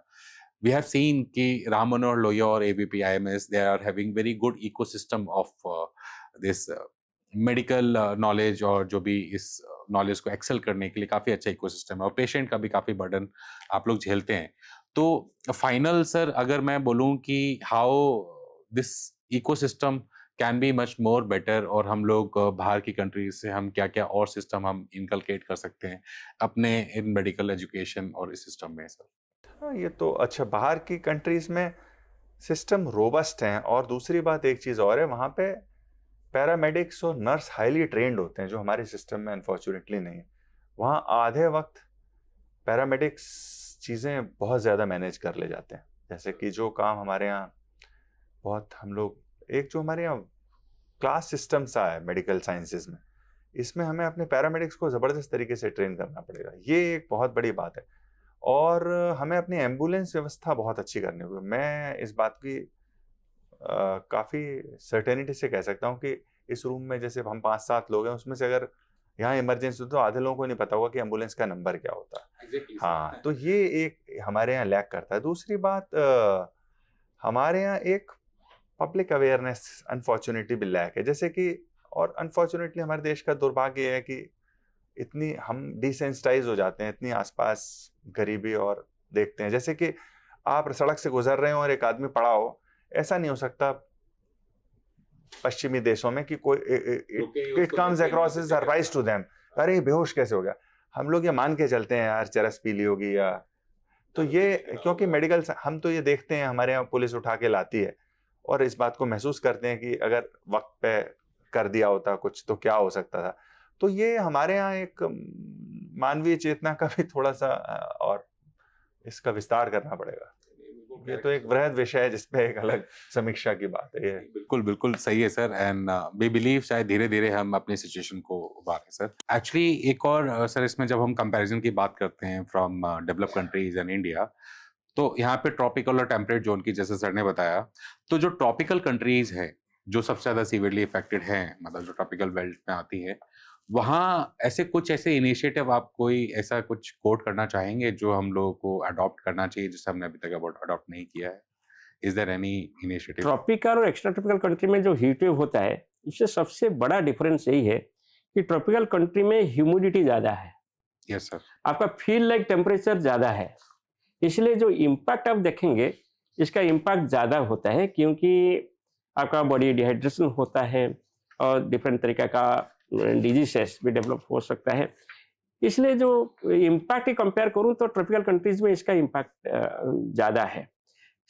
we have seen कि Ram Manohar Lohia और ABP IMS, they are having very good ecosystem of this medical knowledge, और जो भी इस knowledge को excel करने के लिए काफ़ी अच्छा ecosystem है, और patient का भी काफ़ी burden आप लोग झेलते हैं। तो final सर, अगर मैं बोलूँ कि how this ecosystem can be much more better, और हम लोग बाहर की कंट्रीज से हम क्या क्या और सिस्टम हम इनकलकेट कर सकते हैं अपने इन मेडिकल एजुकेशन और इस सिस्टम में सर? हाँ, ये तो अच्छा, बाहर की कंट्रीज में सिस्टम रोबस्ट हैं, और दूसरी बात एक चीज़ और है, वहाँ पे पैरामेडिक्स और नर्स हाईली ट्रेंड होते हैं, जो हमारे सिस्टम में अनफॉर्चुनेटली नहीं है। वहाँ आधे वक्त पैरामेडिक्स चीज़ें बहुत ज़्यादा मैनेज कर ले जाते हैं। जैसे कि जो काम हमारे यहाँ बहुत, हम लोग एक जो हमारे यहाँ क्लास सिस्टम सा है मेडिकल साइंसेज में, इसमें हमें अपने पैरामेडिक्स को ज़बरदस्त तरीके से ट्रेन करना पड़ेगा। ये एक बहुत बड़ी बात है। और हमें अपनी एम्बुलेंस व्यवस्था बहुत अच्छी करनी होगी। मैं इस बात की काफ़ी सर्टेनिटी से कह सकता हूँ कि इस रूम में जैसे हम 5-7 लोग हैं, उसमें से अगर यहाँ इमरजेंसी हो तो आधे लोगों को नहीं पता होगा कि एम्बुलेंस का नंबर क्या होता है। Exactly, हाँ, तो ये एक हमारे यहाँ लैक करता है। दूसरी बात, हमारे यहाँ एक पब्लिक अवेयरनेस अनफॉर्चुनेटली भी लैक है। जैसे कि, और अनफॉर्चुनेटली हमारे देश का दुर्भाग्य है कि इतनी हम डिसेंसिटाइज हो जाते हैं, इतनी आसपास गरीबी और देखते हैं। जैसे कि आप सड़क से गुजर रहे हो और एक आदमी पड़ा हो, ऐसा नहीं हो सकता पश्चिमी देशों में कि कोई it comes across as surprise to them, अरे बेहोश कैसे हो गया। हम लोग ये मान के चलते हैं यार चरस पी ली होगी या, तो ये क्योंकि मेडिकल हम तो ये देखते हैं, हमारे यहाँ पुलिस उठा के लाती है और इस बात को महसूस करते हैं कि अगर वक्त पे कर दिया होता कुछ तो क्या हो सकता था। तो ये हमारे यहाँ एक मानवीय चेतना का भी थोड़ा सा और इसका विस्तार करना पड़ेगा। ये तो एक वृहद विषय है जिसपे एक अलग समीक्षा की बात है। ये बिल्कुल बिल्कुल सही है सर, एंड वी बिलीव शायद धीरे धीरे हम अपनी सिचुएशन को उभारें सर। एक्चुअली एक और सर, इसमें जब हम कंपैरिजन की बात करते हैं from developed countries and India, तो यहाँ पे ट्रॉपिकल और टेम्परेट जोन की, जैसे सर ने बताया, तो जो ट्रॉपिकल कंट्रीज है जो सबसे ज्यादा सीवियरली इफेक्टेड हैं, मतलब जो ट्रॉपिकल बेल्ट में आती है, वहाँ ऐसे इनिशिएटिव आप कोई ऐसा कुछ कोट करना चाहेंगे जो हम लोगों को अडॉप्ट करना चाहिए, जिसे हमने अभी तक अडॉप्ट नहीं किया है? Is there any initiative? Tropical और एक्स्ट्रा ट्रॉपिकल कंट्री में जो हीट वेव होता है, इससे सबसे बड़ा डिफरेंस यही है कि ट्रॉपिकल कंट्री में ह्यूमिडिटी ज़्यादा है, यस सर। आपका फील लाइक टेम्परेचर ज़्यादा है, इसलिए जो इम्पैक्ट आप देखेंगे, इसका इम्पैक्ट ज़्यादा होता है, क्योंकि आपका बॉडी डिहाइड्रेशन होता है और डिफरेंट तरीका का डिजीजेस भी डेवलप हो सकता है। इसलिए जो इम्पैक्ट की कंपेयर करूं तो ट्रॉपिकल कंट्रीज में इसका इम्पैक्ट ज़्यादा है।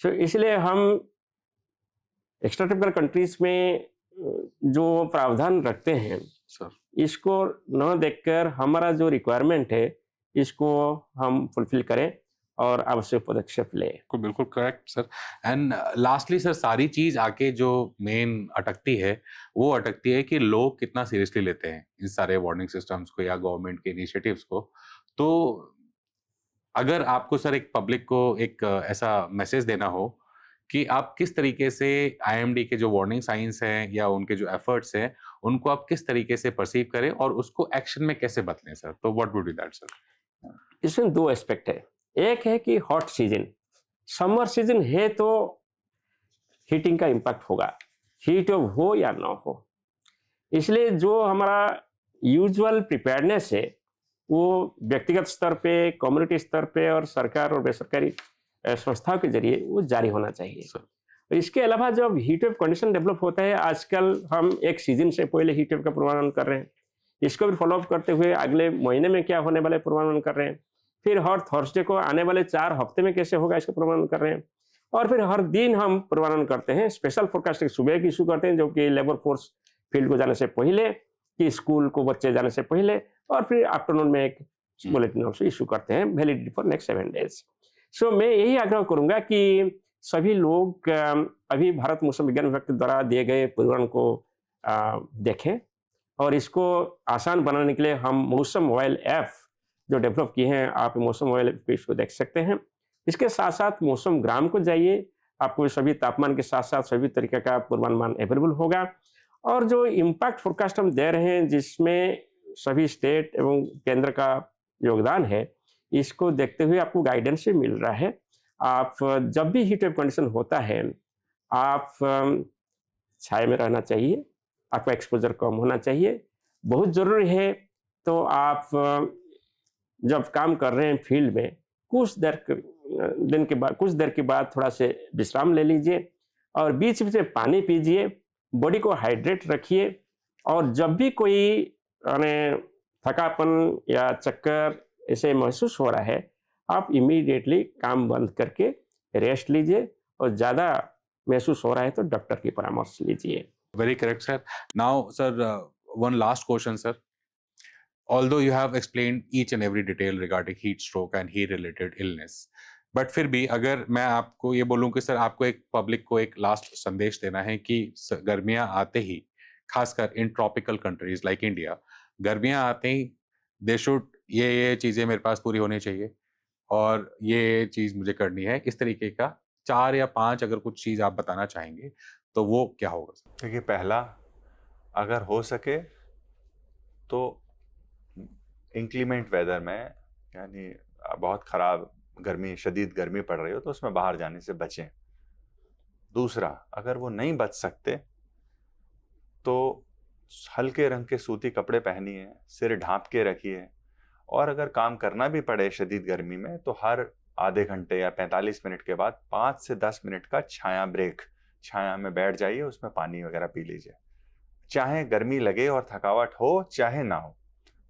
सो इसलिए हम एक्स्ट्रा ट्रॉपिकल कंट्रीज में जो प्रावधान रखते हैं, सर इसको न देखकर हमारा जो रिक्वायरमेंट है, इसको हम फुलफिल करें और आवश्यक पदक्षेप लें। को बिल्कुल correct sir. And lastly sir, सारी चीज आके जो मेन अटकती है, वो अटकती है कि लोग कितना सीरियसली लेते हैं इन सारे वार्निंग सिस्टम्स को या गवर्नमेंट के इनिशिएटिव्स को। तो अगर आपको सर एक पब्लिक को एक ऐसा मैसेज देना हो कि आप किस तरीके से आईएमडी के जो वार्निंग साइंस हैं या उनके जो एफर्ट्स हैं, उनको आप किस तरीके से परसीव करें और उसको एक्शन में कैसे बदलें सर, तो what would be that sir? इसमें दो एस्पेक्ट है। एक है कि हॉट सीजन, समर सीजन है तो हीटिंग का इम्पैक्ट होगा, हीट वेव हो या ना हो। इसलिए जो हमारा यूजुअल प्रिपेयर्डनेस है, वो व्यक्तिगत स्तर पे, कम्युनिटी स्तर पे और सरकार और बेसरकारी संस्थाओं के जरिए वो जारी होना चाहिए। सर और इसके अलावा जब हीट वेव कंडीशन डेवलप होता है, आजकल हम एक सीजन से पहले हीट वेव का पूर्वानुमान कर रहे हैं, इसको भी फॉलोअप करते हुए अगले महीने में क्या होने वाले पूर्वानुमान कर रहे हैं, फिर हर थर्सडे को आने वाले 4 हफ्ते में कैसे होगा इसका पूर्वानुमान कर रहे हैं, और फिर हर दिन हम पूर्वानुमान करते हैं। स्पेशल फोरकास्टिंग सुबह की इशू करते हैं, जो कि लेबर फोर्स फील्ड को जाने से पहले, कि स्कूल को बच्चे जाने से पहले, और फिर आफ्टरनून में एक बुलेटिन ऑल्सो इशू करते हैं, वैलिडिटी फॉर नेक्स्ट 7 डेज। सो मैं यही आग्रह करूंगा कि सभी लोग अभी भारत मौसम विज्ञान विभाग के द्वारा दिए गए पूर्वानुमान को देखें, और इसको आसान बनाने के लिए हम मौसम मोबाइल ऐप जो डेवलप किए हैं, आप मौसम मोबाइल ऐप पे इसको देख सकते हैं। इसके साथ साथ मौसम ग्राम को जाइए, आपको सभी तापमान के साथ साथ सभी तरीके का पूर्वानुमान अवेलेबल होगा। और जो इम्पैक्ट फोरकास्ट हम दे रहे हैं, जिसमें सभी स्टेट एवं केंद्र का योगदान है, इसको देखते हुए आपको गाइडेंस भी मिल रहा है। आप जब भी हीट वेव कंडीशन होता है, आप छाया में रहना चाहिए, आपका एक्सपोजर कम होना चाहिए। बहुत ज़रूरी है तो आप जब काम कर रहे हैं फील्ड में, कुछ देर के बाद थोड़ा से विश्राम ले लीजिए, और बीच बीच में पानी पीजिए, बॉडी को हाइड्रेट रखिए, और जब भी कोई थकापन या चक्कर ऐसे महसूस हो रहा है, आप इमीडिएटली काम बंद करके रेस्ट लीजिए, और ज़्यादा महसूस हो रहा है तो डॉक्टर की परामर्श लीजिए। Very correct, sir. Now, sir, one last question, sir. Although you have explained each and every detail regarding heat stroke and heat-related illness, but फिर भी अगर मैं आपको ये बोलूँ कि सर आपको एक पब्लिक को एक लास्ट संदेश देना है कि गर्मियाँ आते ही, खासकर in tropical countries like India, गर्मियाँ आते ही दे शुड ये चीज़ें मेरे पास पूरी होनी चाहिए और ये चीज़ मुझे करनी है, इस तरीके का 4 या 5 अगर कुछ चीज़ आप बताना चाहेंगे तो वो क्या होगा? देखिए, पहला, अगर हो सके तो इंक्लीमेंट वेदर में, यानी बहुत ख़राब गर्मी, शदीद गर्मी पड़ रही हो तो उसमें बाहर जाने से बचें। दूसरा, अगर वो नहीं बच सकते तो हल्के रंग के सूती कपड़े पहनिए, सिर ढांप के रखिए, और अगर काम करना भी पड़े शदीद गर्मी में तो हर आधे घंटे या 45 मिनट के बाद 5 से 10 मिनट का छाया ब्रेक, छाया में बैठ जाइए, उसमें पानी वगैरह पी लीजिए। चाहे गर्मी लगे और थकावट हो चाहे ना हो,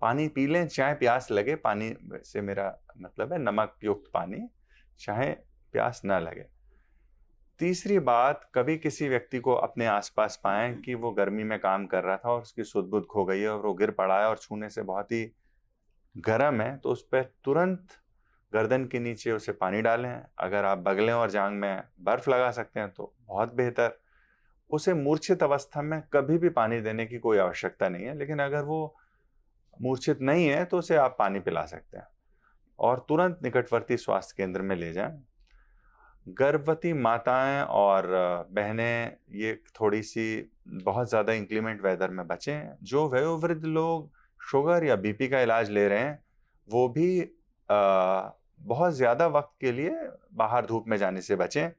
पानी पी लें, चाहे प्यास लगे, पानी से मेरा मतलब है नमक युक्त पानी, चाहे प्यास ना लगे। तीसरी बात, कभी किसी व्यक्ति को अपने आसपास पाएं कि वो गर्मी में काम कर रहा था और उसकी सुध-बुध खो गई है और वो गिर पड़ा है और छूने से बहुत ही गर्म है, तो उस पर तुरंत गर्दन के नीचे उसे पानी डालें। अगर आप बगलें और जांग में बर्फ लगा सकते हैं तो बहुत बेहतर। उसे मूर्छित अवस्था में कभी भी पानी देने की कोई आवश्यकता नहीं है, लेकिन अगर वो मूर्छित नहीं है तो उसे आप पानी पिला सकते हैं, और तुरंत निकटवर्ती स्वास्थ्य केंद्र में ले जाएं। गर्भवती माताएं और बहनें ये थोड़ी सी बहुत ज़्यादा इंक्लीमेंट वेदर में बचें। जो वयोवृद्ध लोग शुगर या बीपी का इलाज ले रहे हैं वो भी बहुत ज़्यादा वक्त के लिए बाहर धूप में जाने से बचें।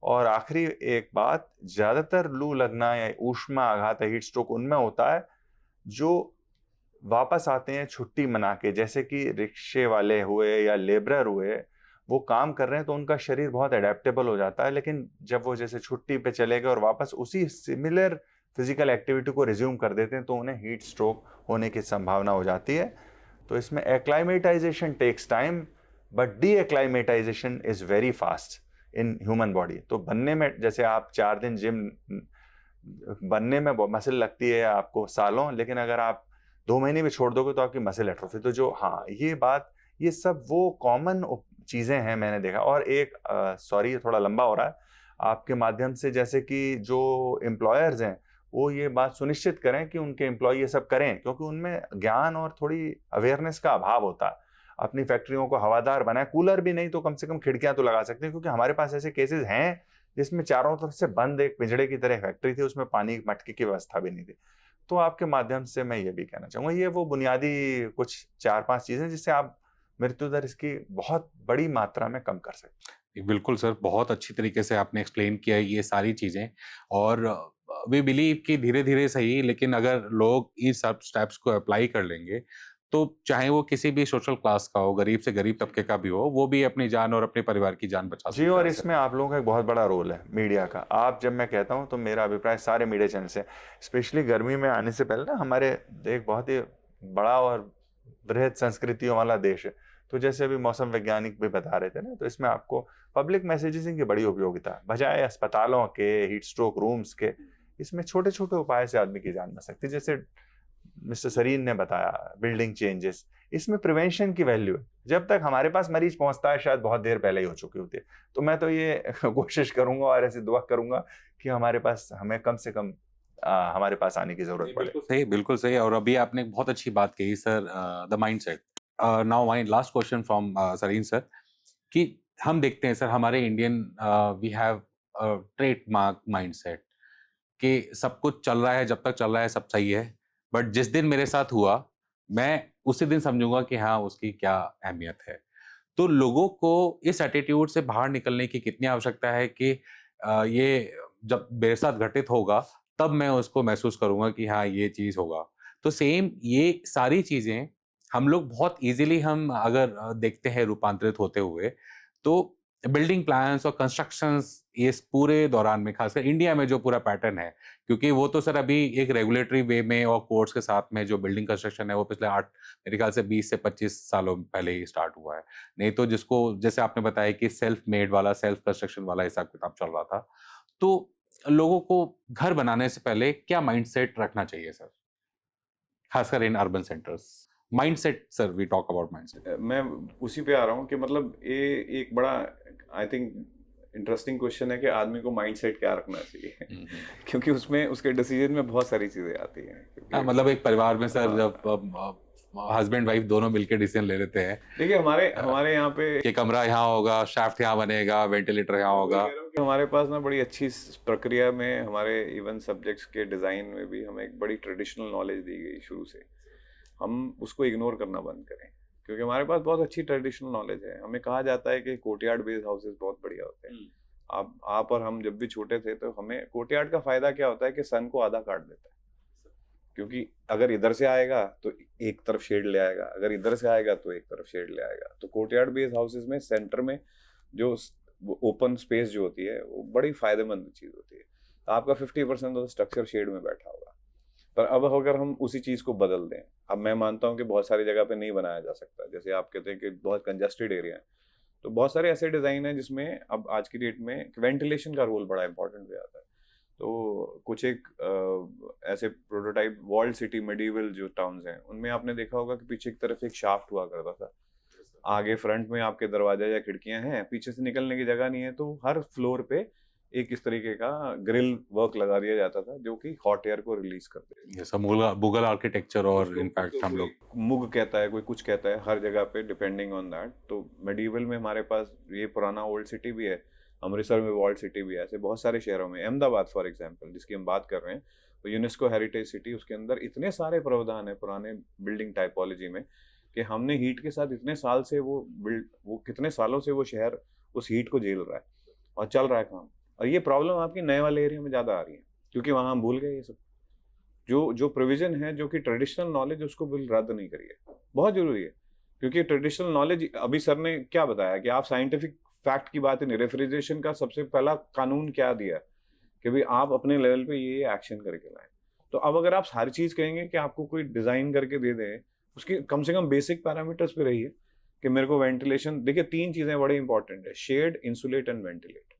और आखिरी एक बात, ज़्यादातर लू लगना या ऊष्मा आघात हीट स्ट्रोक उनमें होता है जो वापस आते हैं छुट्टी मना के, जैसे कि रिक्शे वाले हुए या लेबरर हुए। वो काम कर रहे हैं तो उनका शरीर बहुत एडेप्टेबल हो जाता है, लेकिन जब वो जैसे छुट्टी पे चले गए और वापस उसी सिमिलर फिजिकल एक्टिविटी को रिज्यूम कर देते हैं तो उन्हें हीट स्ट्रोक होने की संभावना हो जाती है। तो इसमें acclimatization takes time, but deacclimatization is very fast in human body. तो बनने में, जैसे आप 4 दिन जिम बनने में मसल लगती है आपको सालों, लेकिन अगर आप 2 महीने भी छोड़ दोगे तो आपकी मसल एट्रोफी। तो जो ये बात, ये सब वो कॉमन चीज़ें हैं मैंने देखा। और एक सॉरी थोड़ा लंबा हो रहा है आपके माध्यम से, जैसे कि जो एम्प्लॉयर्स हैं वो ये बात सुनिश्चित करें कि उनके एम्प्लॉय ये सब करें, क्योंकि उनमें ज्ञान और थोड़ी अवेयरनेस का अभाव होता है। अपनी फैक्ट्रियों को हवादार बनाए, कूलर भी नहीं तो कम से कम खिड़कियां तो लगा सकते हैं, क्योंकि हमारे पास ऐसे केसेस हैं जिसमें चारों तरफ से बंद एक पिंजड़े की तरह फैक्ट्री थी, उसमें पानी मटके की व्यवस्था भी नहीं थी। तो आपके माध्यम से मैं ये भी कहना चाहूँगा, ये वो बुनियादी कुछ 4-5 चीज़ें जिससे आप मृत्यु दर इसकी बहुत बड़ी मात्रा में कम कर सकते हैं। बिल्कुल सर, बहुत अच्छी तरीके से आपने एक्सप्लेन किया है ये सारी चीज़ें। और वी बिलीव कि धीरे-धीरे सही, लेकिन अगर लोग इस सब स्टेप्स को अप्लाई कर लेंगे तो चाहे वो किसी भी सोशल क्लास का हो, गरीब से गरीब तबके का भी हो, वो भी अपनी जान और अपने परिवार की जान बचा सकता जी। है। और इसमें आप लोगों का एक बहुत बड़ा रोल है मीडिया का। आप, जब मैं कहता हूँ तो मेरा अभिप्राय सारे मीडिया चैनल से, स्पेशली गर्मी में आने से पहले ना, हमारे एक बहुत ही बड़ा और बृहद संस्कृतियों वाला देश है। तो जैसे अभी मौसम वैज्ञानिक भी बता रहे थे ना, तो इसमें आपको पब्लिक मैसेजिंग की बड़ी उपयोगिता है। बजाय अस्पतालों के, हीट स्ट्रोक रूम्स के, इसमें छोटे छोटे उपाय से आदमी की जान बच सकती है। जैसे मिस्टर सरीन ने बताया, बिल्डिंग चेंजेस, इसमें प्रिवेंशन की वैल्यू है। जब तक हमारे पास मरीज पहुंचता है शायद बहुत देर पहले ही हो चुकी होती है। तो मैं तो ये कोशिश करूंगा और ऐसी दुआ करूंगा कि हमारे पास, हमें कम से कम हमारे पास आने की जरूरत पड़े। बिल्कुल सही। और अभी आपने एक बहुत अच्छी बात कही sir, the mindset. Now my last question from Sarin sir, कि हम देखते हैं सर, हमारे Indian we have trademark mindset कि सब कुछ चल रहा है, जब तक चल रहा है सब सही है, बट जिस दिन मेरे साथ हुआ मैं उसी दिन समझूंगा कि हाँ उसकी क्या अहमियत है। तो लोगों को इस एटीट्यूड से बाहर निकलने की कितनी आवश्यकता है कि ये जब मेरे साथ घटित होगा तब मैं उसको महसूस करूंगा कि हाँ ये चीज होगा। तो सेम ये सारी चीजें हम लोग बहुत इजीली, हम अगर देखते हैं रूपांतरित होते हुए, तो बिल्डिंग प्लान्स और कंस्ट्रक्शंस इस पूरे दौरान में, खासकर इंडिया में जो पूरा पैटर्न है, क्योंकि वो तो सर अभी एक रेगुलेटरी वे में और कोर्ट्स के साथ में जो बिल्डिंग कंस्ट्रक्शन है वो पिछले 8, मेरे ख्याल से 20 से 25 सालों पहले ही स्टार्ट हुआ है। नहीं तो जिसको, जैसे आपने बताया कि सेल्फ मेड वाला, सेल्फ कंस्ट्रक्शन वाला हिसाब किताब चल रहा था। तो लोगों को घर बनाने से पहले क्या माइंडसेट रखना चाहिए सर, खासकर in urban centres? Mindset sir, we talk about mindset. मैं उसी पे आ रहा हूँ कि मतलब ये एक बड़ा, आई थिंक, इंटरेस्टिंग क्वेश्चन है कि आदमी को माइंडसेट क्या रखना चाहिए। क्योंकि उसमें उसके डिसीजन में बहुत सारी चीजें आती हैं। मतलब एक परिवार में सर जब हस्बैंड वाइफ दोनों मिलकर डिसीजन ले लेते हैं, देखिए हमारे यहाँ पे कि कमरा यहाँ होगा, शाफ्ट यहाँ बनेगा, वेंटिलेटर यहाँ होगा। हमारे पास ना बड़ी अच्छी प्रक्रिया में, हमारे इवन सब्जेक्ट्स के डिजाइन में भी हमें एक बड़ी ट्रेडिशनल नॉलेज दी गई शुरू से। हम उसको इग्नोर करना बंद करें, क्योंकि हमारे पास बहुत अच्छी ट्रेडिशनल नॉलेज है। हमें कहा जाता है कि कोर्टयार्ड बेस्ड हाउसेस बहुत बढ़िया होते हैं। आप और हम जब भी छोटे थे तो हमें कोर्टयार्ड का फायदा क्या होता है कि सन को आधा काट देता है, क्योंकि अगर इधर से आएगा तो एक तरफ शेड ले आएगा, अगर इधर से आएगा तो एक तरफ शेड ले आएगा। तो कोर्टयार्ड बेस्ड हाउसेस में सेंटर में जो ओपन स्पेस जो होती है वो बड़ी फायदेमंद चीज होती है। तो आपका 50% ऑफ स्ट्रक्चर शेड में बैठा होगा। पर अब अगर हम उसी चीज को बदल दें, अब मैं मानता हूं कि बहुत सारी जगह पे नहीं बनाया जा सकता, जैसे आप कहते हैं कि बहुत कंजस्टेड एरिया है, तो बहुत सारे ऐसे डिजाइन है जिसमें अब आज की डेट में वेंटिलेशन का रोल बड़ा इंपॉर्टेंट हो जाता है। तो कुछ एक ऐसे प्रोटोटाइप वॉल्ड सिटी मेडिवल जो टाउन्स हैं उनमें आपने देखा होगा कि पीछे की तरफ एक शाफ्ट हुआ करता था, आगे फ्रंट में आपके दरवाजा या खिड़कियां हैं, पीछे से निकलने की जगह नहीं है, तो हर फ्लोर पे एक इस तरीके का ग्रिल वर्क लगा दिया जाता था जो कि हॉट एयर को रिलीज करते हैं। ये सब मुगल आर्किटेक्चर, और इनफैक्ट हम लोग मुग कहता है, कोई कुछ कहता है, हर जगह पे डिपेंडिंग ऑन दैट। तो मेडिवल में हमारे पास ये पुराना ओल्ड सिटी भी है अमृतसर में वॉल्ट सिटी भी है, ऐसे बहुत सारे शहरों में। अहमदाबाद फॉर एग्जांपल जिसकी हम बात कर रहे हैं, तो यूनेस्को हेरिटेज सिटी, उसके अंदर इतने सारे प्रावधान है पुराने बिल्डिंग टाइपोलॉजी में कि हमने हीट के साथ इतने साल से वो कितने सालों से वो शहर उस हीट को झेल रहा है और चल रहा है काम। और ये प्रॉब्लम आपकी नए वाले एरिया में ज़्यादा आ रही है क्योंकि वहाँ हम भूल गए ये सब। जो प्रोविजन है जो कि ट्रेडिशनल नॉलेज, उसको बिल्कुल रद्द नहीं करिए, बहुत जरूरी है। क्योंकि ट्रेडिशनल नॉलेज, अभी सर ने क्या बताया कि आप साइंटिफिक फैक्ट की बात नहीं, रेफ्रिजरेशन का सबसे पहला कानून क्या दिया कि भाई आप अपने लेवल पे ये एक्शन करके लाएं। तो अब अगर आप सारी चीज कहेंगे कि आपको कोई डिजाइन करके दे दे, उसके कम से कम बेसिक पैरामीटर्स पे रहिए कि मेरे को वेंटिलेशन, देखिए 3 चीजें बड़ी इंपॉर्टेंट है, shade, insulate and ventilate.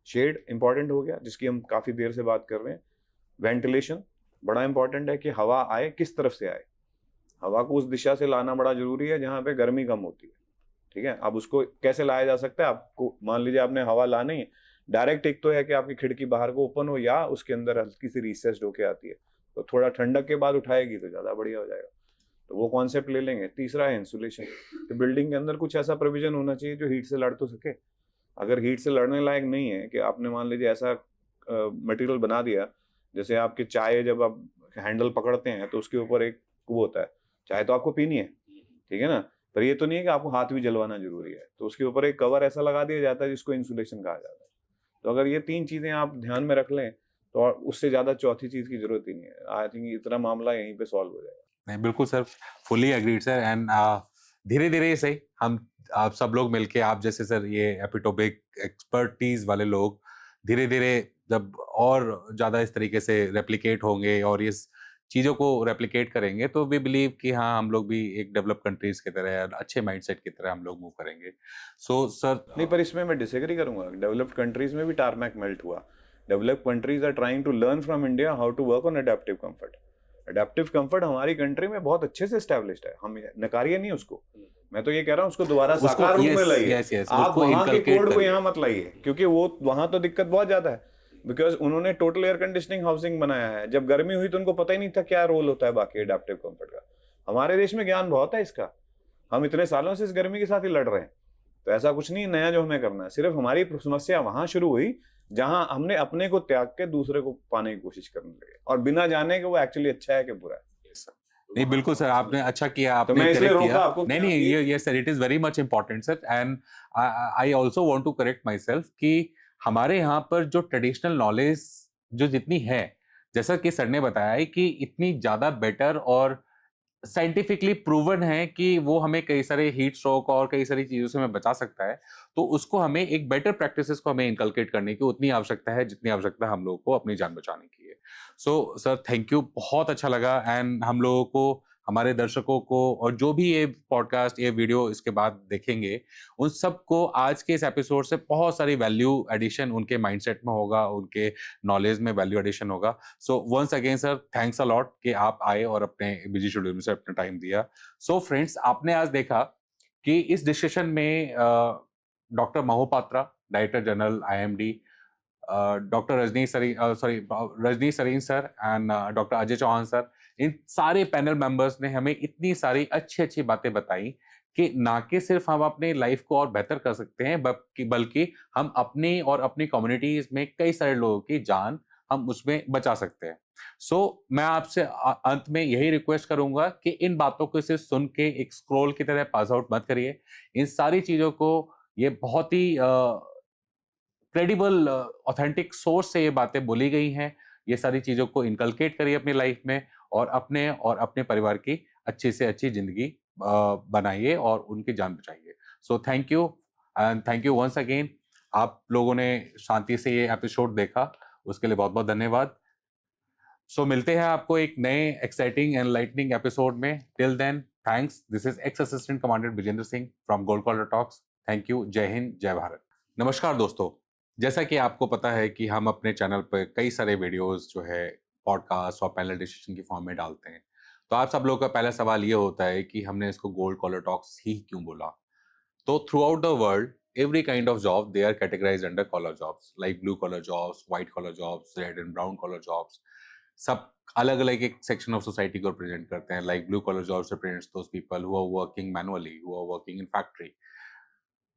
Shade important हो गया जिसकी हम काफी देर से बात कर रहे हैं। वेंटिलेशन बड़ा इंपॉर्टेंट है कि हवा आए किस तरफ से आए, हवा को उस दिशा से लाना बड़ा जरूरी है जहाँ पे गर्मी कम होती है। ठीक है, अब उसको कैसे लाया जा सकता है, आपको मान लीजिए आपने हवा लानी है डायरेक्ट, एक तो है कि आपकी खिड़की बाहर को ओपन हो या उसके अंदर हल्की सी रिसेस्ड होके आती है, तो थोड़ा ठंडक के बाद उठाएगी तो ज्यादा बढ़िया हो जाएगा। तो वो कॉन्सेप्ट ले लेंगे। तीसरा है इंसुलेशन, तो बिल्डिंग के अंदर कुछ ऐसा प्रोविजन होना चाहिए जो हीट से लड़ तो सके। अगर हीट से लड़ने लायक नहीं है कि आपने मान लीजिए ऐसा मटेरियल बना दिया, जैसे आपके चाय जब आप हैंडल पकड़ते हैं तो उसके ऊपर एक वो होता है, चाय तो आपको पीनी है, ठीक है ना, पर ये तो नहीं है कि आपको हाथ भी जलवाना जरूरी है, तो उसके ऊपर एक कवर ऐसा लगा दिया जाता है जिसको इंसुलेशन कहा जाता है। तो अगर ये 3 चीजें आप ध्यान में रख लें तो उससे ज्यादा चौथी चीज की जरूरत ही नहीं है। आई थिंक इतना मामला यहीं पे सॉल्व हो जाएगा। नहीं, बिल्कुल sir, fully agreed sir. And धीरे धीरे सही हम आप सब लोग मिलके, आप जैसे सर ये एपिटोपिक एक्सपर्टीज वाले लोग धीरे धीरे जब और ज्यादा इस तरीके से रेप्लिकेट होंगे और इस चीजों को रेप्लिकेट करेंगे तो वी बिलीव कि हाँ हम लोग भी एक डेवलप कंट्रीज की तरह अच्छे माइंडसेट की तरह हम लोग मूव करेंगे। सो सर नहीं, पर इसमें मैं डिसएग्री करूंगा। डेवलप्ड कंट्रीज में भी टारमैक मेल्ट हुआ। Developed countries are trying to learn from India how to work on adaptive comfort. Adaptive comfort हमारी कंट्री में बहुत अच्छे से एस्टैब्लिश्ड है, हम नकारिए नहीं उसको। मैं तो ये कह रहा हूँ उसको दोबारा साकार रूप में लाइए। आप वहां के कोड को यहाँ मत लाइए क्योंकि वो वहां तो दिक्कत बहुत ज्यादा है, बिकॉज उन्होंने टोटल एयर कंडीशनिंग हाउसिंग बनाया है। जब गर्मी हुई तो उनको पता ही नहीं था क्या रोल होता है बाकी एडेप्टिव कंफर्ट का। हमारे देश में ज्ञान बहुत है इसका, हम इतने सालों से इस गर्मी के साथ ही लड़ रहे हैं। तो ऐसा कुछ नहीं नया जो हमें करना है, सिर्फ हमारी समस्या वहां शुरू हुई जहां हमने अपने को त्याग के दूसरे को पाने की कोशिश करने लगे और बिना जाने कि वो एक्चुअली अच्छा है कि बुरा है। नहीं बिल्कुल सर, आपने अच्छा किया, तो आपने मैं इसलिए करेक्ट रोका किया। आपको। नहीं नहीं, ये sir it is very much important sir. And I also want to correct myself कि हमारे यहाँ पर जो ट्रेडिशनल नॉलेज जो जितनी है, जैसा कि सर ने बताया है कि इतनी ज्यादा बेटर और साइंटिफिकली प्रूवन है कि वो हमें कई सारे हीट स्ट्रोक और कई सारी चीजों से हमें बचा सकता है। तो उसको हमें एक बेटर प्रैक्टिसेस को हमें इनकलकेट करने की उतनी आवश्यकता है जितनी आवश्यकता हम लोगों को अपनी जान बचाने की है। सो सर थैंक यू, बहुत अच्छा लगा। एंड हम लोगों को, हमारे दर्शकों को और जो भी ये पॉडकास्ट ये वीडियो इसके बाद देखेंगे उन सबको आज के इस एपिसोड से बहुत सारी वैल्यू एडिशन उनके माइंडसेट में होगा, उनके नॉलेज में वैल्यू एडिशन होगा। So once again sir thanks a lot कि आप आए और अपने बिजी शेड्यूल में से अपना टाइम दिया। सो फ्रेंड्स, आपने आज देखा कि इस डिस्कशन में doctor Mohapatra, director general IMD, doctor Rajni Sareen sir and doctor Ajay Chauhan sir, इन सारे पैनल मेंबर्स ने हमें इतनी सारी अच्छी अच्छी बातें बताई कि ना कि सिर्फ हम अपनी लाइफ को और बेहतर कर सकते हैं बल्कि हम अपनी और अपनी कम्युनिटीज में कई सारे लोगों की जान हम उसमें बचा सकते हैं। सो मैं आपसे अंत में यही रिक्वेस्ट करूंगा कि इन बातों को सिर्फ सुन के एक स्क्रॉल की तरह पास आउट मत करिए। इन सारी चीजों को, ये बहुत ही क्रेडिबल ऑथेंटिक सोर्स से ये बातें बोली गई हैं, ये सारी चीजों को इनकलकेट करिए अपनी लाइफ में और अपने परिवार की अच्छी से अच्छी जिंदगी बनाइए और उनकी जान बचाइए। So thank you and thank you once again. आप लोगों ने शांति से ये एपिसोड देखा, उसके लिए बहुत बहुत धन्यवाद। सो मिलते हैं आपको एक नए एक्साइटिंग एंड लाइटनिंग एपिसोड में। Till then thanks. This is ex assistant commandant Vijendra Singh from gold collar talks. Thank you. जय हिंद, जय भारत। नमस्कार दोस्तों, जैसा कि आपको पता है कि हम अपने चैनल पर कई सारे वीडियोस जो है पॉडकास्ट और पैनल डिस्कशन की फॉर्म में डालते हैं। तो आप सब लोगों का पहला सवाल ये होता है कि हमने इसको गोल्ड कॉलर टॉक्स ही क्यों बोला। तो through out the world every kind of job they are categorized under collar jobs, like blue collar jobs, white collar jobs, red and brown collar jobs. सब अलग अलग एक सेक्शन ऑफ सोसाइटी को रिप्रेजेंट करते हैं। Like blue collar jobs represents those people who are working manually, who are working in factory.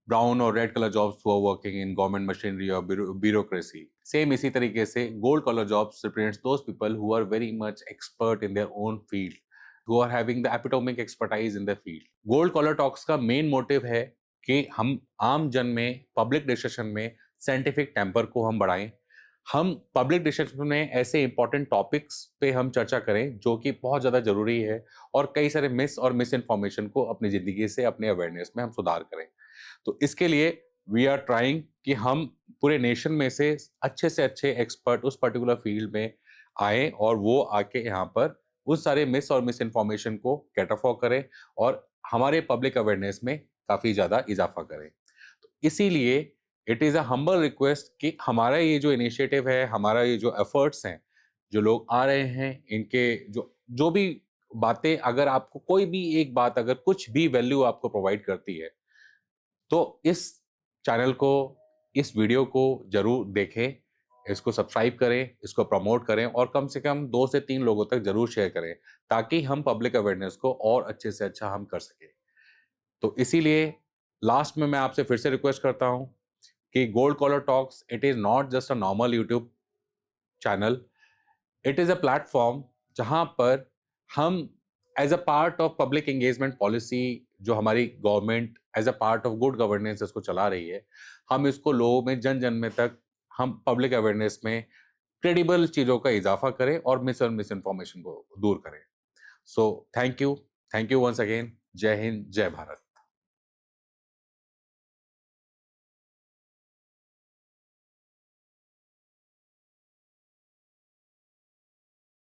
Brown और red colour jobs who are working in government machinery और ब्यूरोक्रेसी. सेम इसी तरीके से gold colour jobs represents those people who are very much expert in their own field, who are having the epitomic expertise in their field. Gold collar talks का मेन मोटिव है कि हम आम जन में पब्लिक डिस्कशन में साइंटिफिक टेम्पर को हम बढ़ाएं. हम पब्लिक डिस्कशन में ऐसे इंपॉर्टेंट टॉपिक्स पे हम चर्चा करें जो कि बहुत ज़्यादा जरूरी है, और कई सारे मिस और मिस इन्फॉर्मेशन को अपनी ज़िंदगी से, अपने अवेयरनेस में हम सुधार करें. तो इसके लिए वी आर ट्राइंग कि हम पूरे नेशन में से अच्छे एक्सपर्ट उस पर्टिकुलर फील्ड में आए और वो आके यहाँ पर उस सारे मिस और मिस इन्फॉर्मेशन को कैटरफॉर करें और हमारे पब्लिक अवेयरनेस में काफ़ी ज़्यादा इजाफा करें. तो इसीलिए it is a humble request कि हमारा ये जो इनिशिएटिव है, हमारा ये जो एफर्ट्स हैं, जो लोग आ रहे हैं, इनके जो भी बातें, अगर आपको कोई भी एक बात, अगर कुछ भी वैल्यू आपको प्रोवाइड करती है, तो इस चैनल को, इस वीडियो को जरूर देखें, इसको सब्सक्राइब करें, इसको प्रमोट करें और कम से कम 2 से 3 लोगों तक जरूर शेयर करें, ताकि हम पब्लिक अवेयरनेस को और अच्छे से अच्छा हम कर सकें. तो इसीलिए लास्ट में मैं आपसे फिर से रिक्वेस्ट करता हूं कि gold collar talks, it is not just a normal YouTube channel, it is a platform जहां पर हम as a part of public engagement policy, जो हमारी government as a part of good governance इसको चला रही है, हम इसको लोगों में, जन जन में तक हम पब्लिक अवेयरनेस में क्रेडिबल चीज़ों का इजाफा करें और मिस इन्फॉर्मेशन को दूर करें. So thank you once again. जय हिंद, जय भारत.